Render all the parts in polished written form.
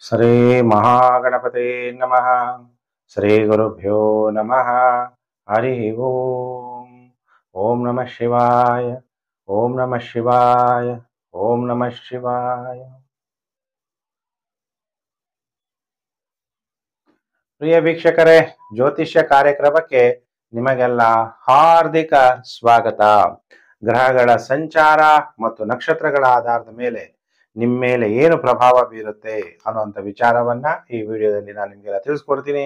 ಶ್ರೀ ಮಹಾಗಣಪತೆ ನಮಃ. ಶ್ರೀ ಗುರುಭ್ಯೋ ನಮಃ. ಹರಿ ಓಂ. ಓಂ ನಮಃ ಶಿವಾಯ. ಓಂ ನಮಃ ಶಿವಾಯ. ಓಂ ನಮಃ ಶಿವಾಯ. ಪ್ರಿಯ ವೀಕ್ಷಕರೇ, ಜ್ಯೋತಿಷ್ಯ ಕಾರ್ಯಕ್ರಮಕ್ಕೆ ನಿಮಗೆಲ್ಲ ಹಾರ್ದಿಕ ಸ್ವಾಗತ. ಗ್ರಹಗಳ ಸಂಚಾರ ಮತ್ತು ನಕ್ಷತ್ರಗಳ ಆಧಾರದ ಮೇಲೆ ನಿಮ್ಮ ಮೇಲೆ ಏನು ಪ್ರಭಾವ ಬೀರುತ್ತೆ ಅನ್ನುವಂಥ ವಿಚಾರವನ್ನ ಈ ವಿಡಿಯೋದಲ್ಲಿ ನಾನು ನಿಮಗೆಲ್ಲ ತಿಳಿಸ್ಕೊಡ್ತೀನಿ.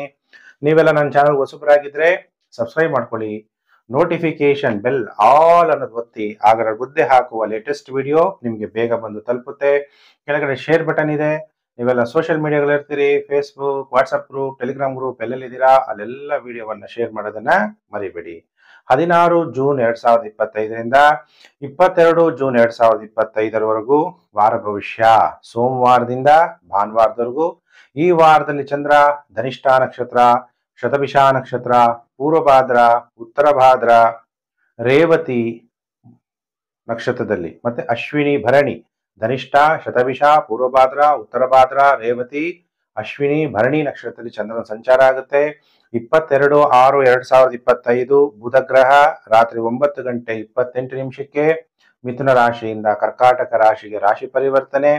ನೀವೆಲ್ಲ ನನ್ನ ಚಾನಲ್ ಹೊಸಬರಾಗಿದ್ರೆ ಸಬ್ಸ್ಕ್ರೈಬ್ ಮಾಡ್ಕೊಳ್ಳಿ, ನೋಟಿಫಿಕೇಶನ್ ಬೆಲ್ ಆಲ್ ಅನ್ನೋದು ಒತ್ತಿ, ಆಗರ ಗುದ್ದೆ ಹಾಕುವ ಲೇಟೆಸ್ಟ್ ವಿಡಿಯೋ ನಿಮಗೆ ಬೇಗ ಬಂದು ತಲುಪುತ್ತೆ. ಕೆಳಗಡೆ ಶೇರ್ ಬಟನ್ ಇದೆ. ನೀವೆಲ್ಲ ಸೋಷಿಯಲ್ ಮೀಡಿಯಾಗಳು ಇರ್ತೀರಿ, Facebook, WhatsApp group, Telegram group ಎಲ್ಲೆಲ್ಲಿದ್ದೀರಾ ಅಲ್ಲೆಲ್ಲ ವಿಡಿಯೋವನ್ನ ಶೇರ್ ಮಾಡೋದನ್ನ ಮರಿಬೇಡಿ. 16 ಜೂನ್ 2025ರಿಂದ 22 ಜೂನ್ 2025ರವರೆಗೂ ವಾರ ಭವಿಷ್ಯ, ಸೋಮವಾರದಿಂದ ಭಾನುವಾರದವರೆಗೂ. ಈ ವಾರದಲ್ಲಿ ಚಂದ್ರ ಧನಿಷ್ಠ ನಕ್ಷತ್ರ, ಶತಭಿಷ ನಕ್ಷತ್ರ, ಪೂರ್ವಭಾದ್ರ, ಉತ್ತರ ಭಾದ್ರ, ರೇವತಿ ನಕ್ಷತ್ರದಲ್ಲಿ, ಮತ್ತೆ ಅಶ್ವಿನಿ ಭರಣಿ, ಧನಿಷ್ಠ, ಶತಭಿಷ, ಪೂರ್ವಭಾದ್ರ, ಉತ್ತರ ಭಾದ್ರ, ರೇವತಿ, ಅಶ್ವಿನಿ ಭರಣಿ ನಕ್ಷತ್ರದಲ್ಲಿ ಚಂದ್ರನ ಸಂಚಾರ ಆಗುತ್ತೆ. 22/6/2025 ಬುಧ ಗ್ರಹ ರಾತ್ರಿ 9:28 ಮಿಥುನ ರಾಶಿಯಿಂದ ಕರ್ಕಾಟಕ ರಾಶಿಗೆ ರಾಶಿ ಪರಿವರ್ತನೆ.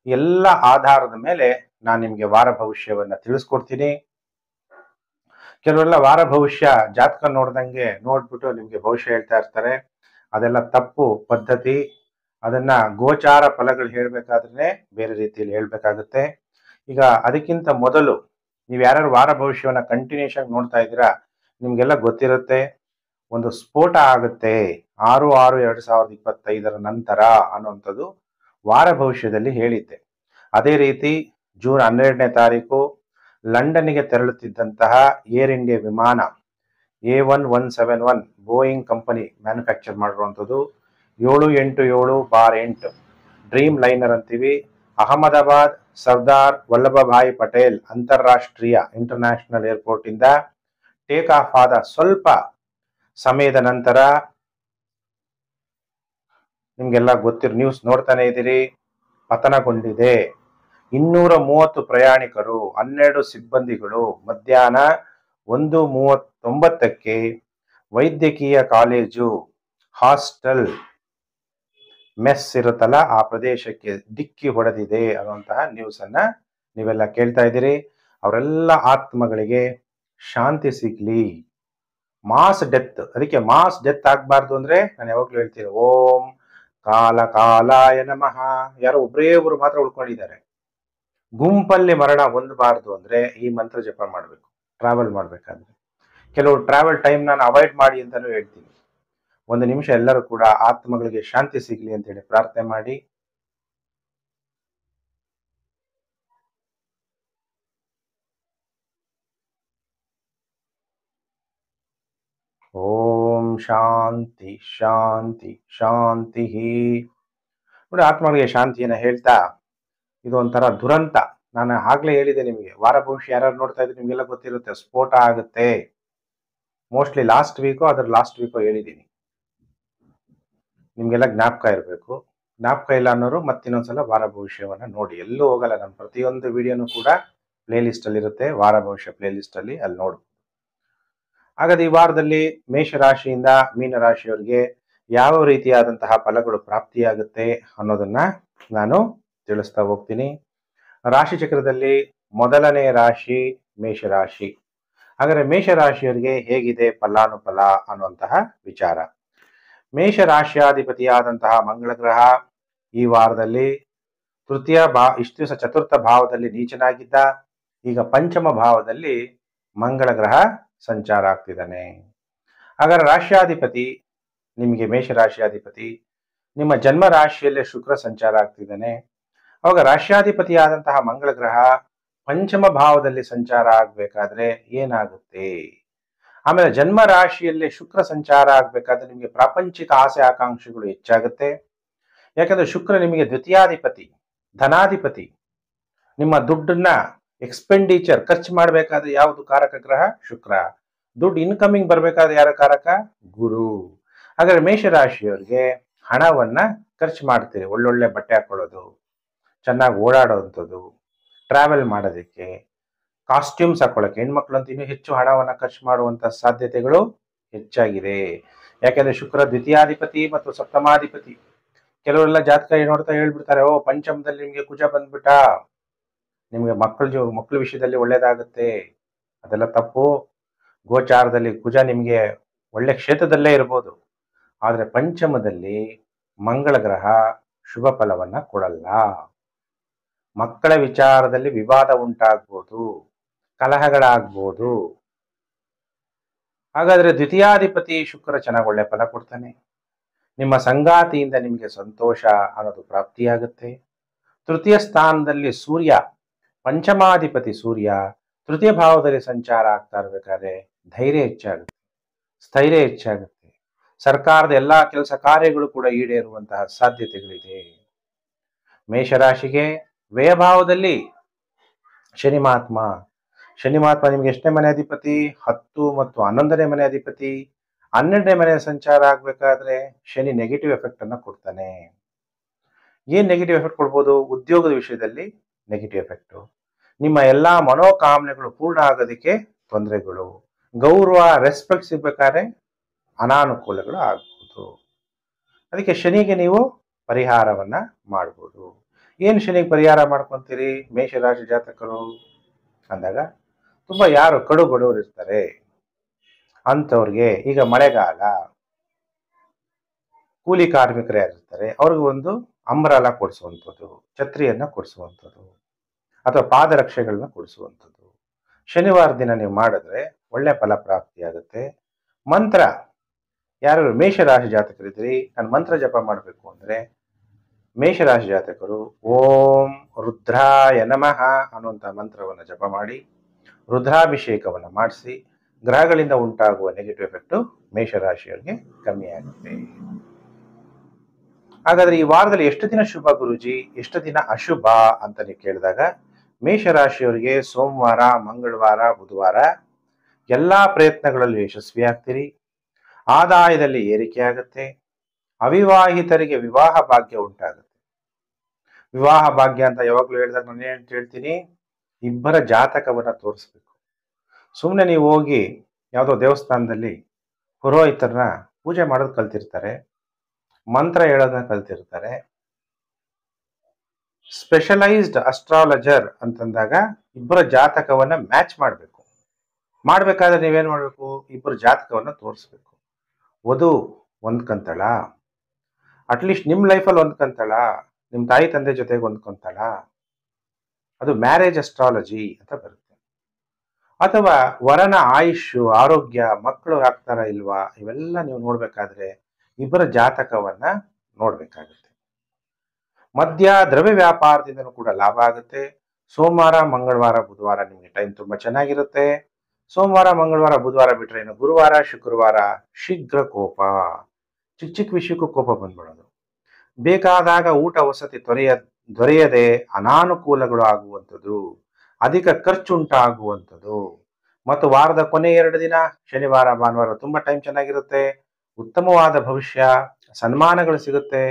ಎಲ್ಲ ಆಧಾರದ ಮೇಲೆ ನಾನು ನಿಮಗೆ ವಾರ ಭವಿಷ್ಯವನ್ನ ತಿಳಿಸ್ಕೊಡ್ತೀನಿ. ಕೆಲವೆಲ್ಲ ವಾರ ಭವಿಷ್ಯ ಜಾತಕ ನೋಡ್ಬಿಟ್ಟು ನಿಮ್ಗೆ ಭವಿಷ್ಯ ಹೇಳ್ತಾ ಇರ್ತಾರೆ. ಅದೆಲ್ಲ ತಪ್ಪು ಪದ್ಧತಿ. ಅದನ್ನ ಗೋಚಾರ ಫಲಗಳು ಹೇಳ್ಬೇಕಾದ್ರೆ ಬೇರೆ ರೀತಿಯಲ್ಲಿ ಹೇಳ್ಬೇಕಾಗುತ್ತೆ. ಈಗ ಅದಕ್ಕಿಂತ ಮೊದಲು ನೀವು ಯಾರ್ಯಾರು ವಾರ ಭವಿಷ್ಯವನ್ನ ಕಂಟಿನ್ಯೂಷನ್ ನೋಡ್ತಾ ಇದ್ದೀರಾ, ನಿಮ್ಗೆಲ್ಲ ಗೊತ್ತಿರುತ್ತೆ, ಒಂದು ಸ್ಫೋಟ ಆಗುತ್ತೆ 6/6/2025 ನಂತರ ಅನ್ನುವಂಥದ್ದು ವಾರ ಭವಿಷ್ಯದಲ್ಲಿ ಹೇಳಿದ್ದೆ. ಅದೇ ರೀತಿ ಜೂನ್ 12ನೇ ತಾರೀಕು ಲಂಡನ್ನಿಗೆ ತೆರಳುತ್ತಿದ್ದಂತಹ ಏರ್ ಇಂಡಿಯಾ ವಿಮಾನ A1171 ಬೋಯಿಂಗ್ ಕಂಪನಿ ಮ್ಯಾನುಫ್ಯಾಕ್ಚರ್ ಮಾಡಿರುವಂಥದ್ದು 787/8 ಡ್ರೀಮ್ ಲೈನರ್ ಅಂತೀವಿ. ಅಹಮದಾಬಾದ್ ಸರ್ದಾರ್ ವಲ್ಲಭಭಾಯಿ ಪಟೇಲ್ ಅಂತಾರಾಷ್ಟ್ರೀಯ ಇಂಟರ್ನ್ಯಾಷನಲ್ ಏರ್ಪೋರ್ಟ್ ಇಂದ ಟೇಕ್ ಆಫ್ ಆದ ಸ್ವಲ್ಪ ಸಮಯದ ನಂತರ ನಿಮ್ಗೆಲ್ಲ ಗೊತ್ತಿರೋ ನ್ಯೂಸ್ ನೋಡ್ತಾನೆ ಇದ್ದೀರಿ, ಪತನಗೊಂಡಿದೆ. 230 ಪ್ರಯಾಣಿಕರು, 12 ಸಿಬ್ಬಂದಿಗಳು ಮಧ್ಯಾಹ್ನ 1:39ಕ್ಕೆ ವೈದ್ಯಕೀಯ ಕಾಲೇಜು ಹಾಸ್ಟೆಲ್ ಮೆಸ್ ಇರುತ್ತಲ್ಲ ಆ ಪ್ರದೇಶಕ್ಕೆ ಡಿಕ್ಕಿ ಹೊಡೆದಿದೆ ಅನ್ನುವಂತಹ ನ್ಯೂಸ್ ಅನ್ನ ನೀವೆಲ್ಲ ಕೇಳ್ತಾ ಇದ್ದೀರಿ. ಅವರೆಲ್ಲ ಆತ್ಮಗಳಿಗೆ ಶಾಂತಿ ಸಿಗ್ಲಿ. ಮಾಸ್ ಡೆತ್, ಅದಕ್ಕೆ ಮಾಸ್ ಡೆತ್ ಆಗ್ಬಾರ್ದು ಅಂದ್ರೆ ನಾನು ಯಾವಾಗ್ಲೂ ಹೇಳ್ತೀನಿ, ಓಂ ಕಾಲ ಕಾಲಾಯ ನಮಃ. ಯಾರೋ ಒಬ್ರು ಮಾತ್ರ ಉಳ್ಕೊಂಡಿದ್ದಾರೆ. ಗುಂಪಲ್ಲಿ ಮರಣ ಹೊಂದಬಾರ್ದು ಅಂದ್ರೆ ಈ ಮಂತ್ರ ಜಪ ಮಾಡ್ಬೇಕು. ಟ್ರಾವೆಲ್ ಮಾಡ್ಬೇಕಾದ್ರೆ ಕೆಲವು ಟ್ರಾವೆಲ್ ಟೈಮ್ ನಾನು ಅವಾಯ್ಡ್ ಮಾಡಿ ಅಂತಾನು ಹೇಳ್ತೀನಿ. 1 ನಿಮಿಷ ಎಲ್ಲರೂ ಕೂಡ ಆತ್ಮಗಳಿಗೆ ಶಾಂತಿ ಸಿಗ್ಲಿ ಅಂತೇಳಿ ಪ್ರಾರ್ಥನೆ ಮಾಡಿ. ಓಂ ಶಾಂತಿ ಶಾಂತಿ ಶಾಂತಿ. ನೋಡಿ, ಆತ್ಮಗಳಿಗೆ ಶಾಂತಿಯನ್ನ ಹೇಳ್ತಾ, ಇದು ಒಂಥರ ದುರಂತ. ನಾನು ಆಗ್ಲೇ ಹೇಳಿದೆ ನಿಮಗೆ, ವಾರ ಭವಿಷ್ಯ ಯಾರು ನೋಡ್ತಾ ಇದ್ರೆ ನಿಮ್ಗೆಲ್ಲ ಗೊತ್ತಿರುತ್ತೆ, ಸ್ಫೋಟ ಆಗುತ್ತೆ. ಮೋಸ್ಟ್ಲಿ ಲಾಸ್ಟ್ ವೀಕೋ ಹೇಳಿದ್ದೀನಿ. ನಿಮ್ಗೆಲ್ಲ ಜ್ಞಾಪಕ ಇರಬೇಕು. ಜ್ಞಾಪಕ ಇಲ್ಲ ಅನ್ನೋರು ಮತ್ತಿನ್ನೊಂದ್ಸಲ ವಾರ ಭವಿಷ್ಯವನ್ನ ನೋಡಿ. ಎಲ್ಲೂ ಹೋಗಲ್ಲ, ನಾನು ಪ್ರತಿಯೊಂದು ವಿಡಿಯೋನು ಕೂಡ ಪ್ಲೇ ಲಿಸ್ಟ್ ಅಲ್ಲಿ ಇರುತ್ತೆ, ವಾರ ಭವಿಷ್ಯ ಪ್ಲೇ ಲಿಸ್ಟ್ ಅಲ್ಲಿ, ಅಲ್ಲಿ ನೋಡ್ಬೋದು. ಹಾಗಾದ್ರೆ ಈ ವಾರದಲ್ಲಿ ಮೇಷರಾಶಿಯಿಂದ ಮೀನರಾಶಿಯವರಿಗೆ ಯಾವ ರೀತಿಯಾದಂತಹ ಫಲಗಳು ಪ್ರಾಪ್ತಿಯಾಗುತ್ತೆ ಅನ್ನೋದನ್ನ ನಾನು ತಿಳಿಸ್ತಾ ಹೋಗ್ತೀನಿ. ರಾಶಿ ಚಕ್ರದಲ್ಲಿ ಮೊದಲನೇ ರಾಶಿ ಮೇಷರಾಶಿ. ಹಾಗಾದ್ರೆ ಮೇಷರಾಶಿಯವರಿಗೆ ಹೇಗಿದೆ ಫಲಾನುಫಲ ಅನ್ನುವಂತಹ ವಿಚಾರ. ಮೇಷರಾಶಿಯಾಧಿಪತಿಯಾದಂತಹ ಮಂಗಳ ಗ್ರಹ ಈ ವಾರದಲ್ಲಿ ಇಷ್ಟು ದಿವಸ ಚತುರ್ಥ ಭಾವದಲ್ಲಿ ನೀಚನಾಗಿದ್ದ, ಈಗ ಪಂಚಮ ಭಾವದಲ್ಲಿ ಮಂಗಳ ಗ್ರಹ ಸಂಚಾರ ಆಗ್ತಿದ್ದಾನೆ. ಹಾಗಾದ್ರೆ ರಾಶಿಯಾಧಿಪತಿ ನಿಮಗೆ ಮೇಷರಾಶಿಯಾಧಿಪತಿ ನಿಮ್ಮ ಜನ್ಮ ರಾಶಿಯಲ್ಲೇ ಶುಕ್ರ ಸಂಚಾರ ಆಗ್ತಿದ್ದಾನೆ. ಅವಾಗ ರಾಶಿಯಾಧಿಪತಿಯಾದಂತಹ ಮಂಗಳ ಗ್ರಹ ಪಂಚಮ ಭಾವದಲ್ಲಿ ಸಂಚಾರ ಆಗ್ಬೇಕಾದ್ರೆ ಏನಾಗುತ್ತೆ? ಆಮೇಲೆ ಜನ್ಮ ರಾಶಿಯಲ್ಲಿ ಶುಕ್ರ ಸಂಚಾರ ಆಗ್ಬೇಕಾದ್ರೆ ನಿಮಗೆ ಪ್ರಾಪಂಚಿಕ ಆಸೆ ಆಕಾಂಕ್ಷೆಗಳು ಹೆಚ್ಚಾಗುತ್ತೆ. ಯಾಕಂದ್ರೆ ಶುಕ್ರ ನಿಮಗೆ ದ್ವಿತೀಯಾಧಿಪತಿ, ಧನಾಧಿಪತಿ. ನಿಮ್ಮ ದುಡ್ಡನ್ನ ಎಕ್ಸ್ಪೆಂಡಿಚರ್ ಖರ್ಚು ಮಾಡಬೇಕಾದ್ರೆ ಯಾವುದು ಕಾರಕ ಗ್ರಹ? ಶುಕ್ರ. ದುಡ್ಡು ಇನ್ಕಮಿಂಗ್ ಬರ್ಬೇಕಾದ್ರೆ ಯಾರ ಕಾರಕ? ಗುರು. ಹಾಗಾದ್ರೆ ಮೇಷರಾಶಿಯವರಿಗೆ ಹಣವನ್ನ ಖರ್ಚು ಮಾಡ್ತೀರಿ. ಒಳ್ಳೊಳ್ಳೆ ಬಟ್ಟೆ ಹಾಕೊಳ್ಳೋದು, ಚೆನ್ನಾಗಿ ಓಡಾಡೋವಂಥದ್ದು, ಟ್ರಾವೆಲ್ ಮಾಡೋದಕ್ಕೆ, ಕಾಸ್ಟ್ಯೂಮ್ಸ್ ಹಾಕೊಳ್ಳೋಕೆ. ಹೆಣ್ಮಕ್ಳು ಅಂತ ಇನ್ನೂ ಹೆಚ್ಚು ಹಣವನ್ನು ಖರ್ಚು ಮಾಡುವಂತ ಸಾಧ್ಯತೆಗಳು ಹೆಚ್ಚಾಗಿದೆ. ಯಾಕೆಂದ್ರೆ ಶುಕ್ರ ದ್ವಿತೀಯಾಧಿಪತಿ ಮತ್ತು ಸಪ್ತಮಾಧಿಪತಿ. ಕೆಲವರೆಲ್ಲ ಜಾತಕ ನೋಡ್ತಾ ಹೇಳ್ಬಿಡ್ತಾರೆ, ಓ ಪಂಚಮದಲ್ಲಿ ನಿಮ್ಗೆ ಕುಜ ಬಂದ್ಬಿಟ್ಟ, ನಿಮ್ಗೆ ಮಕ್ಕಳ ವಿಷಯದಲ್ಲಿ ಒಳ್ಳೇದಾಗುತ್ತೆ. ಅದೆಲ್ಲ ತಪ್ಪು. ಗೋಚಾರದಲ್ಲಿ ಕುಜ ನಿಮ್ಗೆ ಒಳ್ಳೆ ಕ್ಷೇತ್ರದಲ್ಲೇ ಇರ್ಬೋದು, ಆದ್ರೆ ಪಂಚಮದಲ್ಲಿ ಮಂಗಳ ಗ್ರಹ ಶುಭ ಫಲವನ್ನ ಕೊಡಲ್ಲ. ಮಕ್ಕಳ ವಿಚಾರದಲ್ಲಿ ವಿವಾದ ಉಂಟಾಗ್ಬೋದು, ಕಲಹಗಳಾಗ್ಬೋದು. ಹಾಗಾದ್ರೆ ದ್ವಿತೀಯಾಧಿಪತಿ ಶುಕ್ರ ಚೆನ್ನಾಗಿ ಒಳ್ಳೆ ಫಲ ಕೊಡ್ತಾನೆ. ನಿಮ್ಮ ಸಂಗಾತಿಯಿಂದ ನಿಮಗೆ ಸಂತೋಷ ಅನ್ನೋದು ಪ್ರಾಪ್ತಿಯಾಗುತ್ತೆ. ತೃತೀಯ ಸ್ಥಾನದಲ್ಲಿ ಸೂರ್ಯ, ಪಂಚಮಾಧಿಪತಿ ಸೂರ್ಯ ತೃತೀಯ ಭಾವದಲ್ಲಿ ಸಂಚಾರ ಆಗ್ತಾ ಇರ್ಬೇಕಾದ್ರೆ ಧೈರ್ಯ ಹೆಚ್ಚಾಗುತ್ತೆ, ಸ್ಥೈರ್ಯ ಹೆಚ್ಚಾಗುತ್ತೆ. ಸರ್ಕಾರದ ಎಲ್ಲಾ ಕೆಲಸ ಕಾರ್ಯಗಳು ಕೂಡ ಈಡೇರುವಂತಹ ಸಾಧ್ಯತೆಗಳಿದೆ. ಮೇಷರಾಶಿಗೆ ವ್ಯಯಭಾವದಲ್ಲಿ ಶನಿ ಮಹಾತ್ಮ ನಿಮ್ಗೆ ಎಷ್ಟನೇ ಮನೆ ಅಧಿಪತಿ? 10 ಮತ್ತು 11ನೇ ಮನೆ ಅಧಿಪತಿ. 12ನೇ ಮನೆ ಸಂಚಾರ ಆಗ್ಬೇಕಾದ್ರೆ ಶನಿ ನೆಗೆಟಿವ್ ಎಫೆಕ್ಟ್ ಅನ್ನ ಕೊಡ್ತಾನೆ. ಏನ್ ನೆಗೆಟಿವ್ ಎಫೆಕ್ಟ್ ಕೊಡ್ಬೋದು? ಉದ್ಯೋಗದ ವಿಷಯದಲ್ಲಿ ನೆಗೆಟಿವ್ ಎಫೆಕ್ಟ್, ನಿಮ್ಮ ಎಲ್ಲಾ ಮನೋಕಾಮನೆಗಳು ಪೂರ್ಣ ಆಗೋದಕ್ಕೆ ತೊಂದರೆಗಳು, ಗೌರವ ರೆಸ್ಪೆಕ್ಟ್ ಸಿಗ್ಬೇಕಾದ್ರೆ ಅನಾನುಕೂಲಗಳು ಆಗ್ಬೋದು. ಅದಕ್ಕೆ ಶನಿಗೆ ನೀವು ಪರಿಹಾರವನ್ನ ಮಾಡ್ಬೋದು. ಏನ್ ಶನಿಗೆ ಪರಿಹಾರ ಮಾಡ್ಕೊಂತೀರಿ ಮೇಷರಾಶಿ ಜಾತಕರು ಅಂದಾಗ? ತುಂಬಾ ಯಾರು ಕಡು ಬಡವರು ಇರ್ತಾರೆ ಅಂಥವ್ರಿಗೆ, ಈಗ ಮಳೆಗಾಲ, ಕೂಲಿ ಕಾರ್ಮಿಕರು ಯಾರಿರ್ತಾರೆ ಅವ್ರಿಗೆ ಒಂದು ಅಂಬ್ರಾಲ ಕೊಡಿಸುವಂಥದ್ದು, ಛತ್ರಿಯನ್ನ ಕೊಡಿಸುವಂಥದ್ದು, ಅಥವಾ ಪಾದರಕ್ಷೆಗಳನ್ನ ಕೊಡಿಸುವಂಥದ್ದು ಶನಿವಾರ ದಿನ ನೀವು ಮಾಡಿದ್ರೆ ಒಳ್ಳೆ ಫಲ ಪ್ರಾಪ್ತಿಯಾಗುತ್ತೆ. ಮಂತ್ರ, ಯಾರು ಮೇಷರಾಶಿ ಜಾತಕರಿದ್ರಿ ನಾನು ಮಂತ್ರ ಜಪ ಮಾಡಬೇಕು ಅಂದ್ರೆ ಮೇಷರಾಶಿ ಜಾತಕರು ಓಂ ರುದ್ರಾಯ ನಮಃ ಅನ್ನುವಂಥ ಮಂತ್ರವನ್ನು ಜಪ ಮಾಡಿ ರುದ್ರಾಭಿಷೇಕವನ್ನು ಮಾಡಿಸಿ ಗ್ರಹಗಳಿಂದ ಉಂಟಾಗುವ ನೆಗೆಟಿವ್ ಎಫೆಕ್ಟ್ ಮೇಷರಾಶಿಯವರಿಗೆ ಕಮ್ಮಿ ಆಗುತ್ತೆ. ಹಾಗಾದ್ರೆ ಈ ವಾರದಲ್ಲಿ ಎಷ್ಟು ದಿನ ಶುಭ ಗುರುಜಿ, ಎಷ್ಟು ದಿನ ಅಶುಭ ಅಂತ ನೀವು ಕೇಳಿದಾಗ, ಮೇಷರಾಶಿಯವರಿಗೆ ಸೋಮವಾರ, ಮಂಗಳವಾರ, ಬುಧವಾರ ಎಲ್ಲಾ ಪ್ರಯತ್ನಗಳಲ್ಲೂ ಯಶಸ್ವಿ ಆಗ್ತೀರಿ. ಆದಾಯದಲ್ಲಿ ಏರಿಕೆ ಆಗುತ್ತೆ. ಅವಿವಾಹಿತರಿಗೆ ವಿವಾಹ ಭಾಗ್ಯ ಉಂಟಾಗುತ್ತೆ. ವಿವಾಹ ಭಾಗ್ಯ ಅಂತ ಯಾವಾಗ್ಲೂ ಹೇಳಿದಾಗ ನಾನು ಏನ್ ಹೇಳ್ತೀನಿ, ಇಬ್ಬರ ಜಾತಕವನ್ನ ತೋರಿಸ್ಬೇಕು. ಸುಮ್ಮನೆ ನೀವು ಹೋಗಿ ಯಾವುದೋ ದೇವಸ್ಥಾನದಲ್ಲಿ ಪುರೋಹಿತರನ್ನ ಪೂಜೆ ಮಾಡೋದು ಕಲ್ತಿರ್ತಾರೆ, ಮಂತ್ರ ಹೇಳೋದನ್ನ ಕಲ್ತಿರ್ತಾರೆ. ಸ್ಪೆಷಲೈಸ್ಡ್ ಅಸ್ಟ್ರಾಲಜರ್ ಅಂತಂದಾಗ ಇಬ್ಬರ ಜಾತಕವನ್ನ ಮ್ಯಾಚ್ ಮಾಡಬೇಕು. ಮಾಡ್ಬೇಕಾದ್ರೆ ನೀವೇನ್ ಮಾಡ್ಬೇಕು, ಇಬ್ಬರ ಜಾತಕವನ್ನ ತೋರಿಸ್ಬೇಕು. ವಧು ಹೊಂದ್ಕಂತಳ, ಅಟ್ಲೀಸ್ಟ್ ನಿಮ್ ಲೈಫಲ್ಲಿ ಹೊಂದ್ಕಂತಳ, ನಿಮ್ ತಾಯಿ ತಂದೆ ಜೊತೆಗೆ ಹೊಂದ್ಕೊಂತಳ, ಅದು ಮ್ಯಾರೇಜ್ ಅಸ್ಟ್ರಾಲಜಿ ಅಂತ ಬರುತ್ತೆ. ಅಥವಾ ವರನ ಆಯುಷ್, ಆರೋಗ್ಯ, ಮಕ್ಕಳು ಆಗ್ತಾರ ಇಲ್ವಾ, ಇವೆಲ್ಲ ನೀವು ನೋಡ್ಬೇಕಾದ್ರೆ ಇಬ್ಬರ ಜಾತಕವನ್ನ ನೋಡ್ಬೇಕಾಗುತ್ತೆ. ಮದ್ಯ ದ್ರವ್ಯ ವ್ಯಾಪಾರದಿಂದನೂ ಕೂಡ ಲಾಭ ಆಗುತ್ತೆ. ಸೋಮವಾರ, ಮಂಗಳವಾರ, ಬುಧವಾರ ನಿಮಗೆ ಟೈಮ್ ತುಂಬಾ ಚೆನ್ನಾಗಿರುತ್ತೆ. ಸೋಮವಾರ, ಮಂಗಳವಾರ, ಬುಧವಾರ ಬಿಟ್ರೆ ಇನ್ನು ಗುರುವಾರ, ಶುಕ್ರವಾರ ಶೀಘ್ರ ಕೋಪ, ಚಿಕ್ಕ ವಿಷಯಕ್ಕೂ ಕೋಪ ಬಂದ್ಬಿಡೋದು, ಬೇಕಾದಾಗ ಊಟ ವಸತಿ ದೊರೆಯದೆ ಅನಾನುಕೂಲಗಳು ಆಗುವಂಥದ್ದು, ಅಧಿಕ ಖರ್ಚುಂಟಾಗುವಂಥದ್ದು. ಮತ್ತು ವಾರದ ಕೊನೆ 2 ದಿನ ಶನಿವಾರ, ಭಾನುವಾರ ತುಂಬಾ ಟೈಮ್ ಚೆನ್ನಾಗಿರುತ್ತೆ. ಉತ್ತಮವಾದ ಭವಿಷ್ಯ, ಸನ್ಮಾನಗಳು ಸಿಗುತ್ತೆ,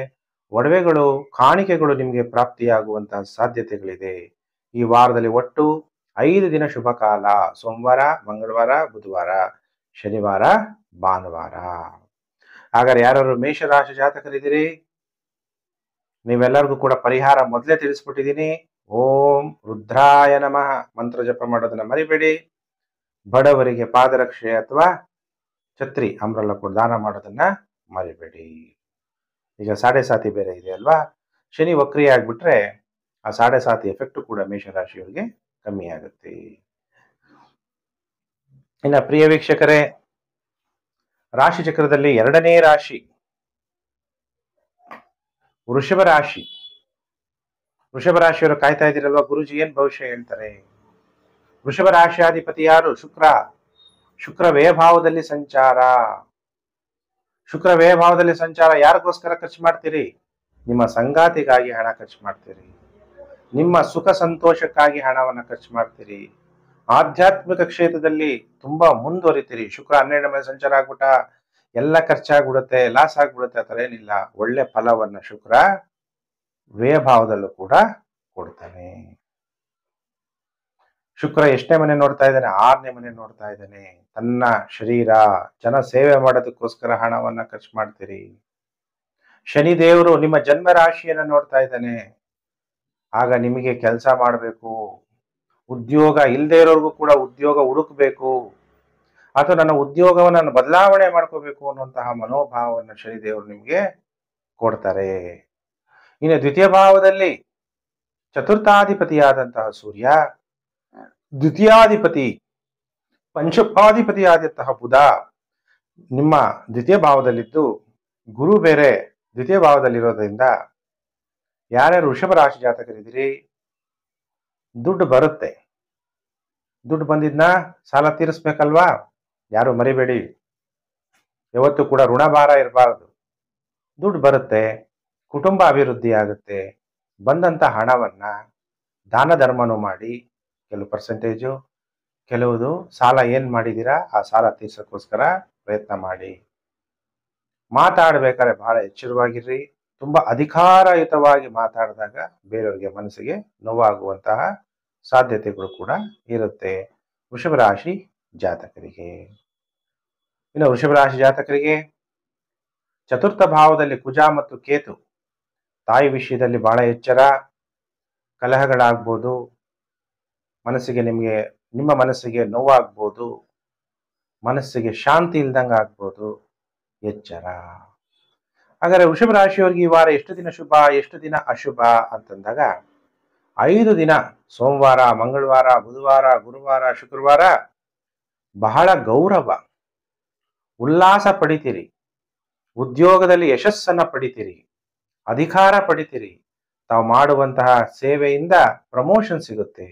ಒಡವೆಗಳು, ಕಾಣಿಕೆಗಳು ನಿಮಗೆ ಪ್ರಾಪ್ತಿಯಾಗುವಂತಹ ಸಾಧ್ಯತೆಗಳಿದೆ. ಈ ವಾರದಲ್ಲಿ ಒಟ್ಟು 5 ದಿನ ಶುಭ ಕಾಲ: ಸೋಮವಾರ, ಮಂಗಳವಾರ, ಬುಧವಾರ, ಶನಿವಾರ, ಭಾನುವಾರ. ಹಾಗಾದ್ರೆ ಯಾರು ಮೇಷರಾಶಿ ಜಾತಕರಿದ್ದೀರಿ, ನೀವೆಲ್ಲರಿಗೂ ಕೂಡ ಪರಿಹಾರ ಮೊದಲೇ ತಿಳಿಸ್ಬಿಟ್ಟಿದ್ದೀನಿ. ಓಂ ರುದ್ರಾಯ ನಮಃ ಮಂತ್ರ ಜಪ ಮಾಡೋದನ್ನ ಮರಿಬೇಡಿ. ಬಡವರಿಗೆ ಪಾದರಕ್ಷೆ ಅಥವಾ ಛತ್ರಿ, ಅಂಬ್ರಲ್ಲ ಕೂಡ ದಾನ ಮಾಡೋದನ್ನ ಮರಿಬೇಡಿ. ಈಗ 7.5 ಬೇರೆ ಇದೆ ಅಲ್ವಾ, ಶನಿ ವಕ್ರಿಯ ಆಗ್ಬಿಟ್ರೆ ಆ 7.5 ಎಫೆಕ್ಟ್ ಕೂಡ ಮೇಷರಾಶಿಯವರಿಗೆ ಕಮ್ಮಿ ಆಗುತ್ತೆ. ಇನ್ನ ಪ್ರಿಯ ವೀಕ್ಷಕರೇ, ರಾಶಿ ಚಕ್ರದಲ್ಲಿ 2ನೇ ರಾಶಿ ವೃಷಭ ರಾಶಿ. ವೃಷಭ ರಾಶಿಯವರು ಕಾಯ್ತಾ ಇದ್ದೀರಲ್ವಾ, ಗುರುಜಿ ಏನ್ ಭವಿಷ್ಯ ಹೇಳ್ತಾರೆ? ವೃಷಭ ರಾಶಿಯಾಧಿಪತಿ ಯಾರು? ಶುಕ್ರ ವ್ಯಯಭಾವದಲ್ಲಿ ಸಂಚಾರ. ಶುಕ್ರ ವ್ಯಯಭಾವದಲ್ಲಿ ಸಂಚಾರ ಯಾರಿಗೋಸ್ಕರ ಖರ್ಚು ಮಾಡ್ತೀರಿ? ನಿಮ್ಮ ಸಂಗಾತಿಗಾಗಿ ಹಣ ಖರ್ಚು ಮಾಡ್ತೀರಿ, ನಿಮ್ಮ ಸುಖ ಸಂತೋಷಕ್ಕಾಗಿ ಹಣವನ್ನ ಖರ್ಚು ಮಾಡ್ತೀರಿ, ಆಧ್ಯಾತ್ಮಿಕ ಕ್ಷೇತ್ರದಲ್ಲಿ ತುಂಬಾ ಮುಂದುವರಿತೀರಿ. ಶುಕ್ರ 12ನೇ ಮನೆ ಸಂಚಾರ ಆಗ್ಬಿಟ್ಟ, ಎಲ್ಲ ಖರ್ಚಾಗ್ಬಿಡುತ್ತೆ, ಲಾಸ್ ಆಗ್ಬಿಡುತ್ತೆ, ಆ ಥರ ಏನಿಲ್ಲ. ಒಳ್ಳೆ ಫಲವನ್ನ ಶುಕ್ರ ವ್ಯಯಭಾವದಲ್ಲೂ ಕೂಡ ಕೊಡ್ತಾನೆ. ಶುಕ್ರ ಎಷ್ಟನೇ ಮನೆ ನೋಡ್ತಾ ಇದ್ದಾನೆ? 6ನೇ ಮನೆ ನೋಡ್ತಾ ಇದ್ದಾನೆ. ತನ್ನ ಶರೀರ, ಜನ ಸೇವೆ ಮಾಡೋದಕ್ಕೋಸ್ಕರ ಹಣವನ್ನ ಖರ್ಚು ಮಾಡ್ತೀರಿ. ಶನಿ ದೇವರು ನಿಮ್ಮ ಜನ್ಮ ರಾಶಿಯನ್ನ ನೋಡ್ತಾ ಇದ್ದಾನೆ. ಆಗ ನಿಮಗೆ ಕೆಲಸ ಮಾಡಬೇಕು, ಉದ್ಯೋಗ ಇಲ್ಲದೆ ಇರೋರ್ಗೂ ಕೂಡ ಉದ್ಯೋಗ ಹುಡುಕ್ಬೇಕು, ಅಥವಾ ನನ್ನ ಉದ್ಯೋಗವನ್ನು ಬದಲಾವಣೆ ಮಾಡ್ಕೋಬೇಕು ಅನ್ನುವಂತಹ ಮನೋಭಾವವನ್ನು ಶನಿದೇವರು ನಿಮಗೆ ಕೊಡ್ತಾರೆ. ಇನ್ನು ದ್ವಿತೀಯ ಭಾವದಲ್ಲಿ ಚತುರ್ಥಾಧಿಪತಿಯಾದಂತಹ ಸೂರ್ಯ, ದ್ವಿತೀಯಾಧಿಪತಿ ಪಂಚಮಾಧಿಪತಿಯಾದಂತಹ ಬುಧ ನಿಮ್ಮ ದ್ವಿತೀಯ ಭಾವದಲ್ಲಿದ್ದು, ಗುರು ಬೇರೆ ದ್ವಿತೀಯ ಭಾವದಲ್ಲಿರೋದ್ರಿಂದ ಯಾರ್ಯಾರು ವೃಷಭ ರಾಶಿ ಜಾತಕರಿದ್ದೀರಿ, ದುಡ್ಡು ಬರುತ್ತೆ. ದುಡ್ಡು ಬಂದಿದ್ನ ಸಾಲ ತೀರಿಸ್ಬೇಕಲ್ವಾ? ಯಾರು ಮರಿಬೇಡಿ, ಯಾವತ್ತೂ ಕೂಡ ಋಣಭಾರ ಇರಬಾರದು. ದುಡ್ಡು ಬರುತ್ತೆ, ಕುಟುಂಬ ಅಭಿವೃದ್ಧಿ ಆಗುತ್ತೆ. ಬಂದಂತ ಹಣವನ್ನ ದಾನ ಧರ್ಮನೂ ಮಾಡಿ, ಕೆಲವು ಪರ್ಸೆಂಟೇಜು, ಕೆಲವುದು ಸಾಲ ಏನ್ ಮಾಡಿದೀರಾ ಆ ಸಾಲ ತೀರ್ಸೋಕ್ಕೋಸ್ಕರ ಪ್ರಯತ್ನ ಮಾಡಿ. ಮಾತಾಡ್ಬೇಕಾದ್ರೆ ಬಹಳ ಎಚ್ಚರವಾಗಿರ್ರಿ. ತುಂಬಾ ಅಧಿಕಾರಯುತವಾಗಿ ಮಾತಾಡಿದಾಗ ಬೇರೆಯವರಿಗೆ ಮನಸ್ಸಿಗೆ ನೋವಾಗುವಂತಹ ಸಾಧ್ಯತೆಗಳು ಕೂಡ ಇರುತ್ತೆ ವೃಷಭ ರಾಶಿ ಜಾತಕರಿಗೆ. ಇನ್ನು ವೃಷಭ ರಾಶಿ ಜಾತಕರಿಗೆ ಚತುರ್ಥ ಭಾವದಲ್ಲಿ ಕುಜ ಮತ್ತು ಕೇತು, ತಾಯಿ ವಿಷಯದಲ್ಲಿ ಬಹಳ ಎಚ್ಚರ. ಕಲಹಗಳಾಗ್ಬೋದು, ಮನಸ್ಸಿಗೆ ನಿಮ್ಮ ಮನಸ್ಸಿಗೆ ನೋವಾಗ್ಬೋದು, ಮನಸ್ಸಿಗೆ ಶಾಂತಿ ಇಲ್ದಂಗೆ ಆಗ್ಬೋದು, ಎಚ್ಚರ. ಹಾಗಾದ್ರೆ ವೃಷಭ ರಾಶಿಯವರಿಗೆ ಈ ವಾರ ಎಷ್ಟು ದಿನ ಶುಭ, ಎಷ್ಟು ದಿನ ಅಶುಭ ಅಂತಂದಾಗ 5 ದಿನ, ಸೋಮವಾರ, ಮಂಗಳವಾರ, ಬುಧವಾರ, ಗುರುವಾರ, ಶುಕ್ರವಾರ ಬಹಳ ಗೌರವ, ಉಲ್ಲಾಸ ಪಡಿತೀರಿ. ಉದ್ಯೋಗದಲ್ಲಿ ಯಶಸ್ಸನ್ನ ಪಡಿತೀರಿ, ಅಧಿಕಾರ ಪಡಿತೀರಿ. ತಾವು ಮಾಡುವಂತಹ ಸೇವೆಯಿಂದ ಪ್ರಮೋಷನ್ ಸಿಗುತ್ತೆ.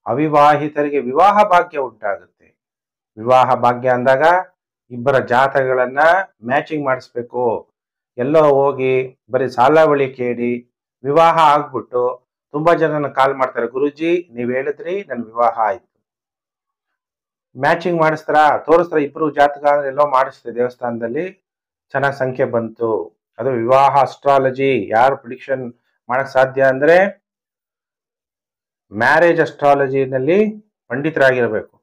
ಅವಿವಾಹಿತರಿಗೆ ವಿವಾಹ ಭಾಗ್ಯ ಉಂಟಾಗುತ್ತೆ. ವಿವಾಹ ಭಾಗ್ಯ ಅಂದಾಗ ಇಬ್ಬರ ಜಾತಕಗಳನ್ನ ಮ್ಯಾಚಿಂಗ್ ಮಾಡಿಸ್ಬೇಕು. ಎಲ್ಲೋ ಹೋಗಿ ಬರೀ ಸಾಲಾವಳಿ ಕೇಳಿ ವಿವಾಹ ಆಗ್ಬಿಟ್ಟು ತುಂಬಾ ಜನ ಕಾಲ್ ಮಾಡ್ತಾರೆ, ಗುರುಜಿ ನೀವ್ ಹೇಳಿದ್ರಿ ನನ್ ವಿವಾಹ ಆಯ್ತು. ಮ್ಯಾಚಿಂಗ್ ಮಾಡಿಸ್ತಾರ, ತೋರಿಸ್ತಾರ ಇಬ್ರು ಜಾತಕ ಅಂದ್ರೆ ಎಲ್ಲೋ ಮಾಡಿಸ್ತಾರೆ ದೇವಸ್ಥಾನದಲ್ಲಿ, ಚೆನ್ನಾಗಿ ಸಂಖ್ಯೆ ಬಂತು. ಅದು ವಿವಾಹ ಅಸ್ಟ್ರಾಲಜಿ. ಯಾರು ಪ್ರಿಡಿಕ್ಷನ್ ಮಾಡಕ್ ಸಾಧ್ಯ ಅಂದ್ರೆ ಮ್ಯಾರೇಜ್ ಅಸ್ಟ್ರಾಲಜಿನಲ್ಲಿ ಪಂಡಿತರಾಗಿರ್ಬೇಕು.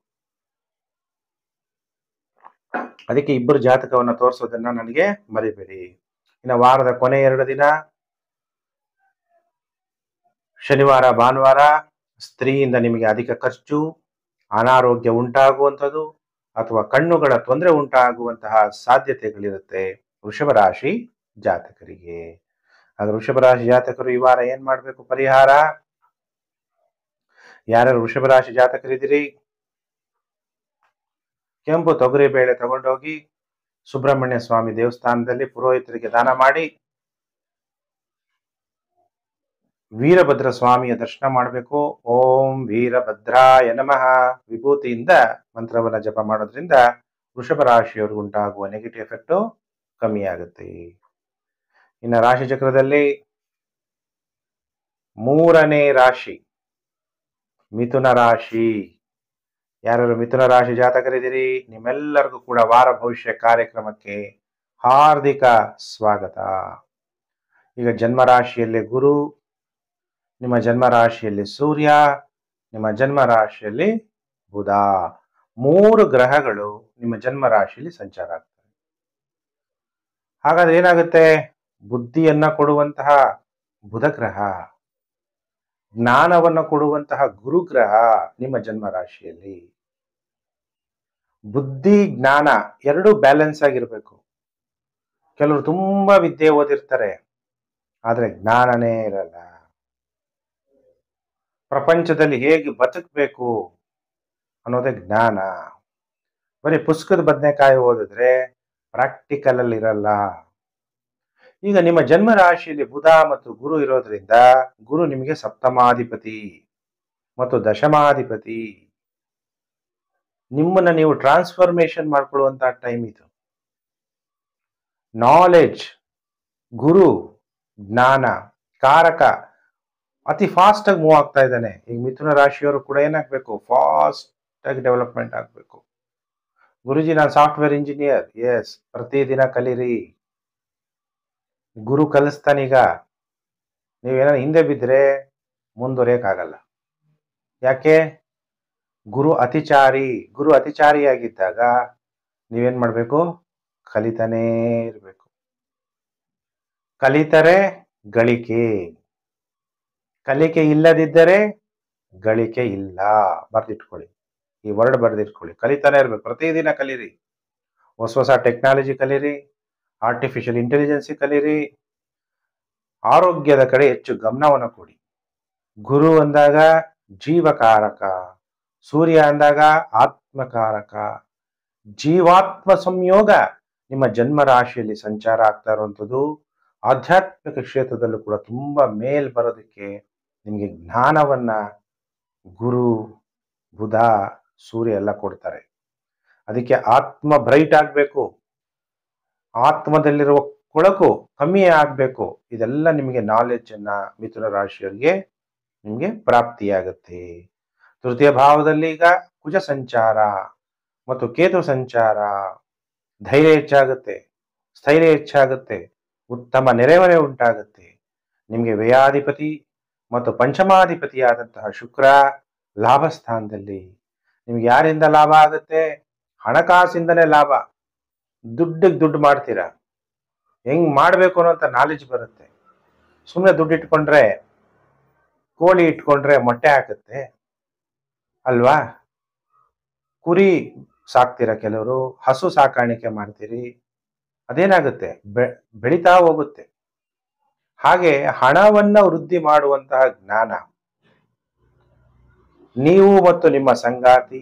ಅದಕ್ಕೆ ಇಬ್ಬರು ಜಾತಕವನ್ನ ತೋರಿಸೋದನ್ನ ನನಗೆ ಮರಿಬೇಡಿ. ಇನ್ನು ವಾರದ ಕೊನೆ 2 ದಿನ, ಶನಿವಾರ ಭಾನುವಾರ, ಸ್ತ್ರೀಯಿಂದ ನಿಮಗೆ ಅಧಿಕ ಖರ್ಚು, ಅನಾರೋಗ್ಯ ಉಂಟಾಗುವಂಥದ್ದು ಅಥವಾ ಕಣ್ಣುಗಳ ತೊಂದರೆ ಉಂಟಾಗುವಂತಹ ಸಾಧ್ಯತೆಗಳಿರುತ್ತೆ ವೃಷಭ ರಾಶಿ ಜಾತಕರಿಗೆ. ಆದ್ರೆ ವೃಷಭ ರಾಶಿ ಜಾತಕರು ಈ ವಾರ ಏನ್ ಮಾಡ್ಬೇಕು ಪರಿಹಾರ? ಯಾರ್ಯಾರು ವೃಷಭ ರಾಶಿ ಜಾತಕರಿದ್ದೀರಿ, ಕೆಂಪು ತೊಗರಿ ಬೇಳೆ ತಗೊಂಡೋಗಿ ಸುಬ್ರಹ್ಮಣ್ಯ ಸ್ವಾಮಿ ದೇವಸ್ಥಾನದಲ್ಲಿ ಪುರೋಹಿತರಿಗೆ ದಾನ ಮಾಡಿ, ವೀರಭದ್ರ ಸ್ವಾಮಿಯ ದರ್ಶನ ಮಾಡಬೇಕು. ಓಂ ವೀರಭದ್ರಾಯ ನಮಃ ವಿಭೂತಿಯಿಂದ ಮಂತ್ರವನ್ನ ಜಪ ಮಾಡೋದ್ರಿಂದ ವೃಷಭ ರಾಶಿಯವ್ರಿಗೆ ಉಂಟಾಗುವ ನೆಗೆಟಿವ್ ಎಫೆಕ್ಟ್ ಕಮ್ಮಿ ಆಗುತ್ತೆ. ಇನ್ನು ರಾಶಿ ಚಕ್ರದಲ್ಲಿ 3ನೇ ರಾಶಿ ಮಿಥುನ ರಾಶಿ. ಯಾರು ಮಿಥುನ ರಾಶಿ ಜಾತಕರಿದ್ದೀರಿ, ನಿಮ್ಮೆಲ್ಲರಿಗೂ ಕೂಡ ವಾರ ಭವಿಷ್ಯ ಕಾರ್ಯಕ್ರಮಕ್ಕೆ ಹಾರ್ದಿಕ ಸ್ವಾಗತ. ಈಗ ಜನ್ಮ ರಾಶಿಯಲ್ಲಿ ಗುರು, ನಿಮ್ಮ ಜನ್ಮ ರಾಶಿಯಲ್ಲಿ ಸೂರ್ಯ, ನಿಮ್ಮ ಜನ್ಮ ರಾಶಿಯಲ್ಲಿ ಬುಧ, 3 ಗ್ರಹಗಳು ನಿಮ್ಮ ಜನ್ಮ ರಾಶಿಯಲ್ಲಿ ಸಂಚಾರ ಆಗ್ತವೆ. ಹಾಗಾದ್ರೆ ಏನಾಗುತ್ತೆ? ಬುದ್ಧಿಯನ್ನ ಕೊಡುವಂತಹ ಬುಧ ಗ್ರಹ, ಜ್ಞಾನವನ್ನು ಕೊಡುವಂತಹ ಗುರುಗ್ರಹ ನಿಮ್ಮ ಜನ್ಮ ರಾಶಿಯಲ್ಲಿ. ಬುದ್ಧಿ ಜ್ಞಾನ ಎರಡೂ ಬ್ಯಾಲೆನ್ಸ್ ಆಗಿರ್ಬೇಕು. ಕೆಲವರು ತುಂಬಾ ವಿದ್ಯೆ ಓದಿರ್ತಾರೆ, ಆದ್ರೆ ಜ್ಞಾನನೇ ಇರಲ್ಲ. ಪ್ರಪಂಚದಲ್ಲಿ ಹೇಗೆ ಬದುಕಬೇಕು ಅನ್ನೋದೇ ಜ್ಞಾನ. ಬರೀ ಪುಸ್ತಕದ ಬದನೆಕಾಯಿ ಓದಿದ್ರೆ ಪ್ರಾಕ್ಟಿಕಲ್ ಅಲ್ಲಿ ಇರಲ್ಲ. ಈಗ ನಿಮ್ಮ ಜನ್ಮ ರಾಶಿಯಲ್ಲಿ ಬುಧ ಮತ್ತು ಗುರು ಇರೋದ್ರಿಂದ, ಗುರು ನಿಮಗೆ ಸಪ್ತಮಾಧಿಪತಿ ಮತ್ತು ದಶಮಾಧಿಪತಿ. ನಿಮ್ಮನ್ನ ನೀವು ಟ್ರಾನ್ಸ್ಫಾರ್ಮೇಶನ್ ಮಾಡ್ಕೊಳ್ಳುವಂತಹ ಟೈಮ್ ಇದು. ನಾಲೆಡ್ಜ್, ಗುರು, ಜ್ಞಾನ, ಕಾರಕ ಅತಿ ಫಾಸ್ಟ್ ಆಗಿ ಮೂವ್ ಆಗ್ತಾ ಇದ್ದಾನೆ. ಈಗ ಮಿಥುನ ರಾಶಿಯವರು ಕೂಡ ಏನಾಗಬೇಕು? ಫಾಸ್ಟ್ ಆಗಿ ಡೆವಲಪ್ಮೆಂಟ್ ಆಗಬೇಕು. ಗುರುಜಿ ನಾನು ಸಾಫ್ಟ್ವೇರ್ ಇಂಜಿನಿಯರ್, ಎಸ್, ಪ್ರತಿದಿನ ಕಲೀರಿ. ಗುರು ಕಲಿಸ್ತಾನೀಗ. ನೀವೇನೋ ಹಿಂದೆ ಬಿದ್ದರೆ ಮುಂದುವರಿಯಕ್ಕಾಗಲ್ಲ. ಯಾಕೆ? ಗುರು ಅತಿಚಾರಿಯಾಗಿದ್ದಾಗ ನೀವೇನ್ ಮಾಡ್ಬೇಕು? ಕಲಿತಾನೇ ಇರ್ಬೇಕು. ಕಲಿತರೆ ಗಳಿಕೆ, ಕಲಿಕೆ ಇಲ್ಲದಿದ್ದರೆ ಗಳಿಕೆ ಇಲ್ಲ. ಬರ್ದಿಟ್ಕೊಳ್ಳಿ, ಈ ವರ್ಡ್ ಬರ್ದಿಟ್ಕೊಳ್ಳಿ. ಕಲಿತಾನೆ ಇರ್ಬೇಕು, ಪ್ರತಿದಿನ ಕಲೀರಿ. ಹೊಸ ಟೆಕ್ನಾಲಜಿ ಕಲೀರಿ, ಆರ್ಟಿಫಿಷಿಯಲ್ ಇಂಟೆಲಿಜೆನ್ಸಿ ಕಲೀರಿ, ಆರೋಗ್ಯದ ಕಡೆ ಹೆಚ್ಚು ಗಮನವನ್ನು ಕೊಡಿ. ಗುರು ಅಂದಾಗ ಜೀವಕಾರಕ, ಸೂರ್ಯ ಅಂದಾಗ ಆತ್ಮಕಾರಕ. ಜೀವಾತ್ಮ ಸಂಯೋಗ ನಿಮ್ಮ ಜನ್ಮ ರಾಶಿಯಲ್ಲಿ ಸಂಚಾರ ಆಗ್ತಾ ಇರುವಂಥದ್ದು ಆಧ್ಯಾತ್ಮಿಕ ಕ್ಷೇತ್ರದಲ್ಲೂ ಕೂಡ ತುಂಬಾ ಮೇಲ್ ಬರೋದಕ್ಕೆ ನಿಮಗೆ ಜ್ಞಾನವನ್ನ ಗುರು, ಬುಧ, ಸೂರ್ಯ ಎಲ್ಲ ಕೊಡ್ತಾರೆ. ಅದಕ್ಕೆ ಆತ್ಮ ಬ್ರೈಟ್ ಆಗಬೇಕು, ಆತ್ಮದಲ್ಲಿರುವ ಕೊಳಕು ಕಮ್ಮಿ ಆಗಬೇಕು. ಇದೆಲ್ಲ ನಿಮಗೆ ನಾಲೆಡ್ಜ್ ಅನ್ನ ಮಿಥುನ ರಾಶಿಯವರಿಗೆ ನಿಮಗೆ ಪ್ರಾಪ್ತಿಯಾಗುತ್ತೆ. ತೃತೀಯ ಭಾವದಲ್ಲಿ ಈಗ ಕುಜ ಸಂಚಾರ ಮತ್ತು ಕೇತು ಸಂಚಾರ. ಧೈರ್ಯ ಹೆಚ್ಚಾಗುತ್ತೆ, ಸ್ಥೈರ್ಯ ಹೆಚ್ಚಾಗುತ್ತೆ, ಉತ್ತಮ ನೆರೆಹೊರೆ ಉಂಟಾಗುತ್ತೆ. ನಿಮಗೆ ವ್ಯಯಾಧಿಪತಿ ಮತ್ತು ಪಂಚಮಾಧಿಪತಿಯಾದಂತಹ ಶುಕ್ರ ಲಾಭ ಸ್ಥಾನದಲ್ಲಿ. ನಿಮ್ಗೆ ಯಾರಿಂದ ಲಾಭ ಆಗುತ್ತೆ? ಹಣಕಾಸಿಂದನೇ ಲಾಭ. ದುಡ್ಡು ಮಾಡ್ತೀರಾ, ಹೆಂಗ್ ಮಾಡ್ಬೇಕು ಅನ್ನೋಂಥ ನಾಲೆಜ್ ಬರುತ್ತೆ. ಸುಮ್ಮನೆ ದುಡ್ಡು ಇಟ್ಕೊಂಡ್ರೆ, ಕೋಳಿ ಇಟ್ಕೊಂಡ್ರೆ ಮೊಟ್ಟೆ ಹಾಕುತ್ತೆ ಅಲ್ವಾ? ಕುರಿ ಸಾಕ್ತೀರಾ, ಕೆಲವರು ಹಸು ಸಾಕಾಣಿಕೆ ಮಾಡ್ತೀರಿ, ಅದೇನಾಗುತ್ತೆ? ಬೆಳೀತಾ ಹೋಗುತ್ತೆ. ಹಾಗೆ ಹಣವನ್ನ ವೃದ್ಧಿ ಮಾಡುವಂತಹ ಜ್ಞಾನ ನೀವು ಮತ್ತು ನಿಮ್ಮ ಸಂಗಾತಿ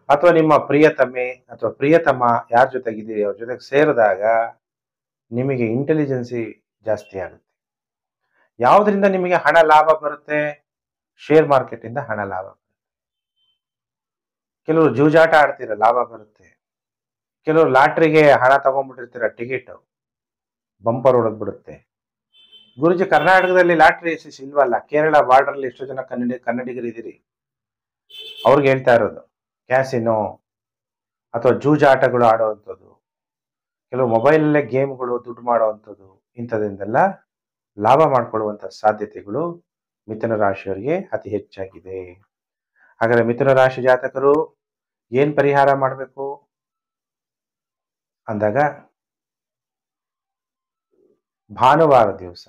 ಅಥವಾ ನಿಮ್ಮ ಪ್ರಿಯತಮೆ ಅಥವಾ ಪ್ರಿಯತಮ ಯಾರ ಜೊತೆಗಿದ್ದೀರಿ ಅವ್ರ ಜೊತೆಗೆ ಸೇರಿದಾಗ ನಿಮಗೆ ಇಂಟೆಲಿಜೆನ್ಸಿ ಜಾಸ್ತಿ ಆಗುತ್ತೆ. ಯಾವುದರಿಂದ ನಿಮಗೆ ಹಣ ಲಾಭ ಬರುತ್ತೆ? ಶೇರ್ ಮಾರ್ಕೆಟ್ ಇಂದ ಹಣ ಲಾಭ ಬರುತ್ತೆ. ಕೆಲವರು ಜೂಜಾಟ ಆಡ್ತೀರ, ಲಾಭ ಬರುತ್ತೆ. ಕೆಲವರು ಲಾಟ್ರಿಗೆ ಹಣ ತಗೊಂಡ್ಬಿಟ್ಟಿರ್ತೀರ, ಟಿಕೆಟ್ ಬಂಪರ್ ಹೊಡೆದ್ಬಿಡುತ್ತೆ. ಗುರುಜಿ, ಕರ್ನಾಟಕದಲ್ಲಿ ಲಾಟ್ರಿ ಇಲ್ವಲ್ಲ, ಕೇರಳ ಬಾರ್ಡರ್ ಅಲ್ಲಿ ಎಷ್ಟೋ ಜನ ಕನ್ನಡಿಗರಿದ್ದೀರಿ, ಅವ್ರಿಗೆ ಹೇಳ್ತಾ ಇರೋದು. ಕ್ಯಾಸಿನೋ ಅಥವಾ ಜೂಜಾಟಗಳು ಆಡುವಂಥದ್ದು, ಕೆಲವು ಮೊಬೈಲಲ್ಲೇ ಗೇಮ್ಗಳು ದುಡ್ಡು ಮಾಡುವಂಥದ್ದು, ಇಂಥದ್ರಿಂದೆಲ್ಲ ಲಾಭ ಮಾಡ್ಕೊಳ್ಳುವಂಥ ಸಾಧ್ಯತೆಗಳು ಮಿಥುನ ರಾಶಿಯವರಿಗೆ ಅತಿ ಹೆಚ್ಚಾಗಿದೆ. ಹಾಗಾದ್ರೆ ಮಿಥುನ ರಾಶಿ ಜಾತಕರು ಏನ್ ಪರಿಹಾರ ಮಾಡಬೇಕು ಅಂದಾಗ, ಭಾನುವಾರ ದಿವಸ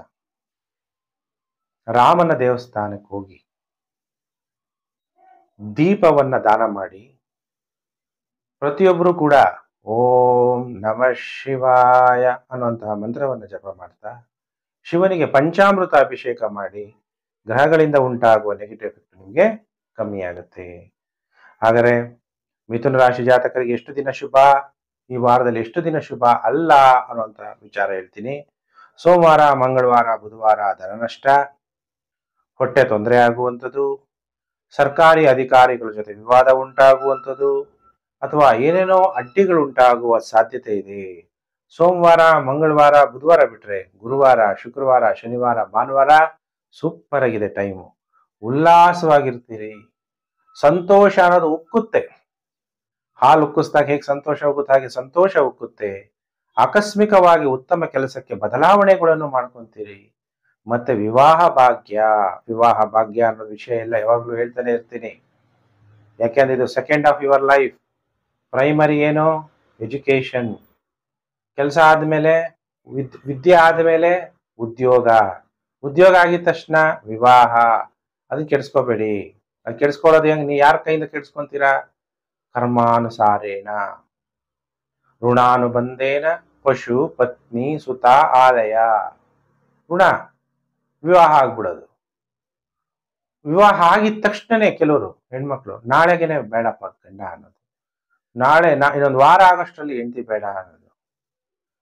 ರಾಮನ ದೇವಸ್ಥಾನಕ್ಕೆ ಹೋಗಿ ದೀಪವನ್ನ ದಾನ ಮಾಡಿ, ಪ್ರತಿಯೊಬ್ಬರು ಕೂಡ ಓಂ ನಮಃ ಶಿವಾಯ ಅನ್ನುವಂತಹ ಮಂತ್ರವನ್ನು ಜಪ ಮಾಡ್ತಾ ಶಿವನಿಗೆ ಪಂಚಾಮೃತ ಅಭಿಷೇಕ ಮಾಡಿ ಗ್ರಹಗಳಿಂದ ಉಂಟಾಗುವ ನೆಗೆಟಿವ್ ಎಫೆಕ್ಟ್ ನಿಮಗೆ ಕಮ್ಮಿ ಆಗುತ್ತೆ. ಹಾಗಾದರೆ ಮಿಥುನ ರಾಶಿ ಜಾತಕರಿಗೆ ಎಷ್ಟು ದಿನ ಶುಭ, ಈ ವಾರದಲ್ಲಿ ಎಷ್ಟು ದಿನ ಶುಭ ಅಲ್ಲ ಅನ್ನುವಂಥ ವಿಚಾರ ಹೇಳ್ತೀನಿ. ಸೋಮವಾರ, ಮಂಗಳವಾರ, ಬುಧವಾರ ಧನನಷ್ಟ, ಹೊಟ್ಟೆ ತೊಂದರೆ ಆಗುವಂಥದ್ದು, ಸರ್ಕಾರಿ ಅಧಿಕಾರಿಗಳ ಜೊತೆ ವಿವಾದ ಉಂಟಾಗುವಂಥದ್ದು ಅಥವಾ ಏನೇನೋ ಅಡ್ಡಿಗಳು ಉಂಟಾಗುವ ಸಾಧ್ಯತೆ ಇದೆ. ಸೋಮವಾರ, ಮಂಗಳವಾರ, ಬುಧವಾರ ಬಿಟ್ರೆ ಗುರುವಾರ, ಶುಕ್ರವಾರ, ಶನಿವಾರ, ಭಾನುವಾರ ಸೂಪರ್ ಆಗಿದೆ ಟೈಮು. ಉಲ್ಲಾಸವಾಗಿರ್ತೀರಿ. ಸಂತೋಷ ಅನ್ನೋದು ಉಕ್ಕುತ್ತೆ. ಹಾಲು ಉಕ್ಕಿಸ್ದಾಗ ಹೇಗೆ ಸಂತೋಷ ಹೋಗುತ್ತೆ, ಹಾಗೆ ಸಂತೋಷ ಉಕ್ಕುತ್ತೆ. ಆಕಸ್ಮಿಕವಾಗಿ ಉತ್ತಮ ಕೆಲಸಕ್ಕೆ ಬದಲಾವಣೆಗಳನ್ನು ಮಾಡ್ಕೊಂತೀರಿ. ಮತ್ತೆ ವಿವಾಹ ಭಾಗ್ಯ ಅನ್ನೋ ವಿಷಯ ಎಲ್ಲ ಯಾವಾಗಲೂ ಹೇಳ್ತಾನೆ ಇರ್ತೀನಿ. ಯಾಕೆಂದ್ರೆ ಇದು second half your life. Primary ಏನು? ಎಜುಕೇಶನ್. ಕೆಲಸ ಆದ್ಮೇಲೆ ವಿದ್ಯೆ ಆದ್ಮೇಲೆ ಉದ್ಯೋಗ ಆಗಿದ ತಕ್ಷಣ ವಿವಾಹ. ಅದನ್ನ ಕೆಡಿಸ್ಕೋಬೇಡಿ. ಅದು ಕೆಡಿಸ್ಕೊಳ್ಳೋದು ಹೆಂಗ್? ನೀ ಯಾರ ಕೈಯಿಂದ ಕೆಡಿಸ್ಕೊಂತೀರಾ? ಕರ್ಮಾನುಸಾರೇಣ ಋಣಾನುಬಂಧೇನ ಪಶು ಪತ್ನಿ ಸುತ ಆಲಯ. ಋಣ, ವಿವಾಹ ಆಗ್ಬಿಡೋದು. ವಿವಾಹ ಆಗಿದ ತಕ್ಷಣನೇ ಕೆಲವರು ಹೆಣ್ಮಕ್ಳು ನಾಳೆಗೆನೆ ಬೇಡಪ್ಪ ಗಂಡ ಅನ್ನೋದು, ನಾಳೆ ಇನ್ನೊಂದು ವಾರ ಆಗಷ್ಟರಲ್ಲಿ ಹೆಂಡತಿ ಬೇಡ ಅನ್ನೋದು.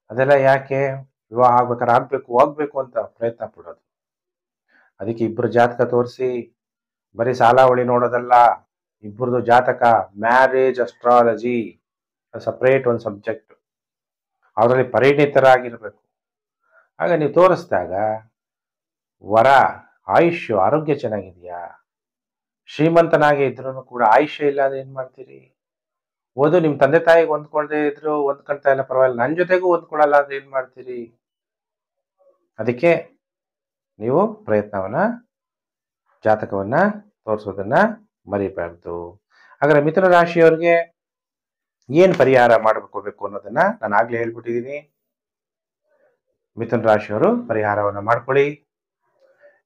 ಅದೆಲ್ಲ ಯಾಕೆ? ವಿವಾಹ ಆಗ್ಬೇಕಾದ್ರೆ ಹೋಗ್ಬೇಕು ಅಂತ ಪ್ರಯತ್ನ ಪಡೋದು. ಅದಕ್ಕೆ ಇಬ್ಬರು ಜಾತಕ ತೋರಿಸಿ ಬರೀ ಸಾಲಾವಳಿ ನೋಡೋದಲ್ಲ, ಇಬ್ಬರದು ಜಾತಕ, ಮ್ಯಾರೇಜ್ ಅಸ್ಟ್ರಾಲಜಿ ಸಪ್ರೇಟ್ ಒಂದು ಸಬ್ಜೆಕ್ಟ್, ಅವರಲ್ಲಿ ಪರಿಣಿತರಾಗಿರ್ಬೇಕು. ಆಗ ನೀವು ತೋರಿಸಿದಾಗ ವರ, ಆಯುಷ್ಯ, ಆರೋಗ್ಯ ಚೆನ್ನಾಗಿದೆಯಾ? ಶ್ರೀಮಂತನಾಗಿ ಇದ್ರೂ ಕೂಡ ಆಯುಷ್ಯ ಇಲ್ಲ ಅಂದ್ರೆ ಏನ್ ಮಾಡ್ತೀರಿ? ಓದು ನಿಮ್ ತಂದೆ ತಾಯಿಗೆ ಹೊಂದ್ಕೊಳ್ದೇ ಇದ್ರು ಹೊಂದ್ಕೊಳ್ತಾ ಇಲ್ಲ ಪರವಾಗಿಲ್ಲ, ನನ್ನ ಜೊತೆಗೂ ಹೊಂದ್ಕೊಳಲ್ಲ ಅಂದ್ರೆ ಏನ್ ಮಾಡ್ತೀರಿ? ಅದಕ್ಕೆ ನೀವು ಪ್ರಯತ್ನವನ್ನ, ಜಾತಕವನ್ನ ತೋರಿಸೋದನ್ನ ಮರಿಬಾರ್ದು. ಹಾಗಾದ್ರೆ ಮಿಥುನ ರಾಶಿಯವರಿಗೆ ಏನ್ ಪರಿಹಾರ ಮಾಡ್ಕೋಬೇಕು ಅನ್ನೋದನ್ನ ನಾನು ಆಗ್ಲೇ ಹೇಳ್ಬಿಟ್ಟಿದ್ದೀನಿ. ಮಿಥುನ ರಾಶಿಯವರು ಪರಿಹಾರವನ್ನ ಮಾಡ್ಕೊಳ್ಳಿ.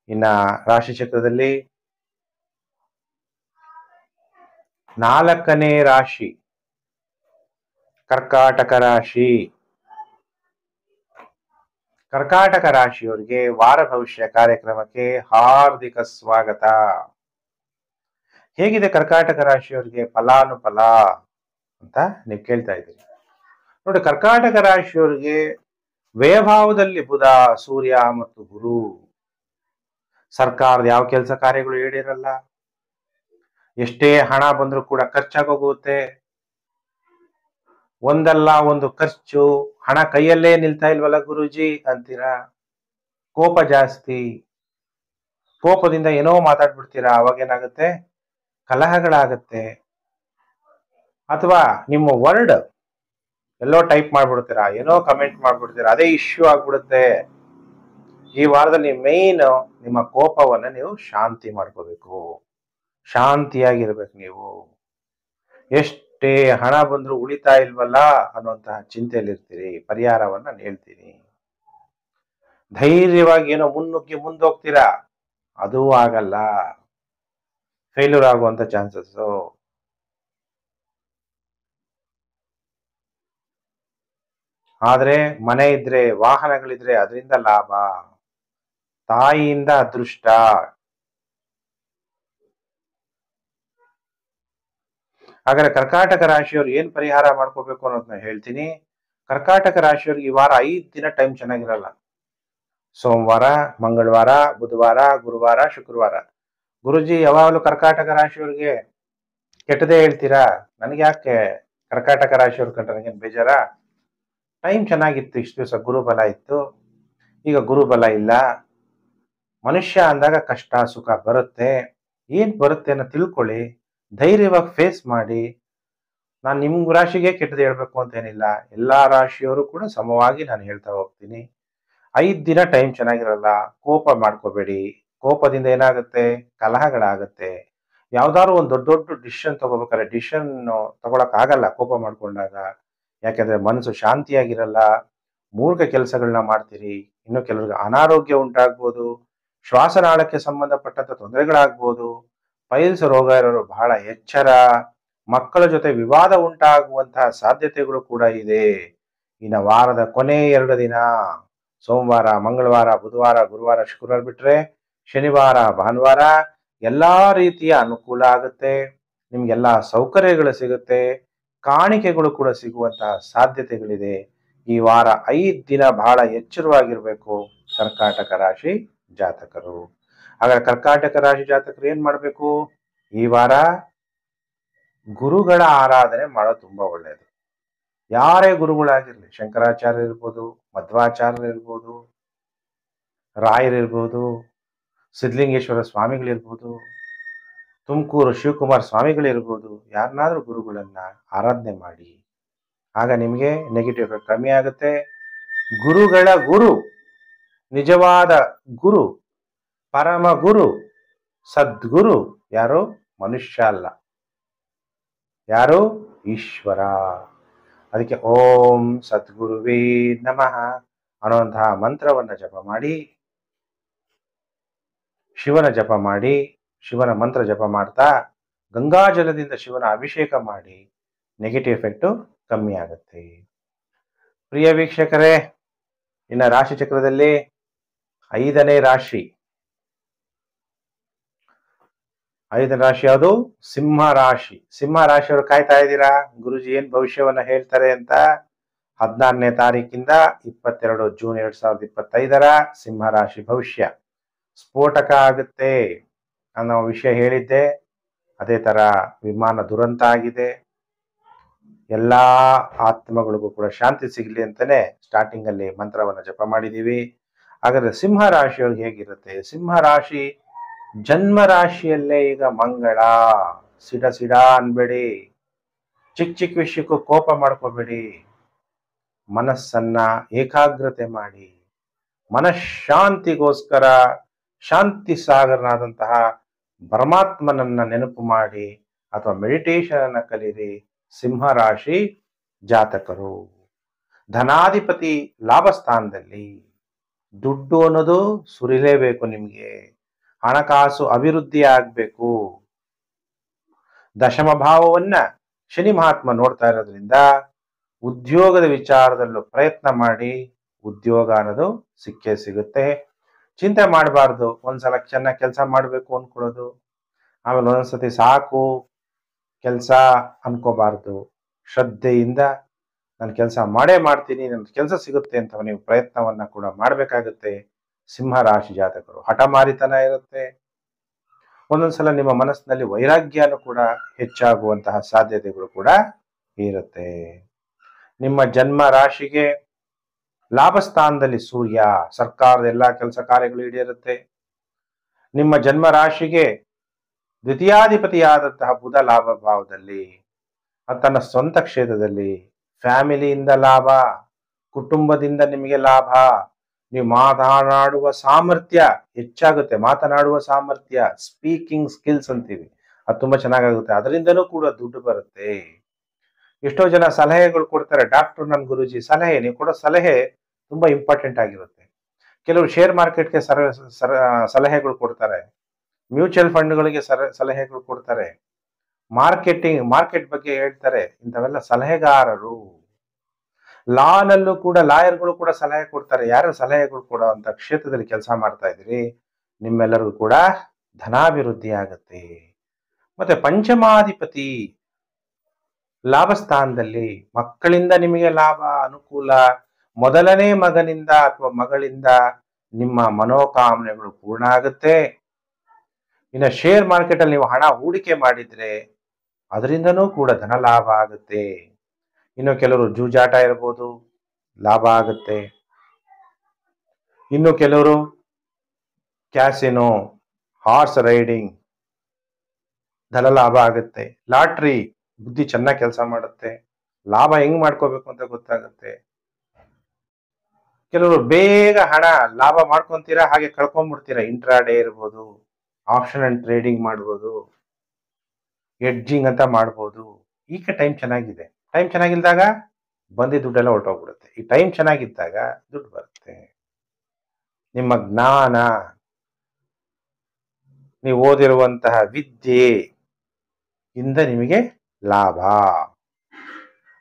ಇನ್ನ ರಾಶಿ ಚಕ್ರದಲ್ಲಿ 4ನೇ ರಾಶಿ ಕರ್ಕಾಟಕ ರಾಶಿ. ಕರ್ಕಾಟಕ ರಾಶಿಯವರಿಗೆ ವಾರ ಭವಿಷ್ಯ ಕಾರ್ಯಕ್ರಮಕ್ಕೆ ಹಾರ್ದಿಕ ಸ್ವಾಗತ. ಹೇಗಿದೆ ಕರ್ಕಾಟಕ ರಾಶಿಯವರಿಗೆ ಫಲಾನುಫಲ ಅಂತ ನೀವು ಕೇಳ್ತಾ ಇದ್ದೀರಿ. ನೋಡಿ, ಕರ್ಕಾಟಕ ರಾಶಿಯವರಿಗೆ ವ್ಯಯಭಾವದಲ್ಲಿ ಬುಧ, ಸೂರ್ಯ ಮತ್ತು ಗುರು. ಸರ್ಕಾರದ ಯಾವ ಕೆಲಸ ಕಾರ್ಯಗಳು ಈಡೇರಲ್ಲ. ಎಷ್ಟೇ ಹಣ ಬಂದರೂ ಕೂಡ ಖರ್ಚಾಗೋಗುತ್ತೆ. ಒಂದಲ್ಲ ಒಂದು ಖರ್ಚು. ಹಣ ಕೈಯಲ್ಲೇ ನಿಲ್ತಾ ಇಲ್ವಲ್ಲ ಗುರುಜಿ ಅಂತೀರಾ. ಕೋಪ ಜಾಸ್ತಿ. ಕೋಪದಿಂದ ಏನೋ ಮಾತಾಡ್ಬಿಡ್ತೀರಾ. ಅವಾಗೇನಾಗುತ್ತೆ, ಕಲಹಗಳಾಗತ್ತೆ. ಅಥವಾ ನಿಮ್ಮ ವರ್ಡ್ ಎಲ್ಲೋ ಟೈಪ್ ಮಾಡ್ಬಿಡ್ತೀರಾ, ಏನೋ ಕಮೆಂಟ್ ಮಾಡ್ಬಿಡ್ತೀರಾ, ಅದೇ ಇಶ್ಯೂ ಆಗ್ಬಿಡುತ್ತೆ. ಈ ವಾರದಲ್ಲಿ ಮೇನ್ ನಿಮ್ಮ ಕೋಪವನ್ನ ನೀವು ಶಾಂತಿ ಮಾಡ್ಕೋಬೇಕು. ಶಾಂತಿಯಾಗಿರ್ಬೇಕು. ನೀವು ಎಷ್ಟೇ ಹಣ ಬಂದ್ರು ಉಳಿತಾ ಇಲ್ವಲ್ಲ ಅನ್ನುವಂತಹ ಚಿಂತೆಯಲ್ಲಿರ್ತೀರಿ. ಪರಿಹಾರವನ್ನ ನಾನು ಹೇಳ್ತೀನಿ. ಧೈರ್ಯವಾಗಿ ಏನೋ ಮುನ್ನುಗ್ಗಿ ಮುಂದೋಗ್ತೀರಾ, ಅದೂ ಆಗಲ್ಲ. ಫೇಲ್ಯೂರ್ ಆಗುವಂತ ಚಾನ್ಸಸ್. ಆದ್ರೆ ಮನೆ ಇದ್ರೆ, ವಾಹನಗಳಿದ್ರೆ ಅದರಿಂದ ಲಾಭ. ತಾಯಿಯಿಂದ ಅದೃಷ್ಟ. ಹಾಗಾದ್ರೆ ಕರ್ಕಾಟಕ ರಾಶಿಯವರು ಏನ್ ಪರಿಹಾರ ಮಾಡ್ಕೋಬೇಕು ಅನ್ನೋದನ್ನ ಹೇಳ್ತೀನಿ. ಕರ್ಕಾಟಕ ರಾಶಿಯವ್ರಿಗೆ ಈ ವಾರ 5 ದಿನ ಟೈಮ್ ಚೆನ್ನಾಗಿರಲ್ಲ. ಸೋಮವಾರ, ಮಂಗಳವಾರ, ಬುಧವಾರ, ಗುರುವಾರ, ಶುಕ್ರವಾರ. ಗುರುಜಿ, ಯಾವಾಗಲೂ ಕರ್ಕಾಟಕ ರಾಶಿಯವ್ರಿಗೆ ಕೆಟ್ಟದೇ ಹೇಳ್ತೀರಾ. ನನಗೆ ಯಾಕೆ ಕರ್ಕಾಟಕ ರಾಶಿಯವ್ರ ಕಂಡ್ರೆ ನನಗೇನು ಬೇಜಾರ? ಟೈಮ್ ಚೆನ್ನಾಗಿತ್ತು, ಇಷ್ಟು ದಿವಸ ಗುರುಬಲ ಇತ್ತು, ಈಗ ಗುರುಬಲ ಇಲ್ಲ. ಮನುಷ್ಯ ಅಂದಾಗ ಕಷ್ಟ ಸುಖ ಬರುತ್ತೆ. ಏನ್ ಬರುತ್ತೆ ಅನ್ನೋ ತಿಳ್ಕೊಳ್ಳಿ. ಧೈರ್ಯವಾಗಿ ಫೇಸ್ ಮಾಡಿ. ನಾನು ನಿಮ್ ರಾಶಿಗೆ ಕೆಟ್ಟದ್ದು ಹೇಳ್ಬೇಕು ಅಂತ ಏನಿಲ್ಲ. ಎಲ್ಲಾ ರಾಶಿಯವರು ಕೂಡ ಸಮವಾಗಿ ನಾನು ಹೇಳ್ತಾ ಹೋಗ್ತೀನಿ. 5 ದಿನ ಟೈಮ್ ಚೆನ್ನಾಗಿರಲ್ಲ. ಕೋಪ ಮಾಡ್ಕೋಬೇಡಿ. ಕೋಪದಿಂದ ಏನಾಗುತ್ತೆ, ಕಲಹಗಳಾಗತ್ತೆ. ಯಾವ್ದಾದ್ರು ಒಂದು ದೊಡ್ಡ ದೊಡ್ಡ ಡಿಸಿಷನ್ ತಗೋಬೇಕಾದ್ರೆ ಡಿಸಿಷನ್ ತಗೊಳಕ್ ಆಗಲ್ಲ ಕೋಪ ಮಾಡ್ಕೊಂಡಾಗ. ಯಾಕಂದ್ರೆ ಮನಸ್ಸು ಶಾಂತಿಯಾಗಿರಲ್ಲ. ಮೂರ್ಖ ಕೆಲಸಗಳನ್ನ ಮಾಡ್ತೀರಿ. ಇನ್ನು ಕೆಲವ್ರಿಗೆ ಅನಾರೋಗ್ಯ ಉಂಟಾಗ್ಬೋದು. ಶ್ವಾಸನಾಳಕ್ಕೆ ಸಂಬಂಧಪಟ್ಟಂತ ತೊಂದರೆಗಳಾಗ್ಬೋದು. ಪೈಲ್ಸ್ ರೋಗ ಇರೋರು ಬಹಳ ಎಚ್ಚರ. ಮಕ್ಕಳ ಜೊತೆ ವಿವಾದ ಉಂಟಾಗುವಂತಹ ಸಾಧ್ಯತೆಗಳು ಕೂಡ ಇದೆ. ಇನ್ನು ವಾರದ ಕೊನೆ 2 ದಿನ, ಸೋಮವಾರ, ಮಂಗಳವಾರ, ಬುಧವಾರ, ಗುರುವಾರ, ಶುಕ್ರವಾರ ಬಿಟ್ರೆ ಶನಿವಾರ, ಭಾನುವಾರ ಎಲ್ಲಾ ರೀತಿಯ ಅನುಕೂಲ ಆಗುತ್ತೆ. ನಿಮ್ಗೆಲ್ಲಾ ಸೌಕರ್ಯಗಳು ಸಿಗುತ್ತೆ. ಕಾಣಿಕೆಗಳು ಕೂಡ ಸಿಗುವಂತಹ ಸಾಧ್ಯತೆಗಳಿದೆ. ಈ ವಾರ 5 ದಿನ ಬಹಳ ಎಚ್ಚರವಾಗಿರ್ಬೇಕು ಕರ್ಕಾಟಕ ರಾಶಿ ಜಾತಕರು. ಹಾಗಾದ್ರೆ ಕರ್ಕಾಟಕ ರಾಶಿ ಜಾತಕರು ಏನ್ ಮಾಡ್ಬೇಕು? ಈ ವಾರ ಗುರುಗಳ ಆರಾಧನೆ ಮಾಡೋದು ತುಂಬಾ ಒಳ್ಳೆಯದು. ಯಾರೇ ಗುರುಗಳಾಗಿರ್ಲಿ, ಶಂಕರಾಚಾರ್ಯ ಇರ್ಬೋದು, ಮಧ್ವಾಚಾರ್ಯ ಇರ್ಬೋದು, ರಾಯರಿರ್ಬೋದು, ಸಿದ್ಧಲಿಂಗೇಶ್ವರ ಸ್ವಾಮಿಗಳಿರ್ಬೋದು, ತುಮಕೂರು ಶಿವಕುಮಾರ್ ಸ್ವಾಮಿಗಳಿರ್ಬೋದು, ಯಾರನ್ನಾದ್ರೂ ಗುರುಗಳನ್ನ ಆರಾಧನೆ ಮಾಡಿ. ಆಗ ನಿಮಗೆ ನೆಗೆಟಿವ್ ಎಫೆಕ್ಟ್ ಕಮ್ಮಿ ಆಗುತ್ತೆ. ಗುರುಗಳ ಗುರು, ನಿಜವಾದ ಗುರು, ಪರಮ ಗುರು, ಸದ್ಗುರು ಯಾರು? ಮನುಷ್ಯ ಅಲ್ಲ. ಯಾರು? ಈಶ್ವರ. ಅದಕ್ಕೆ ಓಂ ಸದ್ಗುರುವೇ ನಮಃ ಅನ್ನುವಂತಹ ಮಂತ್ರವನ್ನ ಜಪ ಮಾಡಿ, ಶಿವನ ಜಪ ಮಾಡಿ, ಶಿವನ ಮಂತ್ರ ಜಪ ಮಾಡ್ತಾ ಗಂಗಾಜಲದಿಂದ ಶಿವನ ಅಭಿಷೇಕ ಮಾಡಿ ನೆಗೆಟಿವ್ ಎಫೆಕ್ಟ್ ಕಮ್ಮಿ ಆಗುತ್ತೆ. ಪ್ರಿಯ ವೀಕ್ಷಕರೇ, ಇನ್ನ ರಾಶಿ ಚಕ್ರದಲ್ಲಿ 5ನೇ ರಾಶಿ. 5ನೇ ರಾಶಿ ಯಾವುದು? ಸಿಂಹ ರಾಶಿ. ಸಿಂಹ ರಾಶಿಯವರು ಕಾಯ್ತಾ ಇದ್ದೀರಾ ಗುರುಜಿ ಏನ್ ಭವಿಷ್ಯವನ್ನ ಹೇಳ್ತಾರೆ ಅಂತ. 14ನೇ ತಾರೀಕಿಂದ 22 ಜೂನ್ 2025 ಸಿಂಹ ರಾಶಿ ಭವಿಷ್ಯ ಸ್ಫೋಟಕ ಆಗುತ್ತೆ ಅನ್ನೋ ವಿಷಯ ಹೇಳಿದ್ದೆ. ಅದೇ ತರ ವಿಮಾನ ದುರಂತ ಆಗಿದೆ. ಎಲ್ಲಾ ಆತ್ಮಗಳಿಗೂ ಕೂಡ ಶಾಂತಿ ಸಿಗ್ಲಿ ಅಂತಾನೆ ಸ್ಟಾರ್ಟಿಂಗ್ ಅಲ್ಲಿ ಮಂತ್ರವನ್ನ ಜಪ ಮಾಡಿದೀವಿ. ಹಾಗಾದ್ರೆ ಸಿಂಹ ರಾಶಿಯವ್ರಿಗೆ ಹೇಗಿರುತ್ತೆ? ಸಿಂಹ ರಾಶಿ ಜನ್ಮ ರಾಶಿಯಲ್ಲೇ ಈಗ ಮಂಗಳ. ಸಿಡ ಅನ್ಬೇಡಿ. ಚಿಕ್ಕ ಚಿಕ್ಕ ವಿಷಯಕ್ಕೂ ಕೋಪ ಮಾಡ್ಕೋಬೇಡಿ. ಮನಸ್ಸನ್ನ ಏಕಾಗ್ರತೆ ಮಾಡಿ. ಮನಃಶಾಂತಿಗೋಸ್ಕರ ಶಾಂತಿ ಸಾಗರನಾದಂತಹ ಪರಮಾತ್ಮನನ್ನ ನೆನಪು ಮಾಡಿ ಅಥವಾ ಮೆಡಿಟೇಷನ್ ಅನ್ನ ಕಲೀರಿ. ಸಿಂಹ ರಾಶಿ ಜಾತಕರು, ಧನಾಧಿಪತಿ ಲಾಭಸ್ಥಾನದಲ್ಲಿ. ದುಡ್ಡು ಅನ್ನೋದು ಸುರಿಲೇಬೇಕು. ನಿಮ್ಗೆ ಹಣಕಾಸು ಅಭಿವೃದ್ಧಿ ಆಗ್ಬೇಕು. ದಶಮ ಭಾವವನ್ನ ಶನಿ ಮಹಾತ್ಮ ನೋಡ್ತಾ ಇರೋದ್ರಿಂದ ಉದ್ಯೋಗದ ವಿಚಾರದಲ್ಲೂ ಪ್ರಯತ್ನ ಮಾಡಿ. ಉದ್ಯೋಗ ಅನ್ನೋದು ಸಿಕ್ಕೇ ಸಿಗುತ್ತೆ. ಚಿಂತೆ ಮಾಡಬಾರ್ದು. ಒಂದ್ಸಲ ಚೆನ್ನಾಗಿ ಕೆಲಸ ಮಾಡಬೇಕು ಅನ್ಕೊಳ್ಳೋದು, ಆಮೇಲೆ ಒಂದೊಂದ್ಸತಿ ಸಾಕು ಕೆಲಸ ಅನ್ಕೋಬಾರ್ದು. ಶ್ರದ್ಧೆಯಿಂದ ನಾನು ಕೆಲಸ ಮಾಡೇ ಮಾಡ್ತೀನಿ, ನನ್ನ ಕೆಲಸ ಸಿಗುತ್ತೆ ಅಂತ ನೀವು ಪ್ರಯತ್ನವನ್ನ ಕೂಡ ಮಾಡಬೇಕಾಗುತ್ತೆ. ಸಿಂಹ ರಾಶಿ ಜಾತಕರು. ಹಠಮಾರಿತನ ಇರುತ್ತೆ. ಒಂದೊಂದ್ಸಲ ನಿಮ್ಮ ಮನಸ್ಸಿನಲ್ಲಿ ವೈರಾಗ್ಯನೂ ಕೂಡ ಹೆಚ್ಚಾಗುವಂತಹ ಸಾಧ್ಯತೆಗಳು ಕೂಡ ಇರುತ್ತೆ. ನಿಮ್ಮ ಜನ್ಮ ರಾಶಿಗೆ ಲಾಭಸ್ಥಾನದಲ್ಲಿ ಸೂರ್ಯ, ಸರ್ಕಾರದ ಎಲ್ಲಾ ಕೆಲಸ ಕಾರ್ಯಗಳು ಈಡೇರುತ್ತೆ. ನಿಮ್ಮ ಜನ್ಮ ರಾಶಿಗೆ ದ್ವಿತೀಯಾಧಿಪತಿಯಾದಂತಹ ಬುಧ ಲಾಭ ಭಾವದಲ್ಲಿ, ತನ್ನ ಸ್ವಂತ ಕ್ಷೇತ್ರದಲ್ಲಿ. ಫ್ಯಾಮಿಲಿಯಿಂದ ಲಾಭ, ಕುಟುಂಬದಿಂದ ನಿಮಗೆ ಲಾಭ. ನೀವು ಮಾತನಾಡುವ ಸಾಮರ್ಥ್ಯ ಹೆಚ್ಚಾಗುತ್ತೆ. ಮಾತನಾಡುವ ಸಾಮರ್ಥ್ಯ, ಸ್ಪೀಕಿಂಗ್ ಸ್ಕಿಲ್ಸ್ ಅಂತೀವಿ, ಅದು ತುಂಬಾ ಚೆನ್ನಾಗುತ್ತೆ. ಅದರಿಂದನೂ ಕೂಡ ದುಡ್ಡು ಬರುತ್ತೆ. ಎಷ್ಟೋ ಜನ ಸಲಹೆಗಳು ಕೊಡ್ತಾರೆ. ಡಾಕ್ಟರ್ ನನ್ ಗುರುಜಿ ಸಲಹೆ, ನೀವು ಕೊಡೋ ಸಲಹೆ ತುಂಬಾ ಇಂಪಾರ್ಟೆಂಟ್ ಆಗಿರುತ್ತೆ. ಕೆಲವರು ಶೇರ್ ಮಾರ್ಕೆಟ್ಗೆ ಸಲಹೆಗಳು ಕೊಡ್ತಾರೆ, ಮ್ಯೂಚುವಲ್ ಫಂಡ್ಗಳಿಗೆ ಸಲಹೆಗಳು ಕೊಡ್ತಾರೆ, ಮಾರ್ಕೆಟ್ ಬಗ್ಗೆ ಹೇಳ್ತಾರೆ. ಇಂಥವೆಲ್ಲ ಸಲಹೆಗಾರರು. ಲಾನಲ್ಲೂ ಕೂಡ ಲಾಯರ್ಗಳು ಕೂಡ ಸಲಹೆ ಕೊಡ್ತಾರೆ. ಯಾರು ಸಲಹೆಗಳು ಕೊಡೋ ಅಂತ ಕ್ಷೇತ್ರದಲ್ಲಿ ಕೆಲಸ ಮಾಡ್ತಾ ಇದ್ದೀರಿ, ನಿಮ್ಮೆಲ್ಲರಿಗೂ ಕೂಡ ಧನಾಭಿವೃದ್ಧಿ ಆಗುತ್ತೆ. ಮತ್ತೆ ಪಂಚಮಾಧಿಪತಿ ಲಾಭಸ್ಥಾನದಲ್ಲಿ, ಮಕ್ಕಳಿಂದ ನಿಮಗೆ ಲಾಭ, ಅನುಕೂಲ. ಮೊದಲನೇ ಮಗನಿಂದ ಅಥವಾ ಮಗಳಿಂದ ನಿಮ್ಮ ಮನೋಕಾಮನೆಗಳು ಪೂರ್ಣ ಆಗುತ್ತೆ. ಇನ್ನು ಶೇರ್ ಮಾರ್ಕೆಟ್ ಅಲ್ಲಿ ನೀವು ಹಣ ಹೂಡಿಕೆ ಮಾಡಿದ್ರೆ ಅದರಿಂದನೂ ಕೂಡ ಧನ ಲಾಭ ಆಗುತ್ತೆ. ಇನ್ನು ಕೆಲವರು ಜೂಜಾಟ ಇರಬಹುದು, ಲಾಭ ಆಗುತ್ತೆ. ಇನ್ನು ಕೆಲವರು ಕ್ಯಾಸಿನೋ, ಹಾರ್ಸ್ ರೈಡಿಂಗ್, ಧನ ಲಾಭ ಆಗುತ್ತೆ. ಲಾಟ್ರಿ, ಬುದ್ಧಿ ಚೆನ್ನಾಗಿ ಕೆಲಸ ಮಾಡುತ್ತೆ. ಲಾಭ ಹೆಂಗ್ ಮಾಡ್ಕೋಬೇಕು ಅಂತ ಗೊತ್ತಾಗುತ್ತೆ. ಕೆಲವರು ಬೇಗ ಹಣ ಲಾಭ ಮಾಡ್ಕೊಂತೀರಾ, ಹಾಗೆ ಕಳ್ಕೊಂಡ್ಬಿಡ್ತೀರಾ. ಇಂಟ್ರಾಡೇ ಇರ್ಬೋದು, ಆಪ್ಷನ್ ಅಂಡ್ ಟ್ರೇಡಿಂಗ್ ಮಾಡ್ಬೋದು, ಎಡ್ಜಿಂಗ್ ಅಂತ ಮಾಡ್ಬೋದು. ಈಗ ಟೈಮ್ ಚೆನ್ನಾಗಿದೆ. ಟೈಮ್ ಚೆನ್ನಾಗಿಲ್ದಾಗ ಬಂದಿ ದುಡ್ಡೆಲ್ಲ ಹೊರಟೋಗ್ಬಿಡುತ್ತೆ. ಈ ಟೈಮ್ ಚೆನ್ನಾಗಿದ್ದಾಗ ದುಡ್ಡು ಬರುತ್ತೆ. ನಿಮ್ಮ ಜ್ಞಾನ, ನೀವು ಓದಿರುವಂತಹ ವಿದ್ಯೆ ಇಂದ ನಿಮಗೆ ಲಾಭ.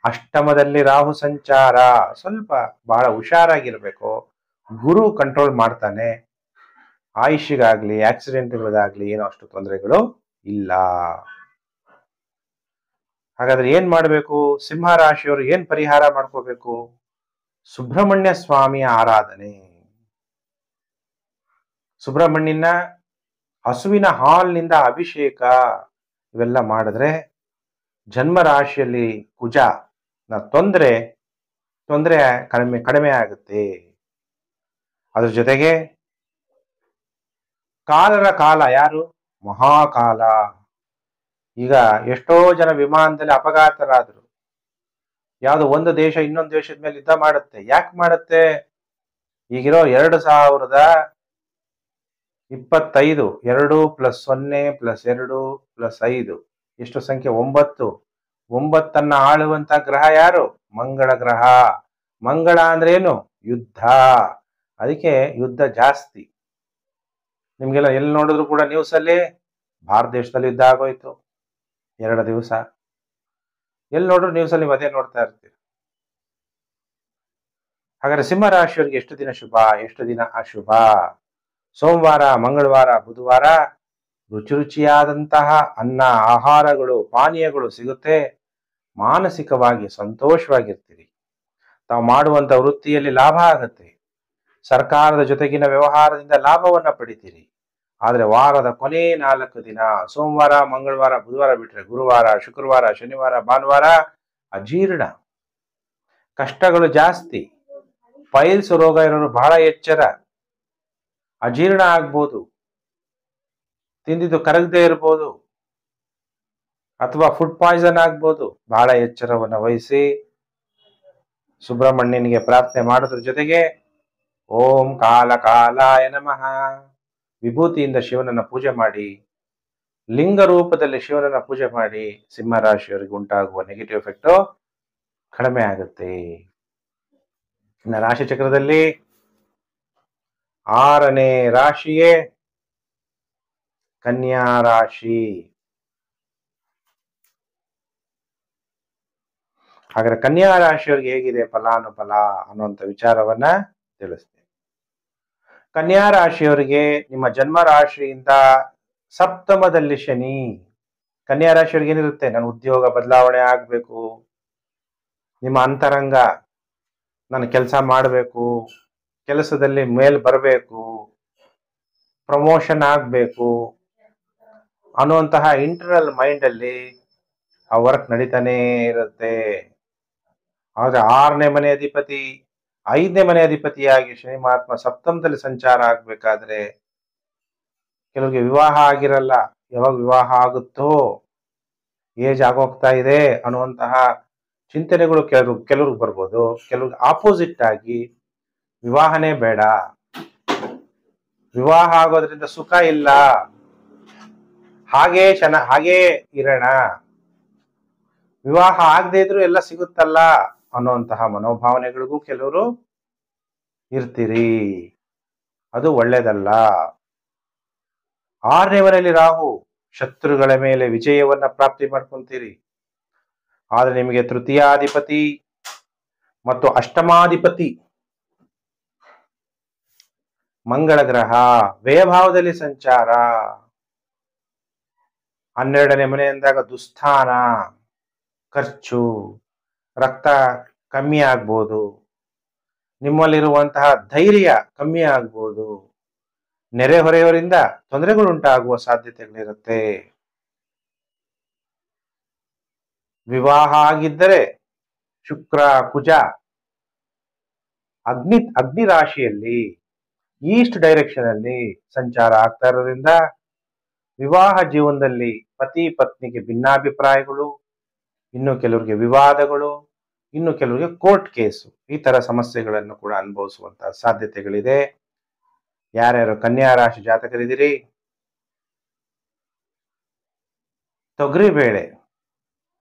ಅಷ್ಟಮದಲ್ಲಿ ರಾಹು ಸಂಚಾರ, ಸ್ವಲ್ಪ ಬಹಳ ಹುಷಾರಾಗಿರ್ಬೇಕು. ಗುರು ಕಂಟ್ರೋಲ್ ಮಾಡ್ತಾನೆ. ಆಯುಷ್ಗಾಗ್ಲಿ ಆಕ್ಸಿಡೆಂಟ್ಗಳಾಗ್ಲಿ ಏನೋ ಅಷ್ಟು ತೊಂದರೆಗಳು ಇಲ್ಲ. ಹಾಗಾದ್ರೆ ಏನ್ ಮಾಡಬೇಕು? ಸಿಂಹ ರಾಶಿಯವರು ಏನ್ ಪರಿಹಾರ ಮಾಡ್ಕೋಬೇಕು? ಸುಬ್ರಹ್ಮಣ್ಯ ಸ್ವಾಮಿಯ ಆರಾಧನೆ. ಸುಬ್ರಹ್ಮಣ್ಯನ ಹಸುವಿನ ಹಾಲಿನಿಂದ ಅಭಿಷೇಕ, ಇವೆಲ್ಲ ಮಾಡಿದ್ರೆ ಜನ್ಮ ರಾಶಿಯಲ್ಲಿ ಕುಜ ತೊಂದರೆ ಕಡಿಮೆ ಆಗುತ್ತೆ. ಅದ್ರ ಜೊತೆಗೆ ಕಾಲರ ಕಾಲ, ಯಾರು? ಮಹಾಕಾಲ. ಈಗ ಎಷ್ಟೋ ಜನ ವಿಮಾನದಲ್ಲಿ ಅಪಘಾತರಾದ್ರು. ಯಾವ್ದೋ ಒಂದು ದೇಶ ಇನ್ನೊಂದು ದೇಶದ ಮೇಲೆ ಯುದ್ಧ ಮಾಡುತ್ತೆ. ಯಾಕೆ ಮಾಡುತ್ತೆ? ಈಗಿರೋ 2025 2 + 0 + 2 + 5 ಎಷ್ಟು ಸಂಖ್ಯೆ? 9. 9 ಆಳುವಂತ ಗ್ರಹ ಯಾರು? ಮಂಗಳ ಗ್ರಹ. ಮಂಗಳ ಅಂದ್ರೆ ಏನು? ಯುದ್ಧ. ಅದಕ್ಕೆ ಯುದ್ಧ ಜಾಸ್ತಿ. ನಿಮ್ಗೆಲ್ಲ ಎಲ್ಲಿ ನೋಡಿದ್ರು ಕೂಡ ನ್ಯೂಸ್ ಅಲ್ಲಿ ಭಾರತ ದೇಶದಲ್ಲಿ ಯುದ್ಧ ಆಗೋಯ್ತು 2 ದಿವಸ. ಎಲ್ಲಿ ನೋಡ್ರು ನ್ಯೂಸ್ ಅಲ್ಲಿ ಅದೇ ನೋಡ್ತಾ ಇರ್ತೀವಿ. ಹಾಗಾದ್ರೆ ಸಿಂಹ ರಾಶಿಯವರಿಗೆ ಎಷ್ಟು ದಿನ ಶುಭ, ಎಷ್ಟು ದಿನ ಅಶುಭ? ಸೋಮವಾರ, ಮಂಗಳವಾರ, ಬುಧವಾರ ರುಚಿಯಾದಂತಹ ಅನ್ನ, ಆಹಾರಗಳು, ಪಾನೀಯಗಳು ಸಿಗುತ್ತೆ. ಮಾನಸಿಕವಾಗಿ ಸಂತೋಷವಾಗಿರ್ತೀರಿ. ತಾವು ಮಾಡುವಂತ ವೃತ್ತಿಯಲ್ಲಿ ಲಾಭ ಆಗುತ್ತೆ. ಸರ್ಕಾರದ ಜೊತೆಗಿನ ವ್ಯವಹಾರದಿಂದ ಲಾಭವನ್ನ ಪಡಿತೀರಿ. ಆದ್ರೆ ವಾರದ ಕೊನೆ 4 ದಿನ, ಸೋಮವಾರ, ಮಂಗಳವಾರ, ಬುಧವಾರ ಬಿಟ್ರೆ ಗುರುವಾರ, ಶುಕ್ರವಾರ, ಶನಿವಾರ, ಭಾನುವಾರ ಅಜೀರ್ಣ, ಕಷ್ಟಗಳು ಜಾಸ್ತಿ. ಪೈಲ್ಸ್ ರೋಗ ಇರೋರು ಬಹಳ ಎಚ್ಚರ. ಅಜೀರ್ಣ ಆಗ್ಬೋದು, ತಿಂದಿದ್ದು ಕರಗದೆ ಇರ್ಬೋದು, ಅಥವಾ ಫುಡ್ ಪಾಯ್ಸನ್ ಆಗ್ಬೋದು. ಬಹಳ ಎಚ್ಚರವನ್ನು ವಹಿಸಿ ಸುಬ್ರಹ್ಮಣ್ಯನಿಗೆ ಪ್ರಾರ್ಥನೆ ಮಾಡೋದ್ರ ಜೊತೆಗೆ ಓಂ ಕಾಲ ಕಾಲಾಯ ನಮಃ ವಿಭೂತಿಯಿಂದ ಶಿವನನ್ನ ಪೂಜೆ ಮಾಡಿ ಲಿಂಗ ರೂಪದಲ್ಲಿ ಶಿವನನ್ನ ಪೂಜೆ ಮಾಡಿ ಸಿಂಹ ರಾಶಿಯವರಿಗೆ ಉಂಟಾಗುವ ನೆಗೆಟಿವ್ ಎಫೆಕ್ಟ್ ಕಡಿಮೆ ಆಗುತ್ತೆ. ಇನ್ನು ರಾಶಿ ಚಕ್ರದಲ್ಲಿ 6ನೇ ರಾಶಿಯೇ ಕನ್ಯಾ ರಾಶಿ. ಹಾಗಾದ್ರೆ ಕನ್ಯಾ ರಾಶಿಯವರಿಗೆ ಹೇಗಿದೆ ಫಲಾನುಫಲ ಅನ್ನುವಂಥ ವಿಚಾರವನ್ನ ತಿಳಿಸ್ತೇನೆ. ಕನ್ಯಾ ರಾಶಿಯವರಿಗೆ ನಿಮ್ಮ ಜನ್ಮ ರಾಶಿಯಿಂದ ಸಪ್ತಮದಲ್ಲಿ ಶನಿ. ಕನ್ಯಾ ರಾಶಿಯವರಿಗೆ ಏನಿರುತ್ತೆ, ನನ್ನ ಉದ್ಯೋಗ ಬದಲಾವಣೆ ಆಗ್ಬೇಕು, ನಿಮ್ಮ ಅಂತರಂಗ ನಾನು ಕೆಲಸ ಮಾಡಬೇಕು, ಕೆಲಸದಲ್ಲಿ ಮೇಲ್ ಬರಬೇಕು, ಪ್ರಮೋಷನ್ ಆಗ್ಬೇಕು ಅನ್ನುವಂತಹ ಇಂಟರ್ನಲ್ ಮೈಂಡ್ ಅಲ್ಲಿ ಆ ವರ್ಕ್ ನಡೀತಾನೆ ಇರುತ್ತೆ. ಆದ್ರೆ 6ನೇ ಮನೆ ಅಧಿಪತಿ 5ನೇ ಮನೆ ಅಧಿಪತಿಯಾಗಿ ಶನಿ ಮಹಾತ್ಮ ಸಪ್ತಮದಲ್ಲಿ ಸಂಚಾರ ಆಗ್ಬೇಕಾದ್ರೆ ಕೆಲವರಿಗೆ ವಿವಾಹ ಆಗಿರಲ್ಲ. ಯಾವಾಗ ವಿವಾಹ ಆಗುತ್ತೋ, ಏಜ್ ಆಗೋಗ್ತಾ ಇದೆ ಅನ್ನುವಂತಹ ಚಿಂತನೆಗಳು ಕೆಲವ್ರಿಗೆ ಬರ್ಬೋದು. ಕೆಲವ್ರಿಗೆ ಆಪೋಸಿಟ್ ಆಗಿ ವಿವಾಹನೇ ಬೇಡ, ವಿವಾಹ ಆಗೋದ್ರಿಂದ ಸುಖ ಇಲ್ಲ, ಹಾಗೇ ಹಾಗೇ ಇರೋಣ, ವಿವಾಹ ಆಗದೆ ಇದ್ರೂ ಎಲ್ಲ ಸಿಗುತ್ತಲ್ಲ ಅನ್ನುವಂತಹ ಮನೋಭಾವನೆಗಳಿಗೂ ಕೆಲವರು ಇರ್ತೀರಿ. ಅದು ಒಳ್ಳೇದಲ್ಲ. 6ನೇ ಮನೆಯಲ್ಲಿ ರಾಹು, ಶತ್ರುಗಳ ಮೇಲೆ ವಿಜಯವನ್ನ ಪ್ರಾಪ್ತಿ ಮಾಡ್ಕೊಂತೀರಿ. ಆದ್ರೆ ನಿಮಗೆ ತೃತೀಯಾಧಿಪತಿ ಮತ್ತು ಅಷ್ಟಮಾಧಿಪತಿ ಮಂಗಳ ಗ್ರಹ ವ್ಯಯಭಾವದಲ್ಲಿ ಸಂಚಾರ. 12ನೇ ಮನೆ ಅಂದಾಗ ದುಸ್ಥಾನ, ಖರ್ಚು, ರಕ್ತ ಕಮ್ಮಿ ಆಗ್ಬೋದು, ನಿಮ್ಮಲ್ಲಿರುವಂತಹ ಧೈರ್ಯ ಕಮ್ಮಿ ಆಗ್ಬೋದು, ನೆರೆಹೊರೆಯವರಿಂದ ತೊಂದರೆಗಳು ಉಂಟಾಗುವ ಸಾಧ್ಯತೆಗಳಿರುತ್ತೆ. ವಿವಾಹ ಆಗಿದ್ದರೆ ಶುಕ್ರ ಕುಜ ಅಗ್ನಿ ರಾಶಿಯಲ್ಲಿ ಈಸ್ಟ್ ಡೈರೆಕ್ಷನ್ ಅಲ್ಲಿ ಸಂಚಾರ ಆಗ್ತಾ ಇರೋದ್ರಿಂದ ವಿವಾಹ ಜೀವನದಲ್ಲಿ ಪತಿ ಪತ್ನಿಗೆ ಭಿನ್ನಾಭಿಪ್ರಾಯಗಳು, ಇನ್ನು ಕೆಲವರಿಗೆ ವಿವಾದಗಳು, ಇನ್ನು ಕೆಲವರಿಗೆ ಕೋರ್ಟ್ ಕೇಸು, ಈ ತರ ಸಮಸ್ಯೆಗಳನ್ನು ಕೂಡ ಅನುಭವಿಸುವಂತಹ ಸಾಧ್ಯತೆಗಳಿದೆ. ಯಾರ್ಯಾರು ಕನ್ಯಾ ರಾಶಿ ಜಾತಕರಿದ್ದೀರಿ, ತೊಗರಿಬೇಳೆ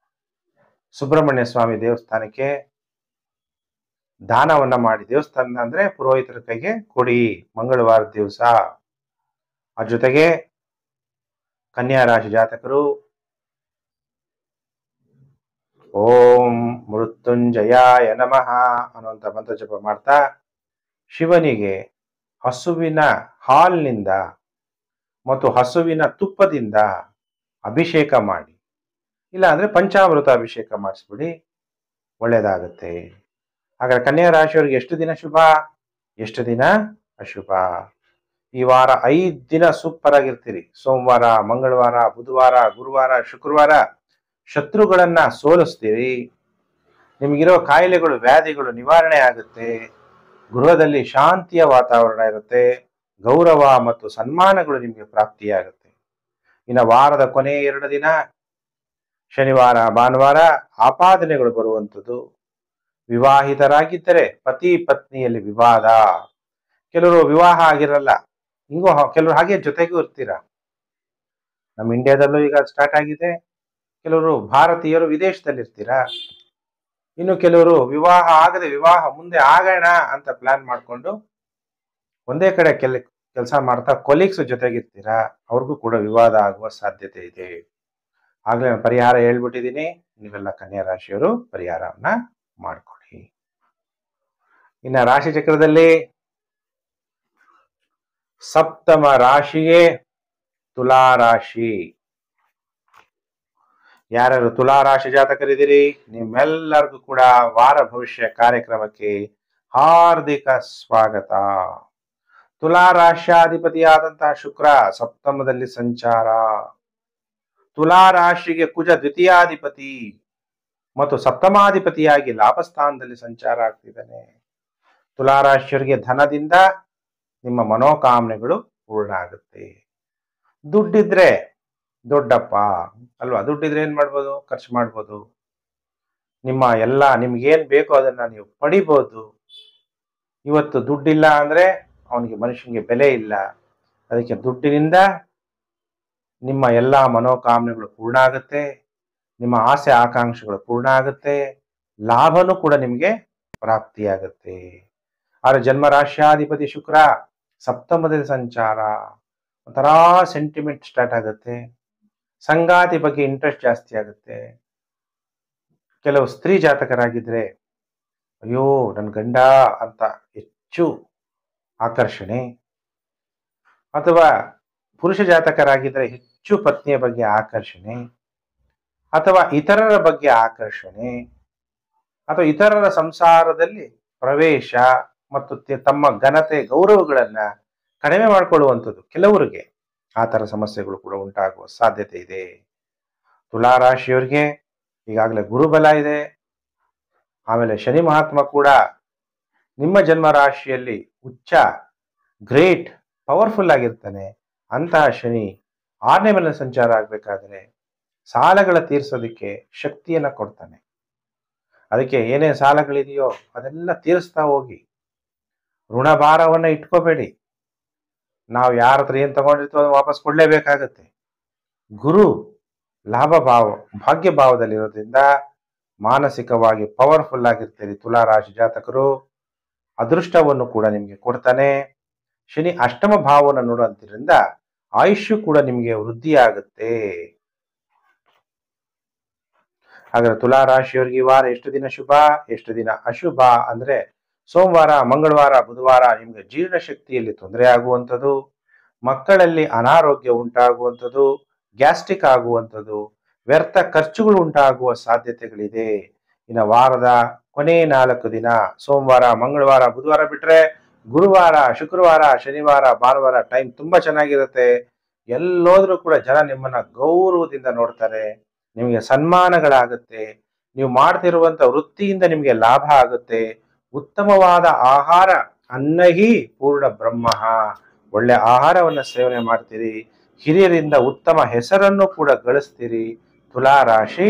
ಸುಬ್ರಹ್ಮಣ್ಯ ಸ್ವಾಮಿ ದೇವಸ್ಥಾನಕ್ಕೆ ದಾನವನ್ನ ಮಾಡಿ, ದೇವಸ್ಥಾನ ಅಂದ್ರೆ ಪುರೋಹಿತರ ಕೈಗೆ ಕೊಡಿ ಮಂಗಳವಾರ ದಿವಸ. ಅದ್ರ ಜೊತೆಗೆ ಕನ್ಯಾ ರಾಶಿ ಜಾತಕರು ಓಂ ಮೃತ್ಯುಂಜಯಾಯ ನಮಃ ಅನ್ನುವಂಥ ಮಂತ್ರ ಜಪ ಮಾಡ್ತಾ ಶಿವನಿಗೆ ಹಸುವಿನ ಹಾಲಿನಿಂದ ಮತ್ತು ಹಸುವಿನ ತುಪ್ಪದಿಂದ ಅಭಿಷೇಕ ಮಾಡಿ, ಇಲ್ಲ ಅಂದ್ರೆ ಪಂಚಾಮೃತ ಅಭಿಷೇಕ ಮಾಡಿಸ್ಬಿಡಿ, ಒಳ್ಳೇದಾಗುತ್ತೆ. ಹಾಗಾದ್ರೆ ಕನ್ಯಾ ರಾಶಿಯವರಿಗೆ ಎಷ್ಟು ದಿನ ಶುಭ, ಎಷ್ಟು ದಿನ ಅಶುಭ? ಈ ವಾರ 5 ದಿನ ಸೂಪರ್ ಆಗಿರ್ತೀರಿ. ಸೋಮವಾರ, ಮಂಗಳವಾರ, ಬುಧವಾರ, ಗುರುವಾರ, ಶುಕ್ರವಾರ ಶತ್ರುಗಳನ್ನ ಸೋಲಿಸ್ತೀರಿ. ನಿಮಗಿರೋ ಕಾಯಿಲೆಗಳು, ವ್ಯಾಧಿಗಳು ನಿವಾರಣೆ ಆಗುತ್ತೆ. ಗೃಹದಲ್ಲಿ ಶಾಂತಿಯ ವಾತಾವರಣ ಇರುತ್ತೆ. ಗೌರವ ಮತ್ತು ಸನ್ಮಾನಗಳು ನಿಮಗೆ ಪ್ರಾಪ್ತಿಯಾಗುತ್ತೆ. ಇನ್ನು ವಾರದ ಕೊನೆ 2 ದಿನ ಶನಿವಾರ, ಭಾನುವಾರ ಆಪಾದನೆಗಳು ಬರುವಂಥದ್ದು. ವಿವಾಹಿತರಾಗಿದ್ದರೆ ಪತಿ ಪತ್ನಿಯಲ್ಲಿ ವಿವಾದ, ಕೆಲವರು ವಿವಾಹ ಆಗಿರಲ್ಲ, ಹಿಂಗೂ ಕೆಲವರು ಹಾಗೆ ಜೊತೆಗೂ ಇರ್ತೀರ. ನಮ್ಮ ಇಂಡಿಯಾದಲ್ಲೂ ಈಗ ಸ್ಟಾರ್ಟ್ ಆಗಿದೆ. ಕೆಲವರು ಭಾರತೀಯರು ವಿದೇಶದಲ್ಲಿ ಇರ್ತೀರಾ. ಇನ್ನು ಕೆಲವರು ವಿವಾಹ ಆಗದೆ ವಿವಾಹ ಮುಂದೆ ಆಗೋಣ ಅಂತ ಪ್ಲಾನ್ ಮಾಡಿಕೊಂಡು ಒಂದೇ ಕಡೆ ಕೆಲಸ ಮಾಡ್ತಾ ಕೊಲೀಗ್ಸ್ ಜೊತೆಗಿರ್ತೀರಾ, ಅವ್ರಿಗೂ ಕೂಡ ವಿವಾದ ಆಗುವ ಸಾಧ್ಯತೆ ಇದೆ. ಆಗ್ಲೇ ನಾನು ಪರಿಹಾರ ಹೇಳ್ಬಿಟ್ಟಿದ್ದೀನಿ, ನೀವೆಲ್ಲ ಕನ್ಯಾ ರಾಶಿಯವರು ಪರಿಹಾರವನ್ನ ಮಾಡ್ಕೊಳ್ಳಿ. ಇನ್ನು ರಾಶಿ ಚಕ್ರದಲ್ಲಿ ಸಪ್ತಮ ರಾಶಿಯೇ ತುಲಾ ರಾಶಿ. ಯಾರ್ಯಾರು ತುಲಾ ರಾಶಿ ಜಾತಕರಿದ್ದೀರಿ, ನಿಮ್ಮೆಲ್ಲರಿಗೂ ಕೂಡ ವಾರ ಭವಿಷ್ಯ ಕಾರ್ಯಕ್ರಮಕ್ಕೆ ಹಾರ್ದಿಕ ಸ್ವಾಗತ. ತುಲಾ ರಾಶ್ಯಾಧಿಪತಿಯಾದಂತಹ ಶುಕ್ರ ಸಪ್ತಮದಲ್ಲಿ ಸಂಚಾರ. ತುಲಾ ರಾಶಿಗೆ ಕುಜ ದ್ವಿತೀಯಾಧಿಪತಿ ಮತ್ತು ಸಪ್ತಮಾಧಿಪತಿಯಾಗಿ ಲಾಭಸ್ಥಾನದಲ್ಲಿ ಸಂಚಾರ ಆಗ್ತಿದ್ದಾನೆ. ತುಲಾ ರಾಶಿಯವರಿಗೆ ಧನದಿಂದ ನಿಮ್ಮ ಮನೋಕಾಮನೆಗಳು ಪೂರ್ಣ ಆಗುತ್ತೆ. ದುಡ್ಡಿದ್ರೆ ದೊಡ್ಡಪ್ಪ ಅಲ್ವಾ, ದುಡ್ಡಿದ್ರೆ ಏನ್ ಮಾಡ್ಬೋದು, ಖರ್ಚು ಮಾಡ್ಬೋದು. ನಿಮ್ಗೇನ್ ಬೇಕೋ ಅದನ್ನ ನೀವು ಪಡಿಬೋದು. ಇವತ್ತು ದುಡ್ಡಿಲ್ಲ ಅಂದ್ರೆ ಅವನಿಗೆ, ಮನುಷ್ಯನಿಗೆ ಬೆಲೆ ಇಲ್ಲ. ಅದಕ್ಕೆ ದುಡ್ಡಿನಿಂದ ನಿಮ್ಮ ಎಲ್ಲ ಮನೋಕಾಮನೆಗಳು ಪೂರ್ಣ ಆಗುತ್ತೆ, ನಿಮ್ಮ ಆಸೆ ಆಕಾಂಕ್ಷೆಗಳು ಪೂರ್ಣ ಆಗುತ್ತೆ, ಲಾಭನೂ ಕೂಡ ನಿಮಗೆ ಪ್ರಾಪ್ತಿಯಾಗುತ್ತೆ. ಆದರೆ ಜನ್ಮರಾಶ್ಯಾಧಿಪತಿ ಶುಕ್ರ ಸಪ್ತಮದಲ್ಲಿ ಸಂಚಾರ, ಒಂಥರ ಸೆಂಟಿಮೆಂಟ್ ಸ್ಟಾರ್ಟ್ ಆಗುತ್ತೆ, ಸಂಗಾತಿ ಬಗ್ಗೆ ಇಂಟ್ರೆಸ್ಟ್ ಜಾಸ್ತಿ ಆಗುತ್ತೆ. ಕೆಲವು ಸ್ತ್ರೀ ಜಾತಕರಾಗಿದ್ರೆ ಅಯ್ಯೋ ನನ್ನ ಗಂಡ ಅಂತ ಹೆಚ್ಚು ಆಕರ್ಷಣೆ, ಅಥವಾ ಪುರುಷ ಜಾತಕರಾಗಿದ್ರೆ ಹೆಚ್ಚು ಪತ್ನಿಯ ಬಗ್ಗೆ ಆಕರ್ಷಣೆ, ಅಥವಾ ಇತರರ ಬಗ್ಗೆ ಆಕರ್ಷಣೆ, ಅಥವಾ ಇತರರ ಸಂಸಾರದಲ್ಲಿ ಪ್ರವೇಶ ಮತ್ತು ತಮ್ಮ ಘನತೆ ಗೌರವಗಳನ್ನ ಕಡಿಮೆ ಮಾಡಿಕೊಳ್ಳುವಂಥದ್ದು. ಕೆಲವರಿಗೆ ಆ ಥರ ಸಮಸ್ಯೆಗಳು ಕೂಡ ಉಂಟಾಗುವ ಸಾಧ್ಯತೆ ಇದೆ. ತುಲಾರಾಶಿಯವರಿಗೆ ಈಗಾಗಲೇ ಗುರುಬಲ ಇದೆ, ಆಮೇಲೆ ಶನಿ ಮಹಾತ್ಮ ಕೂಡ ನಿಮ್ಮ ಜನ್ಮ ರಾಶಿಯಲ್ಲಿ ಉಚ್ಚ ಗ್ರೇಟ್ ಪವರ್ಫುಲ್ ಆಗಿರ್ತಾನೆ. ಅಂತಹ ಶನಿ 6ನೇ ಮನೆಯಲ್ಲಿ ಸಂಚಾರ ಆಗಬೇಕಾದ್ರೆ ಸಾಲಗಳ ತೀರಿಸೋದಕ್ಕೆ ಶಕ್ತಿಯನ್ನ ಕೊಡ್ತಾನೆ. ಅದಕ್ಕೆ ಏನೇ ಸಾಲಗಳಿದೆಯೋ ಅದೆಲ್ಲ ತೀರಿಸ್ತಾ ಹೋಗಿ, ಋಣಭಾರವನ್ನ ಇಟ್ಕೋಬೇಡಿ. ನಾವು ಯಾರ ಹತ್ರ ಏನ್ ತಗೊಂಡಿರ್ತೀವೋ ಅದನ್ನು ವಾಪಸ್ ಕೊಡ್ಲೇಬೇಕಾಗತ್ತೆ. ಗುರು ಲಾಭ ಭಾವ ಭಾಗ್ಯ ಭಾವದಲ್ಲಿರೋದ್ರಿಂದ ಮಾನಸಿಕವಾಗಿ ಪವರ್ಫುಲ್ ಆಗಿರ್ತೀರಿ. ತುಲಾರಾಶಿ ಜಾತಕರು ಅದೃಷ್ಟವನ್ನು ಕೂಡ ನಿಮಗೆ ಕೊಡ್ತಾನೆ. ಶನಿ ಅಷ್ಟಮ ಭಾವವನ್ನು ನೋಡುವಂತಿದ್ರಿಂದ ಆಯುಷ್ಯು ಕೂಡ ನಿಮಗೆ ವೃದ್ಧಿಯಾಗುತ್ತೆ. ಹಾಗಾದ್ರೆ ತುಲಾರಾಶಿಯವರಿಗೆ ಈ ವಾರ ಎಷ್ಟು ದಿನ ಶುಭ, ಎಷ್ಟು ದಿನ ಅಶುಭ ಅಂದ್ರೆ, ಸೋಮವಾರ, ಮಂಗಳವಾರ, ಬುಧವಾರ ನಿಮ್ಗೆ ಜೀರ್ಣಶಕ್ತಿಯಲ್ಲಿ ತೊಂದರೆ ಆಗುವಂಥದ್ದು, ಮಕ್ಕಳಲ್ಲಿ ಅನಾರೋಗ್ಯ ಉಂಟಾಗುವಂಥದ್ದು, ಗ್ಯಾಸ್ಟ್ರಿಕ್ ಆಗುವಂಥದ್ದು, ವ್ಯರ್ಥ ಖರ್ಚುಗಳು ಉಂಟಾಗುವ ಸಾಧ್ಯತೆಗಳಿದೆ. ಇನ್ನು ವಾರದ ಕೊನೆ 4 ದಿನ ಸೋಮವಾರ, ಮಂಗಳವಾರ, ಬುಧವಾರ ಬಿಟ್ರೆ ಗುರುವಾರ, ಶುಕ್ರವಾರ, ಶನಿವಾರ, ಭಾನುವಾರ ಟೈಮ್ ತುಂಬಾ ಚೆನ್ನಾಗಿರುತ್ತೆ. ಎಲ್ಲೋದ್ರೂ ಕೂಡ ಜನ ನಿಮ್ಮನ್ನ ಗೌರವದಿಂದ ನೋಡ್ತಾರೆ, ನಿಮಗೆ ಸನ್ಮಾನಗಳಾಗುತ್ತೆ, ನೀವು ಮಾಡ್ತಿರುವಂತ ವೃತ್ತಿಯಿಂದ ನಿಮಗೆ ಲಾಭ ಆಗುತ್ತೆ. ಉತ್ತಮವಾದ ಆಹಾರ, ಅನ್ನಹಿ ಪೂರ್ಣ ಬ್ರಹ್ಮ, ಒಳ್ಳೆ ಆಹಾರವನ್ನ ಸೇವನೆ ಮಾಡ್ತೀರಿ, ಹಿರಿಯರಿಂದ ಉತ್ತಮ ಹೆಸರನ್ನು ಕೂಡ ಗಳಿಸ್ತೀರಿ ತುಲಾರಾಶಿ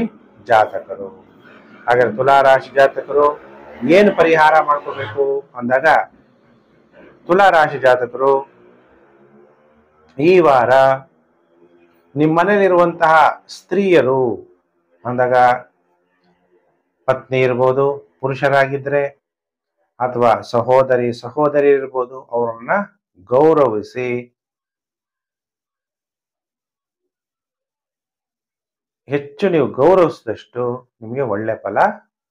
ಜಾತಕರು. ಹಾಗಾದ್ರೆ ತುಲಾರಾಶಿ ಜಾತಕರು ಏನು ಪರಿಹಾರ ಮಾಡ್ಕೋಬೇಕು ಅಂದಾಗ, ತುಲಾರಾಶಿ ಜಾತಕರು ಈ ವಾರ ನಿಮ್ಮ ಮನೆಯಲ್ಲಿರುವಂತಹ ಸ್ತ್ರೀಯರು ಅಂದಾಗ ಪತ್ನಿ ಇರ್ಬೋದು, ಪುರುಷರಾಗಿದ್ರೆ ಅಥವಾ ಸಹೋದರಿ ಇರ್ಬೋದು, ಅವರನ್ನ ಗೌರವಿಸಿ ಹೆಚ್ಚು ನೀವು ಗೌರವಿಸಿದಷ್ಟು ನಿಮಗೆ ಒಳ್ಳೆ ಫಲ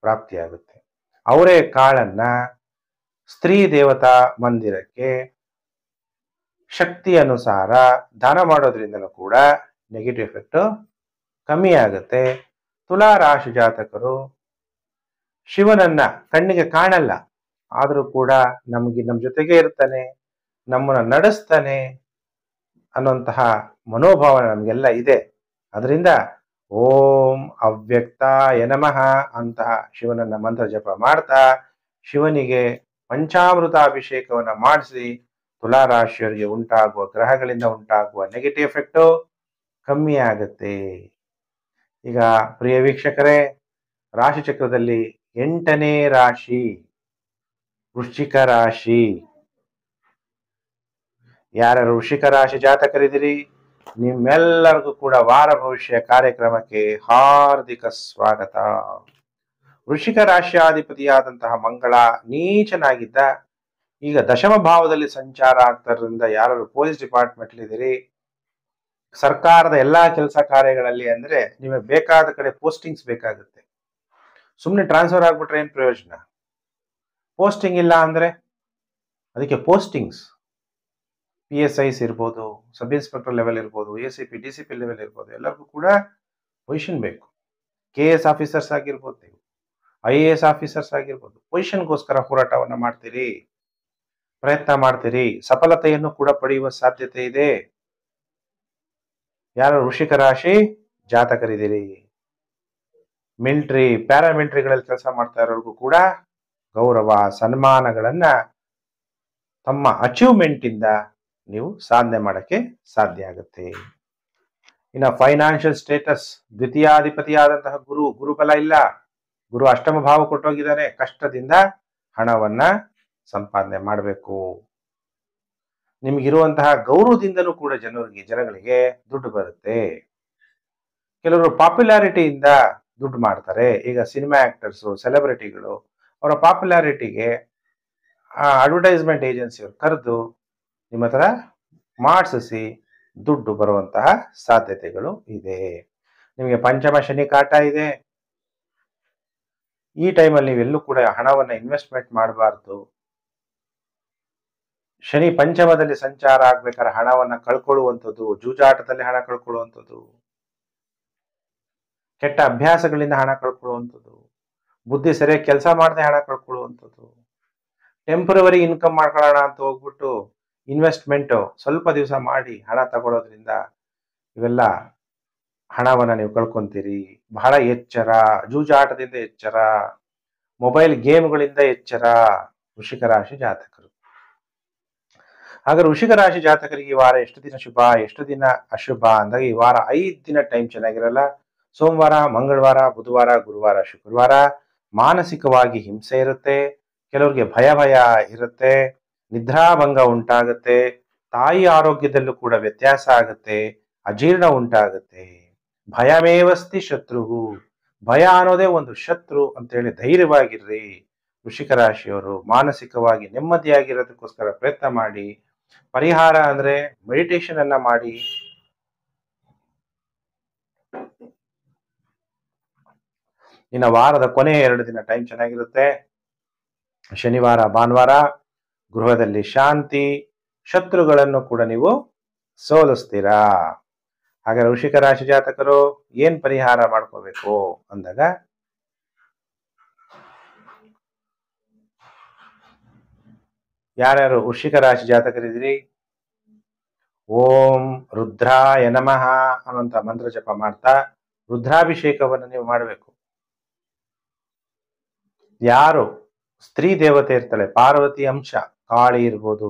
ಪ್ರಾಪ್ತಿಯಾಗುತ್ತೆ. ಅವರೇ ಕಾಳನ್ನ ಸ್ತ್ರೀ ದೇವತಾ ಮಂದಿರಕ್ಕೆ ಶಕ್ತಿ ಅನುಸಾರ ದಾನ ಮಾಡೋದ್ರಿಂದಲೂ ಕೂಡ ನೆಗೆಟಿವ್ ಎಫೆಕ್ಟ್ ಕಮ್ಮಿ ಆಗುತ್ತೆ. ತುಲಾರಾಶಿ ಜಾತಕರು ಶಿವನನ್ನ ಕಣ್ಣಿಗೆ ಕಾಣಲ್ಲ, ಆದರೂ ಕೂಡ ನಮ್ಮ ಜೊತೆಗೆ ಇರ್ತಾನೆ, ನಮ್ಮನ್ನ ನಡೆಸ್ತಾನೆ ಅನ್ನುವಂತಹ ಮನೋಭಾವ ನಮಗೆಲ್ಲ ಇದೆ. ಅದರಿಂದ ಓಂ ಅವ್ಯಕ್ತಾಯ ನಮಃ ಅಂತಹ ಶಿವನನ್ನ ಮಂತ್ರ ಜಪ ಮಾಡ್ತಾ ಶಿವನಿಗೆ ಪಂಚಾಮೃತ ಅಭಿಷೇಕವನ್ನ ಮಾಡಿಸಿ ತುಲಾರಾಶಿಯವರಿಗೆ ಉಂಟಾಗುವ ಗ್ರಹಗಳಿಂದ ಉಂಟಾಗುವ ನೆಗೆಟಿವ್ ಎಫೆಕ್ಟು ಕಮ್ಮಿ ಆಗುತ್ತೆ. ಈಗ ಪ್ರಿಯ ವೀಕ್ಷಕರೇ, ರಾಶಿ ಚಕ್ರದಲ್ಲಿ 8ನೇ ರಾಶಿ ವೃಶ್ಚಿಕ ರಾಶಿ. ಯಾರ್ಯಾರು ವೃಶ್ಚಿಕ ರಾಶಿ ಜಾತಕರಿದ್ದೀರಿ, ನಿಮ್ಮೆಲ್ಲರಿಗೂ ಕೂಡ ವಾರ ಭವಿಷ್ಯ ಕಾರ್ಯಕ್ರಮಕ್ಕೆ ಹಾರ್ದಿಕ ಸ್ವಾಗತ. ವೃಶ್ಚಿಕ ರಾಶಿಯಾಧಿಪತಿಯಾದಂತಹ ಮಂಗಳ ನೀಚನಾಗಿದ್ದ, ಈಗ ದಶಮ ಭಾವದಲ್ಲಿ ಸಂಚಾರ ಆಗ್ತಾರಿಂದ ಯಾರು ಪೊಲೀಸ್ ಡಿಪಾರ್ಟ್ಮೆಂಟ್ ಇದ್ದೀರಿ, ಸರ್ಕಾರದ ಎಲ್ಲಾ ಕೆಲಸ ಕಾರ್ಯಗಳಲ್ಲಿ ಅಂದ್ರೆ ನಿಮಗೆ ಬೇಕಾದ ಕಡೆ ಪೋಸ್ಟಿಂಗ್ಸ್ ಬೇಕಾಗುತ್ತೆ. ಸುಮ್ಮನೆ ಟ್ರಾನ್ಸ್ಫರ್ ಆಗ್ಬಿಟ್ರೆ ಏನ್ ಪ್ರಯೋಜನ? ಪೋಸ್ಟಿಂಗ್ ಇಲ್ಲ ಅಂದ್ರೆ ಅದಕ್ಕೆ ಪೋಸ್ಟಿಂಗ್ಸ್, PSIs ಇರ್ಬೋದು, ಸಬ್ ಇನ್ಸ್ಪೆಕ್ಟರ್ ಲೆವೆಲ್ ಇರ್ಬೋದು, ACP DCP ಲೆವೆಲ್ ಇರ್ಬೋದು, ಎಲ್ಲರಿಗೂ ಕೂಡ ಪೊಸಿಷನ್ ಬೇಕು. KS ಆಫೀಸರ್ಸ್ ಆಗಿರ್ಬೋದು, ನೀವು IAS ಆಫೀಸರ್ಸ್ ಆಗಿರ್ಬೋದು, ಪೊಸಿಷನ್ಗೋಸ್ಕರ ಹೋರಾಟವನ್ನ ಮಾಡ್ತೀರಿ, ಪ್ರಯತ್ನ ಮಾಡ್ತೀರಿ, ಸಫಲತೆಯನ್ನು ಕೂಡ ಪಡೆಯುವ ಸಾಧ್ಯತೆ ಇದೆ. ಯಾರು ವೃಶ್ಚಿಕ ರಾಶಿ ಜಾತಕರಿದ್ದೀರಿ, ಮಿಲಿಟರಿ ಪ್ಯಾರಾಮಿಲಿಟರಿಗಳಲ್ಲಿ ಕೆಲಸ ಮಾಡ್ತಾ ಇರೋರ್ಗೂ ಕೂಡ ಗೌರವ ಸನ್ಮಾನಗಳನ್ನ ತಮ್ಮ ಅಚೀವ್ಮೆಂಟ್ ಇಂದ ನೀವು ಸಾಧನೆ ಮಾಡಕ್ಕೆ ಸಾಧ್ಯ ಆಗುತ್ತೆ. ಇನ್ನು ಫೈನಾನ್ಷಿಯಲ್ ಸ್ಟೇಟಸ್, ದ್ವಿತೀಯಾಧಿಪತಿಯಾದಂತಹ ಗುರುಬಲ ಇಲ್ಲ, ಗುರು ಅಷ್ಟಮ ಭಾವ ಕೊಟ್ಟೋಗಿದ್ದಾನೆ, ಕಷ್ಟದಿಂದ ಹಣವನ್ನ ಸಂಪಾದನೆ ಮಾಡಬೇಕು. ನಿಮಗಿರುವಂತಹ ಗೌರವದಿಂದನೂ ಕೂಡ ಜನಗಳಿಗೆ ದುಡ್ಡು ಬರುತ್ತೆ. ಕೆಲವರು ಪಾಪ್ಯುಲಾರಿಟಿಯಿಂದ ದುಡ್ಡು ಮಾಡ್ತಾರೆ. ಈಗ ಸಿನಿಮಾ ಆಕ್ಟರ್ಸು, ಸೆಲೆಬ್ರಿಟಿಗಳು ಅವರ ಪಾಪ್ಯುಲಾರಿಟಿಗೆ ಅಡ್ವರ್ಟೈಸ್ಮೆಂಟ್ ಏಜೆನ್ಸಿಯವರು ಕರೆದು ನಿಮ್ಮ ಹತ್ರ ಮಾಡಿಸಿ ದುಡ್ಡು ಬರುವಂತಹ ಸಾಧ್ಯತೆಗಳು ಇದೆ. ನಿಮಗೆ ಪಂಚಮ ಶನಿ ಕಾಟ ಇದೆ. ಈ ಟೈಮಲ್ಲಿ ನೀವೆಲ್ಲೂ ಕೂಡ ಹಣವನ್ನು ಇನ್ವೆಸ್ಟ್ಮೆಂಟ್ ಮಾಡಬಾರ್ದು. ಶನಿ ಪಂಚಮದಲ್ಲಿ ಸಂಚಾರ ಆಗ್ಬೇಕಾದ್ರೆ ಹಣವನ್ನು ಕಳ್ಕೊಳ್ಳುವಂಥದ್ದು, ಜೂಜಾಟದಲ್ಲಿ ಹಣ ಕಳ್ಕೊಳ್ಳುವಂಥದ್ದು, ಕೆಟ್ಟ ಅಭ್ಯಾಸಗಳಿಂದ ಹಣ ಕಳ್ಕೊಳ್ಳುವಂಥದ್ದು, ಬುದ್ಧಿ ಸರಿಯಾಗಿ ಕೆಲಸ ಮಾಡದೆ ಹಣ ಕಳ್ಕೊಳ್ಳುವಂಥದ್ದು, ಟೆಂಪರವರಿ ಇನ್ಕಮ್ ಮಾಡ್ಕೊಳ್ಳೋಣ ಅಂತ ಹೋಗ್ಬಿಟ್ಟು ಇನ್ವೆಸ್ಟ್ಮೆಂಟು ಸ್ವಲ್ಪ ದಿವಸ ಮಾಡಿ ಹಣ ತಗೊಳ್ಳೋದ್ರಿಂದ ಇವೆಲ್ಲ ಹಣವನ್ನು ನೀವು ಕಳ್ಕೊಂತೀರಿ. ಬಹಳ ಎಚ್ಚರ. ಜೂಜಾಟದಿಂದ ಎಚ್ಚರ, ಮೊಬೈಲ್ ಗೇಮ್ಗಳಿಂದ ಎಚ್ಚರ ವೃಶ್ಚಿಕ ರಾಶಿ ಜಾತಕರು. ಹಾಗಾದ್ರೆ ವೃಶ್ಚಿಕ ರಾಶಿ ಜಾತಕರಿಗೆ ಈ ವಾರ ಎಷ್ಟು ದಿನ ಶುಭ, ಎಷ್ಟು ದಿನ ಅಶುಭ ಅಂದಾಗ ಈ ವಾರ 5 ದಿನ ಟೈಮ್ ಚೆನ್ನಾಗಿರಲ್ಲ. ಸೋಮವಾರ, ಮಂಗಳವಾರ, ಬುಧವಾರ, ಗುರುವಾರ, ಶುಕ್ರವಾರ ಮಾನಸಿಕವಾಗಿ ಹಿಂಸೆ ಇರುತ್ತೆ. ಕೆಲವರಿಗೆ ಭಯ ಇರುತ್ತೆ. ನಿದ್ರಾಭಂಗ ಉಂಟಾಗುತ್ತೆ. ತಾಯಿ ಆರೋಗ್ಯದಲ್ಲೂ ಕೂಡ ವ್ಯತ್ಯಾಸ ಆಗುತ್ತೆ. ಅಜೀರ್ಣ ಉಂಟಾಗುತ್ತೆ. ಭಯಮೇವಸ್ತಿ ಶತ್ರುಹು. ಭಯ ಅನ್ನೋದೇ ಒಂದು ಶತ್ರು ಅಂತೇಳಿ ಧೈರ್ಯವಾಗಿರ್ರಿ. ವೃಶ್ಚಿಕ ರಾಶಿಯವರು ಮಾನಸಿಕವಾಗಿ ನೆಮ್ಮದಿಯಾಗಿರೋದಕ್ಕೋಸ್ಕರ ಪ್ರಯತ್ನ ಮಾಡಿ. ಪರಿಹಾರ ಅಂದ್ರೆ ಮೆಡಿಟೇಷನ್ ಅನ್ನ ಮಾಡಿ. ಇನ್ನು ವಾರದ ಕೊನೆ 2 ದಿನ ಟೈಮ್ ಚೆನ್ನಾಗಿರುತ್ತೆ. ಶನಿವಾರ, ಭಾನುವಾರ ಗೃಹದಲ್ಲಿ ಶಾಂತಿ, ಶತ್ರುಗಳನ್ನು ಕೂಡ ನೀವು ಸೋಲಿಸ್ತೀರಾ. ಹಾಗಾದ್ರೆ ವೃಶ್ಚಿಕ ರಾಶಿ ಜಾತಕರು ಏನ್ ಪರಿಹಾರ ಮಾಡ್ಕೋಬೇಕು ಅಂದಾಗ ಯಾರ್ಯಾರು ವೃಶ್ಚಿಕ ರಾಶಿ ಜಾತಕರಿದ್ದೀರಿ, ಓಂ ರುದ್ರಾಯ ನಮಃ ಅನ್ನುವಂತ ಮಂತ್ರ ಜಪ ಮಾಡ್ತಾ ರುದ್ರಾಭಿಷೇಕವನ್ನು ನೀವು ಮಾಡಬೇಕು. ಯಾರು ಸ್ತ್ರೀ ದೇವತೆ ಇರ್ತಾಳೆ, ಪಾರ್ವತಿ ಅಂಶ, ಕಾಳಿ ಇರ್ಬೋದು,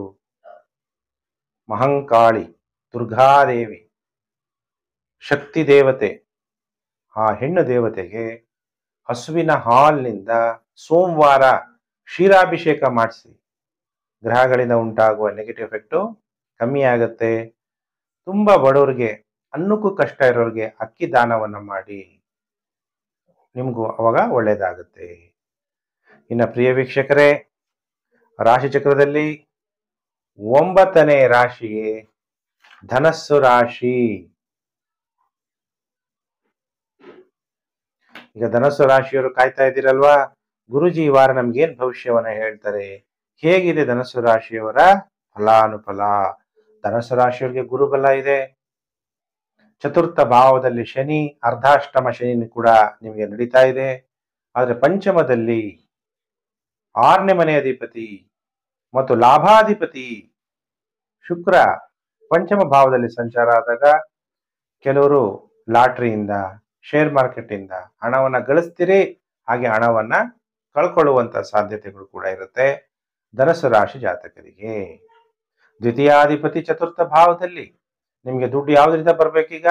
ಮಹಂಕಾಳಿ, ದುರ್ಗಾದೇವಿ, ಶಕ್ತಿ ದೇವತೆ, ಆ ಹೆಣ್ಣು ದೇವತೆಗೆ ಹಸುವಿನ ಹಾಲಿನಿಂದ ಸೋಮವಾರ ಕ್ಷೀರಾಭಿಷೇಕ ಮಾಡಿಸಿ. ಗ್ರಹಗಳಿಂದ ಉಂಟಾಗುವ ನೆಗೆಟಿವ್ ಎಫೆಕ್ಟು ಕಮ್ಮಿ ಆಗುತ್ತೆ. ತುಂಬಾ ಬಡವರಿಗೆ, ಅನ್ನಕ್ಕೂ ಕಷ್ಟ ಇರೋರಿಗೆ ಅಕ್ಕಿ ದಾನವನ್ನು ಮಾಡಿ, ನಿಮಗೂ ಅವಾಗ ಒಳ್ಳೇದಾಗುತ್ತೆ. ಇನ್ನು ಪ್ರಿಯ ವೀಕ್ಷಕರೇ, ರಾಶಿ ಚಕ್ರದಲ್ಲಿ 9ನೇ ರಾಶಿಯೇ ಧನಸ್ಸು ರಾಶಿ. ಈಗ ಧನಸ್ಸು ರಾಶಿಯವರು ಕಾಯ್ತಾ ಇದ್ದೀರಲ್ವಾ, ಗುರುಜಿ ಈ ವಾರ ನಮ್ಗೇನ್ ಭವಿಷ್ಯವನ್ನ ಹೇಳ್ತಾರೆ, ಹೇಗಿದೆ ಧನಸ್ಸು ರಾಶಿಯವರ ಫಲಾನುಫಲ. ಧನಸ್ಸು ರಾಶಿಯವರಿಗೆ ಗುರುಬಲ ಇದೆ. ಚತುರ್ಥ ಭಾವದಲ್ಲಿ ಶನಿ, ಅರ್ಧಾಷ್ಟಮ ಶನಿ ಕೂಡ ನಿಮಗೆ ನಡೀತಾ ಇದೆ. ಆದ್ರೆ ಪಂಚಮದಲ್ಲಿ 6ನೇ ಮನೆ ಅಧಿಪತಿ ಮತ್ತು ಲಾಭಾಧಿಪತಿ ಶುಕ್ರ ಪಂಚಮ ಭಾವದಲ್ಲಿ ಸಂಚಾರ ಆದಾಗ ಕೆಲವರು ಲಾಟ್ರಿಯಿಂದ, ಶೇರ್ ಮಾರ್ಕೆಟ್ ಇಂದ ಹಣವನ್ನ ಗಳಿಸ್ತೀರಿ. ಹಾಗೆ ಹಣವನ್ನ ಕಳ್ಕೊಳ್ಳುವಂತ ಸಾಧ್ಯತೆಗಳು ಕೂಡ ಇರುತ್ತೆ ಧನಸ್ಸು ರಾಶಿ ಜಾತಕರಿಗೆ. ದ್ವಿತೀಯಾಧಿಪತಿ ಚತುರ್ಥ ಭಾವದಲ್ಲಿ ನಿಮ್ಗೆ ದುಡ್ಡು ಯಾವ್ದ್ರಿಂದ ಬರ್ಬೇಕೀಗ,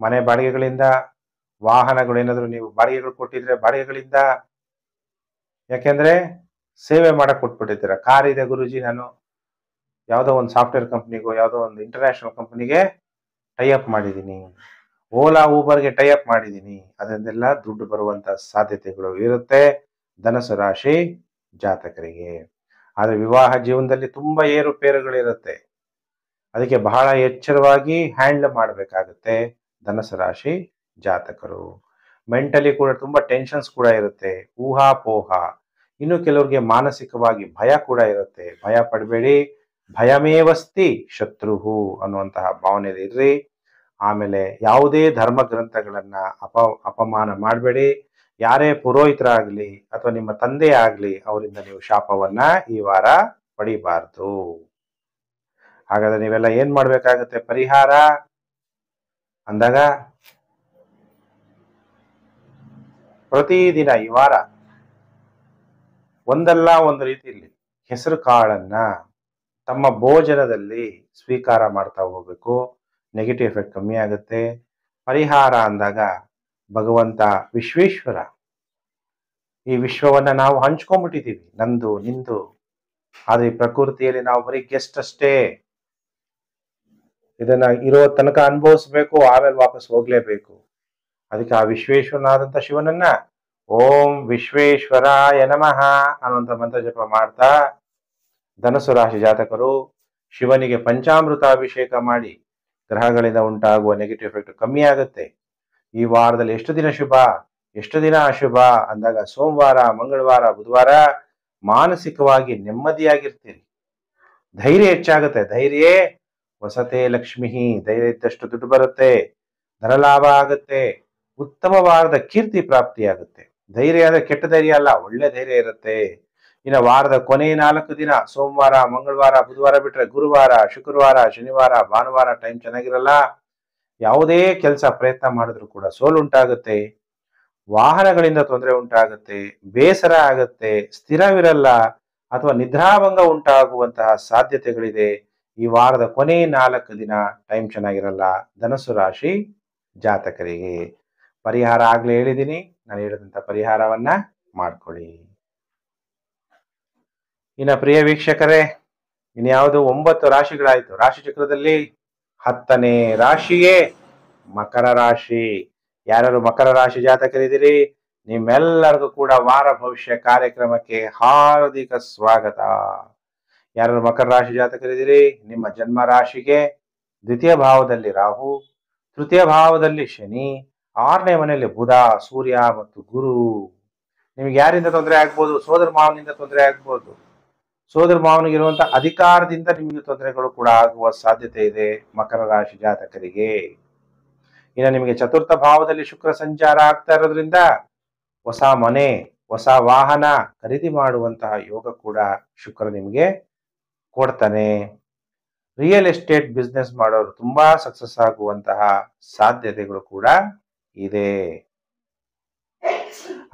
ಮನೆ ಬಾಡಿಗೆಗಳಿಂದ, ವಾಹನಗಳು ಏನಾದ್ರು ನೀವು ಬಾಡಿಗೆಗಳು ಕೊಟ್ಟಿದ್ರೆ ಬಾಡಿಗೆಗಳಿಂದ. ಯಾಕೆಂದ್ರೆ ಸೇವೆ ಮಾಡಕ್ ಕೊಟ್ಬಿಟ್ಟಿದ್ದೀರ. ಕಾರ್ ಇದೆ ಗುರುಜಿ, ನಾನು ಯಾವುದೋ ಒಂದು ಸಾಫ್ಟ್ವೇರ್ ಕಂಪ್ನಿಗೋ ಯಾವುದೋ ಒಂದು ಇಂಟರ್ನ್ಯಾಷನಲ್ ಕಂಪ್ನಿಗೆ ಟೈ ಅಪ್ ಮಾಡಿದ್ದೀನಿ, ಓಲಾ ಊಬರ್ಗೆ ಟೈ ಅಪ್ ಮಾಡಿದ್ದೀನಿ, ಅದನ್ನೆಲ್ಲ ದುಡ್ಡು ಬರುವಂತ ಸಾಧ್ಯತೆಗಳು ಇರುತ್ತೆ ಧನಸ್ಸು ರಾಶಿ ಜಾತಕರಿಗೆ. ಆದ್ರೆ ವಿವಾಹ ಜೀವನದಲ್ಲಿ ತುಂಬಾ ಏರುಪೇರುಗಳಿರುತ್ತೆ. ಅದಕ್ಕೆ ಬಹಳ ಎಚ್ಚರವಾಗಿ ಹ್ಯಾಂಡಲ್ ಮಾಡಬೇಕಾಗುತ್ತೆ ಧನಸ್ಸು ರಾಶಿ ಜಾತಕರು. ಮೆಂಟಲಿ ಕೂಡ ತುಂಬಾ ಟೆನ್ಷನ್ಸ್ ಕೂಡ ಇರುತ್ತೆ, ಊಹಾಪೋಹ. ಇನ್ನು ಕೆಲವರಿಗೆ ಮಾನಸಿಕವಾಗಿ ಭಯ ಕೂಡ ಇರುತ್ತೆ. ಭಯ ಪಡಬೇಡಿ. ಭಯಮೇವಸ್ತಿ ಶತ್ರುಹು ಅನ್ನುವಂತಹ ಭಾವನೆಯಲ್ಲಿ ಇರ್ರಿ. ಆಮೇಲೆ ಯಾವುದೇ ಧರ್ಮ ಗ್ರಂಥಗಳನ್ನ ಅಪಮಾನ ಮಾಡಬೇಡಿ. ಯಾರೇ ಪುರೋಹಿತರಾಗ್ಲಿ ಅಥವಾ ನಿಮ್ಮ ತಂದೆ ಆಗ್ಲಿ ಅವರಿಂದ ನೀವು ಶಾಪವನ್ನ ಈ ವಾರ ಪಡಿಬಾರ್ದು. ಹಾಗಾದ್ರೆ ನೀವೆಲ್ಲ ಏನ್ ಮಾಡ್ಬೇಕಾಗತ್ತೆ ಪರಿಹಾರ ಅಂದಾಗ, ಪ್ರತಿದಿನ ಈ ವಾರ ಒಂದಲ್ಲ ಒಂದು ರೀತಿಯಲ್ಲಿ ಹೆಸರು ಕಾಳನ್ನ ತಮ್ಮ ಭೋಜನದಲ್ಲಿ ಸ್ವೀಕಾರ ಮಾಡ್ತಾ ಹೋಗ್ಬೇಕು. ನೆಗೆಟಿವ್ ಎಫೆಕ್ಟ್ ಕಮ್ಮಿ ಆಗುತ್ತೆ. ಪರಿಹಾರ ಅಂದಾಗ ಭಗವಂತ ವಿಶ್ವೇಶ್ವರ, ಈ ವಿಶ್ವವನ್ನ ನಾವು ಹಂಚ್ಕೊಂಡ್ಬಿಟ್ಟಿದ್ದೀವಿ, ನಂದು ನಿಂದು. ಆದ್ರೆ ಈ ಪ್ರಕೃತಿಯಲ್ಲಿ ನಾವು ಬರೀ ಗೆಸ್ಟ್ ಅಷ್ಟೇ. ಇದನ್ನ ಇರೋ ತನಕ ಅನುಭವಿಸ್ಬೇಕು, ಆಮೇಲೆ ವಾಪಸ್ ಹೋಗ್ಲೇಬೇಕು. ಅದಕ್ಕೆ ಆ ವಿಶ್ವೇಶ್ವರನಾದಂತ ಶಿವನನ್ನ ಓಂ ವಿಶ್ವೇಶ್ವರಾಯ ನಮಃ ಅನ್ನುವಂತ ಮಂತ್ರ ಜಪ ಮಾಡ್ತಾ ಧನಸ್ಸು ರಾಶಿ ಜಾತಕರು ಶಿವನಿಗೆ ಪಂಚಾಮೃತ ಅಭಿಷೇಕ ಮಾಡಿ ಗ್ರಹಗಳಿಂದ ಉಂಟಾಗುವ ನೆಗೆಟಿವ್ ಎಫೆಕ್ಟ್ ಕಮ್ಮಿ ಆಗುತ್ತೆ. ಈ ವಾರದಲ್ಲಿ ಎಷ್ಟು ದಿನ ಶುಭ, ಎಷ್ಟು ದಿನ ಅಶುಭ ಅಂದಾಗ ಸೋಮವಾರ, ಮಂಗಳವಾರ, ಬುಧವಾರ ಮಾನಸಿಕವಾಗಿ ನೆಮ್ಮದಿಯಾಗಿರ್ತೀರಿ. ಧೈರ್ಯ ಹೆಚ್ಚಾಗುತ್ತೆ. ಧೈರ್ಯ ವಸತೆ ಲಕ್ಷ್ಮಿ. ಧೈರ್ಯ ಇದ್ದಷ್ಟು ದುಡ್ಡು ಬರುತ್ತೆ, ಧನಲಾಭ ಆಗುತ್ತೆ, ಉತ್ತಮವಾದ ಕೀರ್ತಿ ಪ್ರಾಪ್ತಿಯಾಗುತ್ತೆ. ಧೈರ್ಯ ಅಂದ್ರೆ ಕೆಟ್ಟ ಧೈರ್ಯ ಅಲ್ಲ, ಒಳ್ಳೆ ಧೈರ್ಯ ಇರುತ್ತೆ. ಇನ್ನು ವಾರದ ಕೊನೆ 4 ದಿನ ಸೋಮವಾರ, ಮಂಗಳವಾರ, ಬುಧವಾರ ಬಿಟ್ರೆ ಗುರುವಾರ, ಶುಕ್ರವಾರ, ಶನಿವಾರ, ಭಾನುವಾರ ಟೈಮ್ ಚೆನ್ನಾಗಿರಲ್ಲ. ಯಾವುದೇ ಕೆಲಸ ಪ್ರಯತ್ನ ಮಾಡಿದ್ರು ಕೂಡ ಸೋಲುಂಟಾಗುತ್ತೆ, ವಾಹನಗಳಿಂದ ತೊಂದರೆ ಉಂಟಾಗುತ್ತೆ, ಬೇಸರ ಆಗುತ್ತೆ, ಸ್ಥಿರವಿರಲ್ಲ ಅಥವಾ ನಿದ್ರಾಭಂಗ ಉಂಟಾಗುವಂತಹ ಸಾಧ್ಯತೆಗಳಿದೆ. ಈ ವಾರದ ಕೊನೆ 4 ದಿನ ಟೈಮ್ ಚೆನ್ನಾಗಿರಲ್ಲ ಧನಸ್ಸು ರಾಶಿ ಜಾತಕರಿಗೆ. ಪರಿಹಾರ ಆಗ್ಲೇ ಹೇಳಿದ್ದೀನಿ, ನಾನು ಹೇಳಿದಂತ ಪರಿಹಾರವನ್ನ ಮಾಡ್ಕೊಳ್ಳಿ. ಇನ್ನ ಪ್ರಿಯ ವೀಕ್ಷಕರೇ, ಇನ್ಯಾವುದು 9 ರಾಶಿಗಳಾಯ್ತು. ರಾಶಿ ಚಕ್ರದಲ್ಲಿ 10ನೇ ರಾಶಿಯೇ ಮಕರ ರಾಶಿ. ಯಾರು ಮಕರ ರಾಶಿ ಜಾತಕರಿದ್ದೀರಿ, ನಿಮ್ಮೆಲ್ಲರಿಗೂ ಕೂಡ ವಾರ ಭವಿಷ್ಯ ಕಾರ್ಯಕ್ರಮಕ್ಕೆ ಹಾರ್ದಿಕ ಸ್ವಾಗತ. ಯಾರು ಮಕರ ರಾಶಿ ಜಾತಕರಿದ್ದೀರಿ, ನಿಮ್ಮ ಜನ್ಮ ರಾಶಿಗೆ 2ನೇ ಭಾವದಲ್ಲಿ ರಾಹು, 3ನೇ ಭಾವದಲ್ಲಿ ಶನಿ, 6ನೇ ಮನೆಯಲ್ಲಿ ಬುಧ, ಸೂರ್ಯ ಮತ್ತು ಗುರು. ನಿಮ್ಗೆ ಯಾರಿಂದ ತೊಂದರೆ ಆಗ್ಬೋದು? ಸೋದರ ಮಾವನಿಂದ ತೊಂದರೆ ಆಗ್ಬೋದು. ಸೋದರ ಮಾವನಿಗಿರುವಂತಹ ಅಧಿಕಾರದಿಂದ ನಿಮಗೆ ತೊಂದರೆಗಳು ಕೂಡ ಆಗುವ ಸಾಧ್ಯತೆ ಇದೆ ಮಕರ ರಾಶಿ ಜಾತಕರಿಗೆ. ಇನ್ನು ನಿಮಗೆ 4ಥ ಭಾವದಲ್ಲಿ ಶುಕ್ರ ಸಂಚಾರ ಆಗ್ತಾ ಇರೋದ್ರಿಂದ ಹೊಸ ಮನೆ, ಹೊಸ ವಾಹನ ಖರೀದಿ ಮಾಡುವಂತಹ ಯೋಗ ಕೂಡ ಶುಕ್ರ ನಿಮಗೆ ಕೊಡ್ತಾನೆ. ರಿಯಲ್ ಎಸ್ಟೇಟ್ ಬಿಸ್ನೆಸ್ ಮಾಡೋರು ತುಂಬಾ ಸಕ್ಸಸ್ ಆಗುವಂತಹ ಸಾಧ್ಯತೆಗಳು ಕೂಡ ಇದೆ.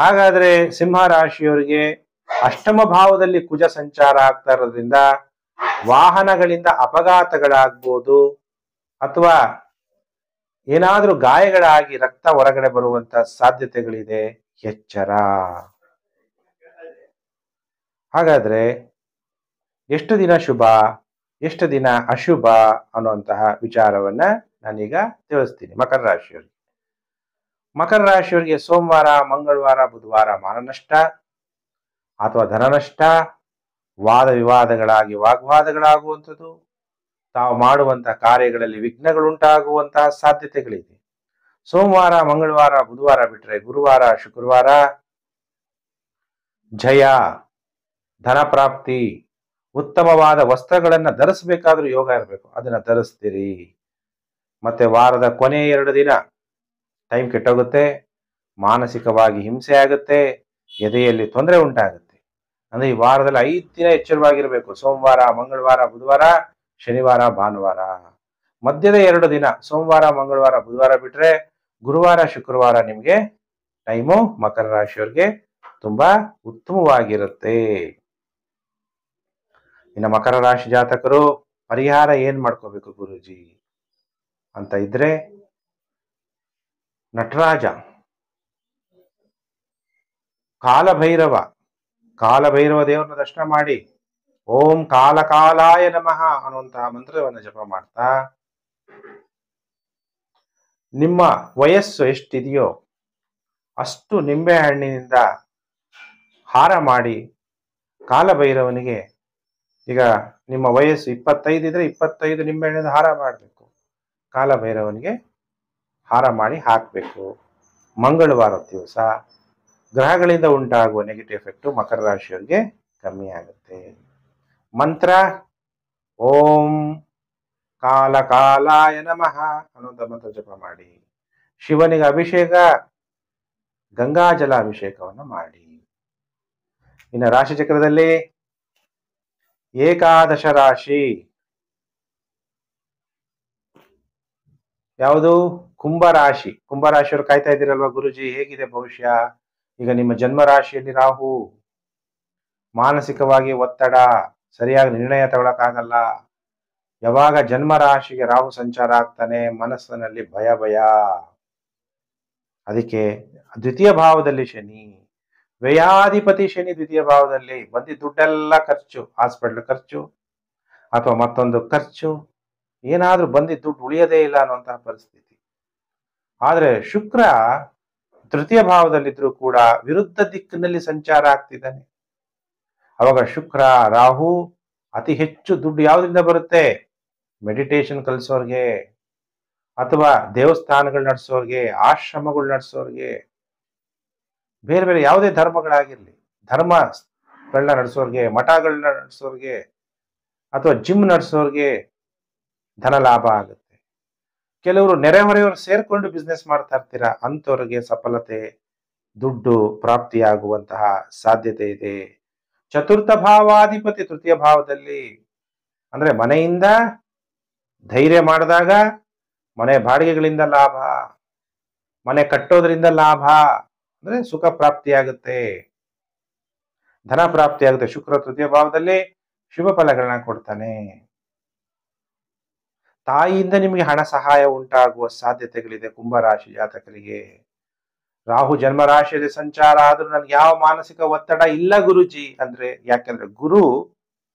ಹಾಗಾದ್ರೆ ಸಿಂಹ ರಾಶಿಯವರಿಗೆ 8ಮ ಭಾವದಲ್ಲಿ ಕುಜ ಸಂಚಾರ ಆಗ್ತಾ ಇರೋದ್ರಿಂದ ವಾಹನಗಳಿಂದ ಅಪಘಾತಗಳಾಗ್ಬೋದು ಅಥವಾ ಏನಾದ್ರೂ ಗಾಯಗಳಾಗಿ ರಕ್ತ ಹೊರಗಡೆ ಬರುವಂತ ಸಾಧ್ಯತೆಗಳಿದೆ, ಎಚ್ಚರ. ಹಾಗಾದ್ರೆ ಎಷ್ಟು ದಿನ ಶುಭ, ಎಷ್ಟು ದಿನ ಅಶುಭ ಅನ್ನುವಂತಹ ವಿಚಾರವನ್ನ ನಾನೀಗ ತಿಳಿಸ್ತೀನಿ. ಮಕರ ರಾಶಿಯವರಿಗೆ ಮಕರ ರಾಶಿಯವರಿಗೆ ಸೋಮವಾರ, ಮಂಗಳವಾರ, ಬುಧವಾರ ಮಾನನಷ್ಟ ಅಥವಾ ಧನನಷ್ಟ, ವಾದ ವಿವಾದಗಳಾಗಿ ವಾಗ್ವಾದಗಳಾಗುವಂಥದ್ದು, ತಾವು ಮಾಡುವಂತಹ ಕಾರ್ಯಗಳಲ್ಲಿ ವಿಘ್ನಗಳುಂಟಾಗುವಂತಹ ಸಾಧ್ಯತೆಗಳಿದೆ. ಸೋಮವಾರ, ಮಂಗಳವಾರ, ಬುಧವಾರ ಬಿಟ್ಟರೆ ಗುರುವಾರ, ಶುಕ್ರವಾರ ಜಯ, ಧನ ಪ್ರಾಪ್ತಿ, ಉತ್ತಮವಾದ ವಸ್ತ್ರಗಳನ್ನ ಧರಿಸಬೇಕಾದ್ರೂ ಯೋಗ ಇರಬೇಕು, ಅದನ್ನ ಧರಿಸ್ತೀರಿ. ಮತ್ತೆ ವಾರದ ಕೊನೆ 2 ದಿನ ಟೈಮ್ ಕೆಟ್ಟೋಗುತ್ತೆ, ಮಾನಸಿಕವಾಗಿ ಹಿಂಸೆ ಆಗುತ್ತೆ, ಎದೆಯಲ್ಲಿ ತೊಂದರೆ ಉಂಟಾಗುತ್ತೆ. ಅಂದ್ರೆ ಈ ವಾರದಲ್ಲಿ 5 ದಿನ ಎಚ್ಚರವಾಗಿರ್ಬೇಕು. ಸೋಮವಾರ, ಮಂಗಳವಾರ, ಬುಧವಾರ, ಶನಿವಾರ, ಭಾನುವಾರ. ಮಧ್ಯದ 2 ದಿನ ಸೋಮವಾರ, ಮಂಗಳವಾರ, ಬುಧವಾರ ಬಿಟ್ರೆ ಗುರುವಾರ, ಶುಕ್ರವಾರ ನಿಮ್ಗೆ ಟೈಮು ಮಕರ ರಾಶಿಯವರಿಗೆ ತುಂಬಾ ಉತ್ತಮವಾಗಿರುತ್ತೆ. ಇನ್ನು ಮಕರ ರಾಶಿ ಜಾತಕರು ಪರಿಹಾರ ಏನ್ ಮಾಡ್ಕೋಬೇಕು ಗುರುಜಿ ಅಂತ ಇದ್ರೆ, ನಟರಾಜ, ಕಾಲಭೈರವ ದೇವರನ್ನ ದರ್ಶನ ಮಾಡಿ ಓಂ ಕಾಲಕಾಲಾಯ ನಮಃ ಅನ್ನುವಂತಹ ಮಂತ್ರವನ್ನು ಜಪ ಮಾಡ್ತಾ ನಿಮ್ಮ ವಯಸ್ಸು ಎಷ್ಟಿದೆಯೋ ಅಷ್ಟು ನಿಂಬೆ ಹಣ್ಣಿನಿಂದ ಹಾರ ಮಾಡಿ ಕಾಲಭೈರವನಿಗೆ, ಈಗ ನಿಮ್ಮ ವಯಸ್ಸು 25 ಇದ್ರೆ 25 ನಿಂಬೆ ಹಣ್ಣಿನಿಂದ ಹಾರ ಮಾಡಬೇಕು. ಕಾಲಭೈರವನಿಗೆ ಹಾರ ಮಾಡಿ ಹಾಕಬೇಕು. ಮಂಗಳವಾರ ದಿವಸ ಗ್ರಹಗಳಿಂದ ಉಂಟಾಗುವ ನೆಗೆಟಿವ್ ಎಫೆಕ್ಟ್ ಮಕರ ರಾಶಿಯವರಿಗೆ ಕಮ್ಮಿ ಆಗುತ್ತೆ. ಮಂತ್ರ ಓಂ ಕಾಲಕಾಲಾಯ ನಮಃ ಅನ್ನುವಂಥ ಮಂತ್ರ ಜಪ ಮಾಡಿ. ಶಿವನಿಗೆ ಅಭಿಷೇಕ, ಗಂಗಾಜಲ ಅಭಿಷೇಕವನ್ನು ಮಾಡಿ. ಇನ್ನು ರಾಶಿ ಚಕ್ರದಲ್ಲಿ ಏಕಾದಶ ರಾಶಿ ಯಾವುದು? ಕುಂಭರಾಶಿ. ಕುಂಭರಾಶಿಯವರು ಕಾಯ್ತಾ ಇದ್ದೀರಲ್ವಾ ಗುರುಜಿ, ಹೇಗಿದೆ ಭವಿಷ್ಯ? ಈಗ ನಿಮ್ಮ ಜನ್ಮ ರಾಶಿಯಲ್ಲಿ ರಾಹು, ಮಾನಸಿಕವಾಗಿ ಒತ್ತಡ, ಸರಿಯಾಗಿ ನಿರ್ಣಯ ತಗೊಳಕ್ಕಾಗಲ್ಲ. ಯಾವಾಗ ಜನ್ಮ ರಾಶಿಗೆ ರಾಹು ಸಂಚಾರ ಆಗ್ತಾನೆ ಮನಸ್ಸಿನಲ್ಲಿ ಭಯ. ಅದಕ್ಕೆ 2ನೇ ಭಾವದಲ್ಲಿ ಶನಿ, ವ್ಯಯಾಧಿಪತಿ ಶನಿ ದ್ವಿತೀಯ ಭಾವದಲ್ಲಿ ಬಂದಿದ್ದ ದುಡ್ಡೆಲ್ಲ ಖರ್ಚು, ಹಾಸ್ಪಿಟ್ಲ್ ಖರ್ಚು ಅಥವಾ ಮತ್ತೊಂದು ಖರ್ಚು, ಏನಾದ್ರೂ ಬಂದಿದ್ದ ದುಡ್ಡು ಉಳಿಯದೇ ಇಲ್ಲ ಅನ್ನುವಂತಹ ಪರಿಸ್ಥಿತಿ. ಆದ್ರೆ ಶುಕ್ರ ತೃತೀಯ ಭಾವದಲ್ಲಿದ್ರೂ ಕೂಡ ವಿರುದ್ಧ ದಿಕ್ಕಿನಲ್ಲಿ ಸಂಚಾರ ಆಗ್ತಿದ್ದಾನೆ. ಅವಾಗ ಶುಕ್ರ ರಾಹು ಅತಿ ಹೆಚ್ಚು ದುಡ್ಡು ಯಾವ್ದ್ರಿಂದ ಬರುತ್ತೆ? ಮೆಡಿಟೇಷನ್ ಕಲಿಸೋರ್ಗೆ ಅಥವಾ ದೇವಸ್ಥಾನಗಳು ನಡೆಸೋರ್ಗೆ, ಆಶ್ರಮಗಳು ನಡೆಸೋರ್ಗೆ, ಬೇರೆ ಬೇರೆ ಯಾವುದೇ ಧರ್ಮಗಳಾಗಿರ್ಲಿ, ಧರ್ಮಗಳನ್ನ ನಡೆಸೋರ್ಗೆ, ಮಠಗಳನ್ನ ನಡೆಸೋರ್ಗೆ ಅಥವಾ ಜಿಮ್ ನಡೆಸೋರ್ಗೆ ಧನ ಲಾಭ ಆಗುತ್ತೆ. ಕೆಲವರು ನೆರೆಹೊರೆಯವರು ಸೇರ್ಕೊಂಡು ಬಿಸ್ನೆಸ್ ಮಾಡ್ತಾ ಇರ್ತೀರಾ, ಅಂಥವ್ರಿಗೆ ಸಫಲತೆ, ದುಡ್ಡು ಪ್ರಾಪ್ತಿಯಾಗುವಂತಹ ಸಾಧ್ಯತೆ ಇದೆ. ಚತುರ್ಥ ಭಾವಾಧಿಪತಿ ತೃತೀಯ ಭಾವದಲ್ಲಿ ಅಂದ್ರೆ ಮನೆಯಿಂದ ಧೈರ್ಯ ಮಾಡಿದಾಗ ಮನೆ ಬಾಡಿಗೆಗಳಿಂದ ಲಾಭ, ಮನೆ ಕಟ್ಟೋದ್ರಿಂದ ಲಾಭ, ಅಂದ್ರೆ ಸುಖ ಪ್ರಾಪ್ತಿಯಾಗುತ್ತೆ, ಧನ ಪ್ರಾಪ್ತಿಯಾಗುತ್ತೆ. ಶುಕ್ರ ತೃತೀಯ ಭಾವದಲ್ಲಿ ಶುಭ ಫಲಗಳನ್ನ ಕೊಡ್ತಾನೆ. ತಾಯಿಯಿಂದ ನಿಮಗೆ ಹಣ ಸಹಾಯ ಉಂಟಾಗುವ ಸಾಧ್ಯತೆಗಳಿದೆ ಕುಂಭರಾಶಿ ಜಾತಕರಿಗೆ. ರಾಹು ಜನ್ಮ ರಾಶಿಯಲ್ಲಿ ಸಂಚಾರ ಆದ್ರೂ ನನ್ಗೆ ಯಾವ ಮಾನಸಿಕ ಒತ್ತಡ ಇಲ್ಲ ಗುರುಜಿ ಅಂದ್ರೆ, ಯಾಕೆಂದ್ರೆ ಗುರು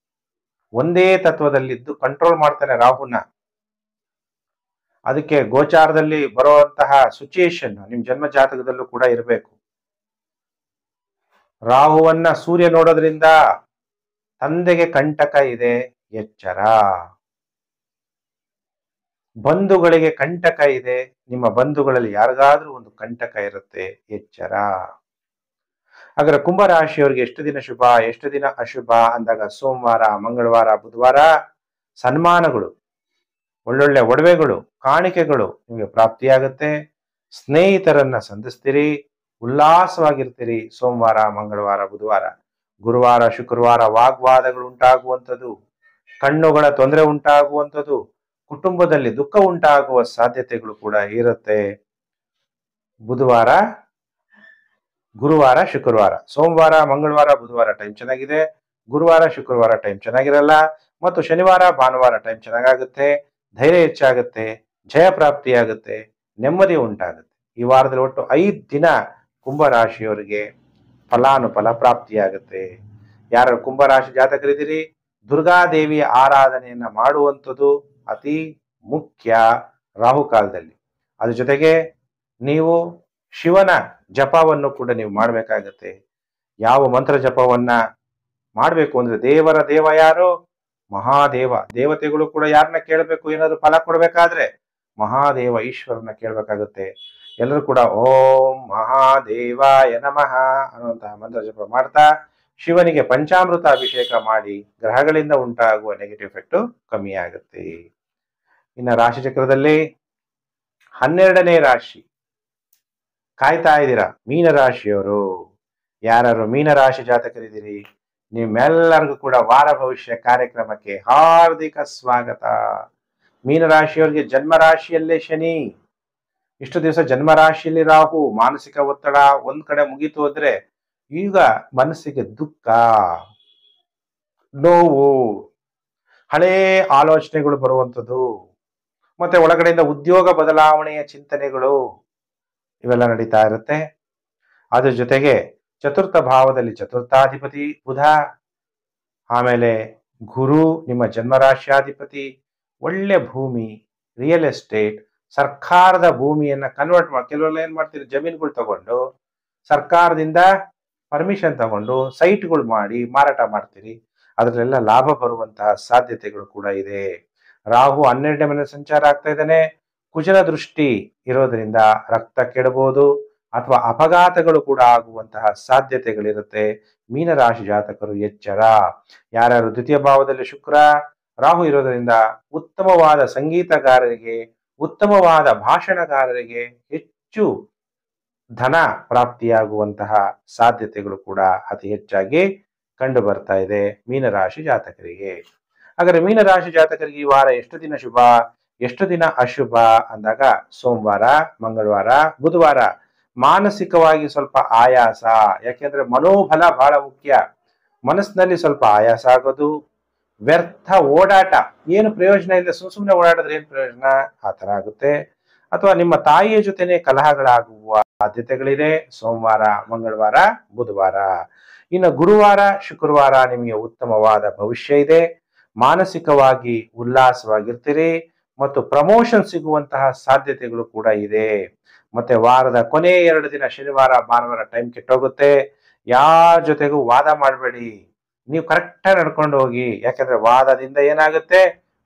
ಒಂದೇ ತತ್ವದಲ್ಲಿದ್ದು ಕಂಟ್ರೋಲ್ ಮಾಡ್ತಾನೆ ರಾಹುನ. ಅದಕ್ಕೆ ಗೋಚಾರದಲ್ಲಿ ಬರುವಂತಹ ಸಿಚುಯೇಷನ್ ನಿಮ್ ಜನ್ಮ ಜಾತಕದಲ್ಲೂ ಕೂಡ ಇರಬೇಕು. ರಾಹುವನ್ನ ಸೂರ್ಯ ನೋಡೋದ್ರಿಂದ ತಂದೆಗೆ ಕಂಟಕ ಇದೆ, ಎಚ್ಚರ. ಬಂಧುಗಳಿಗೆ ಕಂಟಕ ಇದೆ, ನಿಮ್ಮ ಬಂಧುಗಳಲ್ಲಿ ಯಾರಿಗಾದ್ರೂ ಒಂದು ಕಂಟಕ ಇರುತ್ತೆ, ಎಚ್ಚರ. ಹಾಗಾದ್ರೆ ಕುಂಭರಾಶಿಯವರಿಗೆ ಎಷ್ಟು ದಿನ ಶುಭ, ಎಷ್ಟು ದಿನ ಅಶುಭ ಅಂದಾಗ, ಸೋಮವಾರ, ಮಂಗಳವಾರ, ಬುಧವಾರ ಸನ್ಮಾನಗಳು, ಒಳ್ಳೊಳ್ಳೆ ಒಡವೆಗಳು, ಕಾಣಿಕೆಗಳು ನಿಮಗೆ ಪ್ರಾಪ್ತಿಯಾಗುತ್ತೆ. ಸ್ನೇಹಿತರನ್ನ ಸಂಧಿಸ್ತೀರಿ, ಉಲ್ಲಾಸವಾಗಿರ್ತೀರಿ ಸೋಮವಾರ, ಮಂಗಳವಾರ, ಬುಧವಾರ. ಗುರುವಾರ, ಶುಕ್ರವಾರ ವಾಗ್ವಾದಗಳು ಉಂಟಾಗುವಂಥದ್ದು, ಕಣ್ಣುಗಳ ತೊಂದರೆ ಉಂಟಾಗುವಂಥದ್ದು, ಕುಟುಂಬದಲ್ಲಿ ದುಃಖ ಉಂಟಾಗುವ ಸಾಧ್ಯತೆಗಳು ಕೂಡ ಇರುತ್ತೆ. ಬುಧವಾರ, ಗುರುವಾರ, ಶುಕ್ರವಾರ, ಸೋಮವಾರ, ಮಂಗಳವಾರ, ಬುಧವಾರ ಟೈಮ್ ಚೆನ್ನಾಗಿದೆ. ಗುರುವಾರ, ಶುಕ್ರವಾರ ಟೈಮ್ ಚೆನ್ನಾಗಿರಲ್ಲ. ಮತ್ತು ಶನಿವಾರ, ಭಾನುವಾರ ಟೈಮ್ ಚೆನ್ನಾಗಾಗುತ್ತೆ. ಧೈರ್ಯ ಹೆಚ್ಚಾಗುತ್ತೆ, ಜಯ ಪ್ರಾಪ್ತಿಯಾಗುತ್ತೆ, ನೆಮ್ಮದಿ ಉಂಟಾಗುತ್ತೆ. ಈ ವಾರದಲ್ಲಿ ಒಟ್ಟು 5 ದಿನ ಕುಂಭರಾಶಿಯವರಿಗೆ ಫಲಾನುಫಲ ಪ್ರಾಪ್ತಿಯಾಗುತ್ತೆ. ಯಾರು ಕುಂಭರಾಶಿ ಜಾತಕರಿದ್ದೀರಿ, ದುರ್ಗಾದೇವಿಯ ಆರಾಧನೆಯನ್ನ ಮಾಡುವಂಥದ್ದು ಅತಿ ಮುಖ್ಯ ರಾಹುಕಾಲದಲ್ಲಿ. ಅದ್ರ ಜೊತೆಗೆ ನೀವು ಶಿವನ ಜಪವನ್ನು ಕೂಡ ನೀವು ಮಾಡಬೇಕಾಗತ್ತೆ. ಯಾವ ಮಂತ್ರ ಜಪವನ್ನ ಮಾಡಬೇಕು ಅಂದ್ರೆ, ದೇವರ ದೇವ ಯಾರು? ಮಹಾದೇವ. ದೇವತೆಗಳು ಕೂಡ ಯಾರನ್ನ ಕೇಳಬೇಕು ಏನಾದ್ರು ಫಲ ಕೊಡ್ಬೇಕಾದ್ರೆ? ಮಹಾದೇವ ಈಶ್ವರನ ಕೇಳಬೇಕಾಗುತ್ತೆ. ಎಲ್ಲರೂ ಕೂಡ ಓಂ ಮಹಾದೇವಾಯ ನಮಃ ಅನ್ನುವಂತಹ ಮಂತ್ರ ಜಪ ಮಾಡ್ತಾ ಶಿವನಿಗೆ ಪಂಚಾಮೃತ ಅಭಿಷೇಕ ಮಾಡಿ ಗ್ರಹಗಳಿಂದ ಉಂಟಾಗುವ ನೆಗೆಟಿವ್ ಎಫೆಕ್ಟ್ ಕಮ್ಮಿ ಆಗುತ್ತೆ. ಇನ್ನು ರಾಶಿ ಚಕ್ರದಲ್ಲಿ 12ನೇ ರಾಶಿ ಕಾಯ್ತಾ ಇದ್ದೀರಾ, ಮೀನರಾಶಿಯವರು. ಯಾರು ಮೀನರಾಶಿ ಜಾತಕರಿದ್ದೀರಿ, ನಿಮ್ಮೆಲ್ಲರಿಗೂ ಕೂಡ ವಾರ ಭವಿಷ್ಯ ಕಾರ್ಯಕ್ರಮಕ್ಕೆ ಹಾರ್ದಿಕ ಸ್ವಾಗತ. ಮೀನರಾಶಿಯವರಿಗೆ ಜನ್ಮರಾಶಿಯಲ್ಲೇ ಶನಿ, ಇಷ್ಟು ದಿವಸ ಜನ್ಮರಾಶಿಯಲ್ಲಿ ರಾಹು, ಮಾನಸಿಕ ಒತ್ತಡ ಒಂದ್ ಕಡೆ ಮುಗೀತು ಅಂದ್ರೆ ಈಗ ಮನಸ್ಸಿಗೆ ದುಃಖ, ನೋವು, ಹಳೇ ಆಲೋಚನೆಗಳು ಬರುವಂಥದ್ದು, ಮತ್ತೆ ಒಳಗಡೆಯಿಂದ ಉದ್ಯೋಗ ಬದಲಾವಣೆಯ ಚಿಂತನೆಗಳು ಇವೆಲ್ಲ ನಡೀತಾ ಇರುತ್ತೆ. ಅದ್ರ ಜೊತೆಗೆ ಚತುರ್ಥ ಭಾವದಲ್ಲಿ ಚತುರ್ಥಾಧಿಪತಿ ಬುಧ, ಆಮೇಲೆ ಗುರು ನಿಮ್ಮ ಜನ್ಮರಾಶಿಯಾಧಿಪತಿ. ಒಳ್ಳೆ ಭೂಮಿ, ರಿಯಲ್ ಎಸ್ಟೇಟ್, ಸರ್ಕಾರದ ಭೂಮಿಯನ್ನ ಕನ್ವರ್ಟ್ ಮಾಡಿ, ಕೆಲವೆಲ್ಲ ಏನ್ ಮಾಡ್ತೀರಿ, ಜಮೀನುಗಳು ತಗೊಂಡು ಸರ್ಕಾರದಿಂದ ಪರ್ಮಿಷನ್ ತಗೊಂಡು ಸೈಟ್ಗಳು ಮಾಡಿ ಮಾರಾಟ ಮಾಡ್ತೀರಿ. ಅದರಲ್ಲೆಲ್ಲ ಲಾಭ ಬರುವಂತಹ ಸಾಧ್ಯತೆಗಳು ಕೂಡ ಇದೆ. ರಾಹು 12ನೇ ಮನೆ ಸಂಚಾರ ಆಗ್ತಾ ಇದ್ದಾನೆ. ಕುಜನ ದೃಷ್ಟಿ ಇರೋದ್ರಿಂದ ರಕ್ತ ಕೆಡಬಹುದು ಅಥವಾ ಅಪಘಾತಗಳು ಕೂಡ ಆಗುವಂತಹ ಸಾಧ್ಯತೆಗಳಿರುತ್ತೆ. ಮೀನರಾಶಿ ಜಾತಕರು ಎಚ್ಚರ. ಯಾರ್ಯಾರು ದ್ವಿತೀಯ ಭಾವದಲ್ಲಿ ಶುಕ್ರ ರಾಹು ಇರೋದ್ರಿಂದ ಉತ್ತಮವಾದ ಸಂಗೀತಗಾರರಿಗೆ, ಉತ್ತಮವಾದ ಭಾಷಣಗಾರರಿಗೆ ಹೆಚ್ಚು ಧನ ಪ್ರಾಪ್ತಿಯಾಗುವಂತಹ ಸಾಧ್ಯತೆಗಳು ಕೂಡ ಅತಿ ಹೆಚ್ಚಾಗಿ ಕಂಡು ಬರ್ತಾ ಇದೆ ಮೀನರಾಶಿ ಜಾತಕರಿಗೆ. ಹಾಗಾದ್ರೆ ಮೀನರಾಶಿ ಜಾತಕರಿಗೆ ಈ ವಾರ ಎಷ್ಟು ದಿನ ಶುಭ, ಎಷ್ಟು ದಿನ ಅಶುಭ ಅಂದಾಗ, ಸೋಮವಾರ, ಮಂಗಳವಾರ, ಬುಧವಾರ ಮಾನಸಿಕವಾಗಿ ಸ್ವಲ್ಪ ಆಯಾಸ. ಯಾಕೆಂದ್ರೆ ಮನೋಬಲ ಬಹಳ ಮುಖ್ಯ. ಮನಸ್ಸಿನಲ್ಲಿ ಸ್ವಲ್ಪ ಆಯಾಸ ಆಗೋದು, ವ್ಯರ್ಥ ಓಡಾಟ, ಏನು ಪ್ರಯೋಜನ ಇಲ್ಲ, ಸುಮ್ಮನೆ ಓಡಾಡಿದ್ರೆ ಏನ್ ಪ್ರಯೋಜನ, ಆ ತರ ಆಗುತ್ತೆ. ಅಥವಾ ನಿಮ್ಮ ತಾಯಿಯ ಜೊತೆನೆ ಕಲಹಗಳಾಗುವ ಸಾಧ್ಯತೆಗಳಿದೆ. ಸೋಮವಾರ, ಮಂಗಳವಾರ, ಬುಧವಾರ. ಇನ್ನು ಗುರುವಾರ, ಶುಕ್ರವಾರ ನಿಮಗೆ ಉತ್ತಮವಾದ ಭವಿಷ್ಯ ಇದೆ. ಮಾನಸಿಕವಾಗಿ ಉಲ್ಲಾಸವಾಗಿರ್ತೀರಿ ಮತ್ತು ಪ್ರಮೋಷನ್ ಸಿಗುವಂತಹ ಸಾಧ್ಯತೆಗಳು ಕೂಡ ಇದೆ. ಮತ್ತೆ ವಾರದ ಕೊನೆ 2 ದಿನ ಶನಿವಾರ ಭಾನುವಾರ ಟೈಮ್ ಕೆಟ್ಟೋಗುತ್ತೆ. ಯಾರ ಜೊತೆಗೂ ವಾದ ಮಾಡಬೇಡಿ, ನೀವು ಕರೆಕ್ಟಾಗಿ ನಡ್ಕೊಂಡು ಹೋಗಿ. ಯಾಕಂದ್ರೆ ವಾದದಿಂದ ಏನಾಗುತ್ತೆ,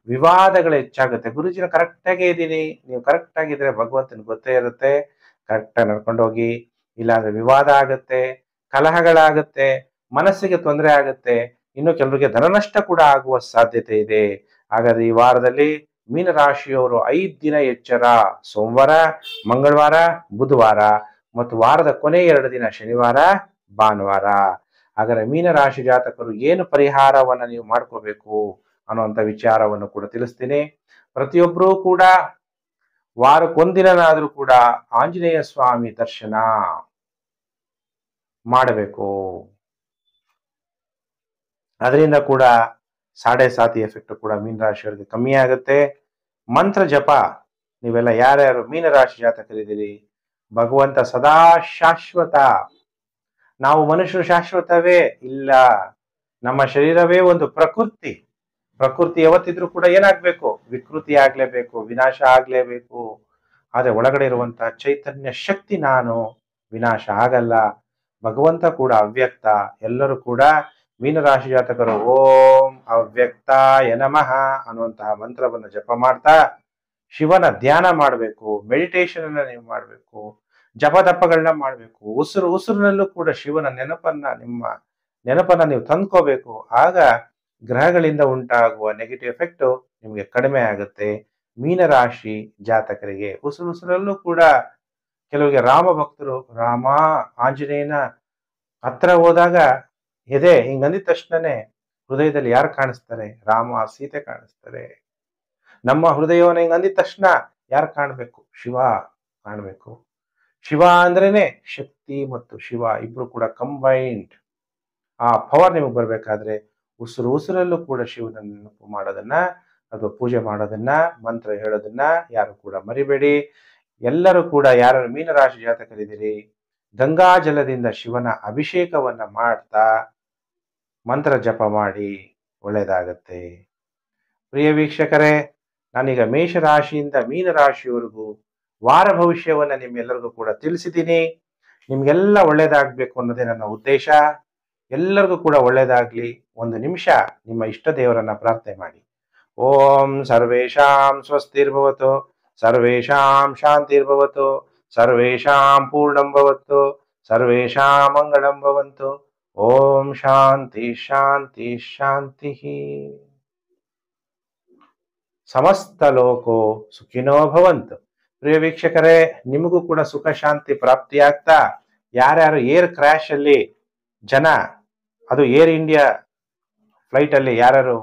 ವಿವಾದಗಳು ಹೆಚ್ಚಾಗುತ್ತೆ. ಗುರುಜಿನ ಕರೆಕ್ಟಾಗೇ ಇದ್ದೀನಿ, ನೀವು ಕರೆಕ್ಟ್ ಆಗಿದ್ರೆ ಭಗವಂತನ ಗೊತ್ತೇ ಇರುತ್ತೆ. ಕರೆಕ್ಟಾಗಿ ನಡ್ಕೊಂಡು ಹೋಗಿ, ಇಲ್ಲಾಂದ್ರೆ ವಿವಾದ ಆಗುತ್ತೆ, ಕಲಹಗಳಾಗುತ್ತೆ, ಮನಸ್ಸಿಗೆ ತೊಂದರೆ ಆಗುತ್ತೆ. ಇನ್ನು ಕೆಲವರಿಗೆ ಧನನಷ್ಟ ಕೂಡ ಆಗುವ ಸಾಧ್ಯತೆ ಇದೆ. ಹಾಗಾದ್ರೆ ಈ ವಾರದಲ್ಲಿ ಮೀನರಾಶಿಯವರು 5 ದಿನ ಎಚ್ಚರ. ಸೋಮವಾರ, ಮಂಗಳವಾರ, ಬುಧವಾರ ಮತ್ತು ವಾರದ ಕೊನೆ 2 ದಿನ ಶನಿವಾರ, ಭಾನುವಾರ. ಹಾಗಾದ್ರೆ ಮೀನರಾಶಿ ಜಾತಕರು ಏನು ಪರಿಹಾರವನ್ನ ನೀವು ಮಾಡ್ಕೋಬೇಕು ಅನ್ನುವಂಥ ವಿಚಾರವನ್ನು ಕೂಡ ತಿಳಿಸ್ತೀನಿ. ಪ್ರತಿಯೊಬ್ಬರೂ ಕೂಡ ವಾರಕ್ಕೊಂದಿನಾದ್ರೂ ಕೂಡ ಆಂಜನೇಯ ಸ್ವಾಮಿ ದರ್ಶನ ಮಾಡಬೇಕು. ಅದರಿಂದ ಕೂಡ 7.5 ಎಫೆಕ್ಟ್ ಕೂಡ ಮೀನರಾಶಿಯವರಿಗೆ ಕಮ್ಮಿ ಆಗುತ್ತೆ. ಮಂತ್ರ ಜಪ ನೀವೆಲ್ಲ ಯಾರ್ಯಾರು ಮೀನರಾಶಿ ಜಾತಕರಿದ್ದೀರಿ, ಭಗವಂತ ಸದಾ ಶಾಶ್ವತ. ನಾವು ಮನುಷ್ಯರು ಶಾಶ್ವತವೇ ಇಲ್ಲ. ನಮ್ಮ ಶರೀರವೇ ಒಂದು ಪ್ರಕೃತಿ. ಪ್ರಕೃತಿ ಯಾವತ್ತಿದ್ರೂ ಕೂಡ ಏನಾಗ್ಬೇಕು, ವಿಕೃತಿ ಆಗ್ಲೇಬೇಕು, ವಿನಾಶ ಆಗ್ಲೇಬೇಕು. ಆದ್ರೆ ಒಳಗಡೆ ಇರುವಂತಹ ಚೈತನ್ಯ ಶಕ್ತಿ ನಾನು ವಿನಾಶ ಆಗಲ್ಲ. ಭಗವಂತ ಕೂಡ ಅವ್ಯಕ್ತ. ಎಲ್ಲರೂ ಕೂಡ ಮೀನರಾಶಿ ಜಾತಕರು ಓಂ ಅವ್ಯಕ್ತಾಯ ನಮಃ ಅನ್ನುವಂತಹ ಮಂತ್ರವನ್ನು ಜಪ ಮಾಡ್ತಾ ಶಿವನ ಧ್ಯಾನ ಮಾಡಬೇಕು. ಮೆಡಿಟೇಷನ್ ಅನ್ನ ನೀವು ಮಾಡಬೇಕು, ಜಪದಪ್ಪಗಳನ್ನ ಮಾಡಬೇಕು. ಉಸಿರಿನಲ್ಲೂ ಕೂಡ ಶಿವನ ನಿಮ್ಮ ನೆನಪನ್ನ ನೀವು ತಂದ್ಕೋಬೇಕು. ಆಗ ಗ್ರಹಗಳಿಂದ ಉಂಟಾಗುವ ನೆಗೆಟಿವ್ ಎಫೆಕ್ಟ್ ನಿಮಗೆ ಕಡಿಮೆ ಆಗುತ್ತೆ. ಮೀನರಾಶಿ ಜಾತಕರಿಗೆ ಉಸಿರಲ್ಲೂ ಕೂಡ ಕೆಲವರಿಗೆ ರಾಮ ಭಕ್ತರು, ರಾಮ ಆಂಜನೇಯನ ಹತ್ರ ಹೋದಾಗ ಎದೆ ಹಿಂಗಂದಿದ ತಕ್ಷಣನೇ ಹೃದಯದಲ್ಲಿ ಯಾರು ಕಾಣಿಸ್ತಾರೆ, ರಾಮ ಸೀತೆ ಕಾಣಿಸ್ತಾರೆ. ನಮ್ಮ ಹೃದಯವನ್ನು ಹಿಂಗಂದಿದ ತಕ್ಷಣ ಯಾರು ಕಾಣಬೇಕು, ಶಿವ ಕಾಣಬೇಕು. ಶಿವ ಅಂದ್ರೇನೆ ಶಕ್ತಿ ಮತ್ತು ಶಿವ ಇಬ್ರು ಕೂಡ ಕಂಬೈನ್ಡ್. ಆ ಪವರ್ ನಿಮಗೆ ಬರ್ಬೇಕಾದ್ರೆ ಉಸಿರಲ್ಲೂ ಕೂಡ ಶಿವನ ನೆನಪು ಮಾಡೋದನ್ನ ಅಥವಾ ಪೂಜೆ ಮಾಡೋದನ್ನ, ಮಂತ್ರ ಹೇಳೋದನ್ನ ಯಾರು ಕೂಡ ಮರಿಬೇಡಿ. ಎಲ್ಲರೂ ಕೂಡ ಯಾರು ಮೀನರಾಶಿ ಜಾತಕರಿದ್ದೀರಿ, ಗಂಗಾ ಜಲದಿಂದ ಶಿವನ ಅಭಿಷೇಕವನ್ನ ಮಾಡ್ತಾ ಮಂತ್ರ ಜಪ ಮಾಡಿ, ಒಳ್ಳೇದಾಗತ್ತೆ. ಪ್ರಿಯ ವೀಕ್ಷಕರೇ, ನಾನೀಗ ಮೇಷರಾಶಿಯಿಂದ ಮೀನರಾಶಿಯವರೆಗೂ ವಾರ ಭವಿಷ್ಯವನ್ನ ನಿಮ್ಮೆಲ್ಲರಿಗೂ ಕೂಡ ತಿಳಿಸಿದ್ದೀನಿ. ನಿಮ್ಗೆಲ್ಲ ಒಳ್ಳೇದಾಗ್ಬೇಕು ಅನ್ನೋದೇ ನನ್ನ ಉದ್ದೇಶ. ಎಲ್ಲರಿಗೂ ಕೂಡ ಒಳ್ಳೇದಾಗ್ಲಿ. 1 ನಿಮಿಷ ನಿಮ್ಮ ಇಷ್ಟ ದೇವರನ್ನ ಪ್ರಾರ್ಥನೆ ಮಾಡಿ. ಓಂ ಸರ್ವೇಷಾಂ ಸ್ವಸ್ತಿರ್ಭವತು, ಸರ್ವೇಷಾಂ ಶಾಂತಿರ್ಭವತು, ಸರ್ವೇಷಾಂ ಪೂರ್ಣಂ ಭವತು, ಸರ್ವೇಷಾಂ ಮಂಗಳಂ ಭವಂತು. ಓಂ ಶಾಂತಿ ಶಾಂತಿ ಶಾಂತಿ. ಸಮಸ್ತ ಲೋಕೋ ಸುಖಿನೋ ಭವಂತು. ಪ್ರಿಯ ವೀಕ್ಷಕರೇ, ನಿಮಗೂ ಕೂಡ ಸುಖ ಶಾಂತಿ ಪ್ರಾಪ್ತಿಯಾಗ್ತಾ, ಯಾರ್ಯಾರು ಏರ್ ಕ್ರ್ಯಾಶ್ ಅಲ್ಲಿ ಜನ, ಅದು ಏರ್ ಇಂಡಿಯಾ ಫ್ಲೈಟ್ ಅಲ್ಲಿ ಯಾರ್ಯಾರು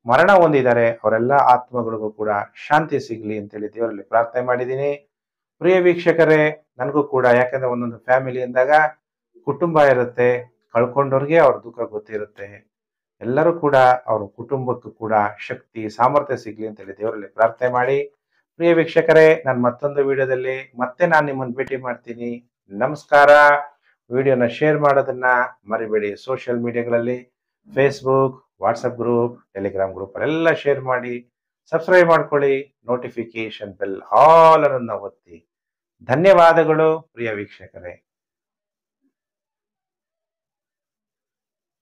ಮರಣ ಹೊಂದಿದ್ದಾರೆ ಅವರೆಲ್ಲ ಆತ್ಮಗಳಿಗೂ ಕೂಡ ಶಾಂತಿ ಸಿಗ್ಲಿ ಅಂತೇಳಿ ದೇವರಲ್ಲಿ ಪ್ರಾರ್ಥನೆ ಮಾಡಿದ್ದೀನಿ. ಪ್ರಿಯ ವೀಕ್ಷಕರೇ, ನನಗೂ ಕೂಡ, ಯಾಕಂದ್ರೆ ಒಂದೊಂದು ಫ್ಯಾಮಿಲಿ ಅಂದಾಗ ಕುಟುಂಬ ಇರುತ್ತೆ, ಕಳ್ಕೊಂಡವ್ರಿಗೆ ಅವ್ರ ದುಃಖ ಗೊತ್ತಿರುತ್ತೆ. ಎಲ್ಲರೂ ಕೂಡ ಅವ್ರ ಕುಟುಂಬಕ್ಕೂ ಕೂಡ ಶಕ್ತಿ ಸಾಮರ್ಥ್ಯ ಸಿಗ್ಲಿ ಅಂತೇಳಿ ದೇವರಲ್ಲಿ ಪ್ರಾರ್ಥನೆ ಮಾಡಿ. ಪ್ರಿಯ ವೀಕ್ಷಕರೇ, ನಾನು ಮತ್ತೊಂದು ವಿಡಿಯೋದಲ್ಲಿ ಮತ್ತೆ ನಾನು ನಿಮ್ಮನ್ನು ಭೇಟಿ ಮಾಡ್ತೀನಿ. ನಮಸ್ಕಾರ. ವಿಡಿಯೋನ ಶೇರ್ ಮಾಡೋದನ್ನ ಮರಿಬೇಡಿ. ಸೋಷಿಯಲ್ ಮೀಡಿಯಾಗಳಲ್ಲಿ Facebook, WhatsApp group, Telegram group ಅಲ್ಲೆಲ್ಲ ಶೇರ್ ಮಾಡಿ. ಸಬ್ಸ್ಕ್ರೈಬ್ ಮಾಡ್ಕೊಳ್ಳಿ. ನೋಟಿಫಿಕೇಶನ್ ಬೆಲ್ ಆಲ್ ಅನ್ನು ಒತ್ತಿ. ಧನ್ಯವಾದಗಳು ಪ್ರಿಯ ವೀಕ್ಷಕರೇ.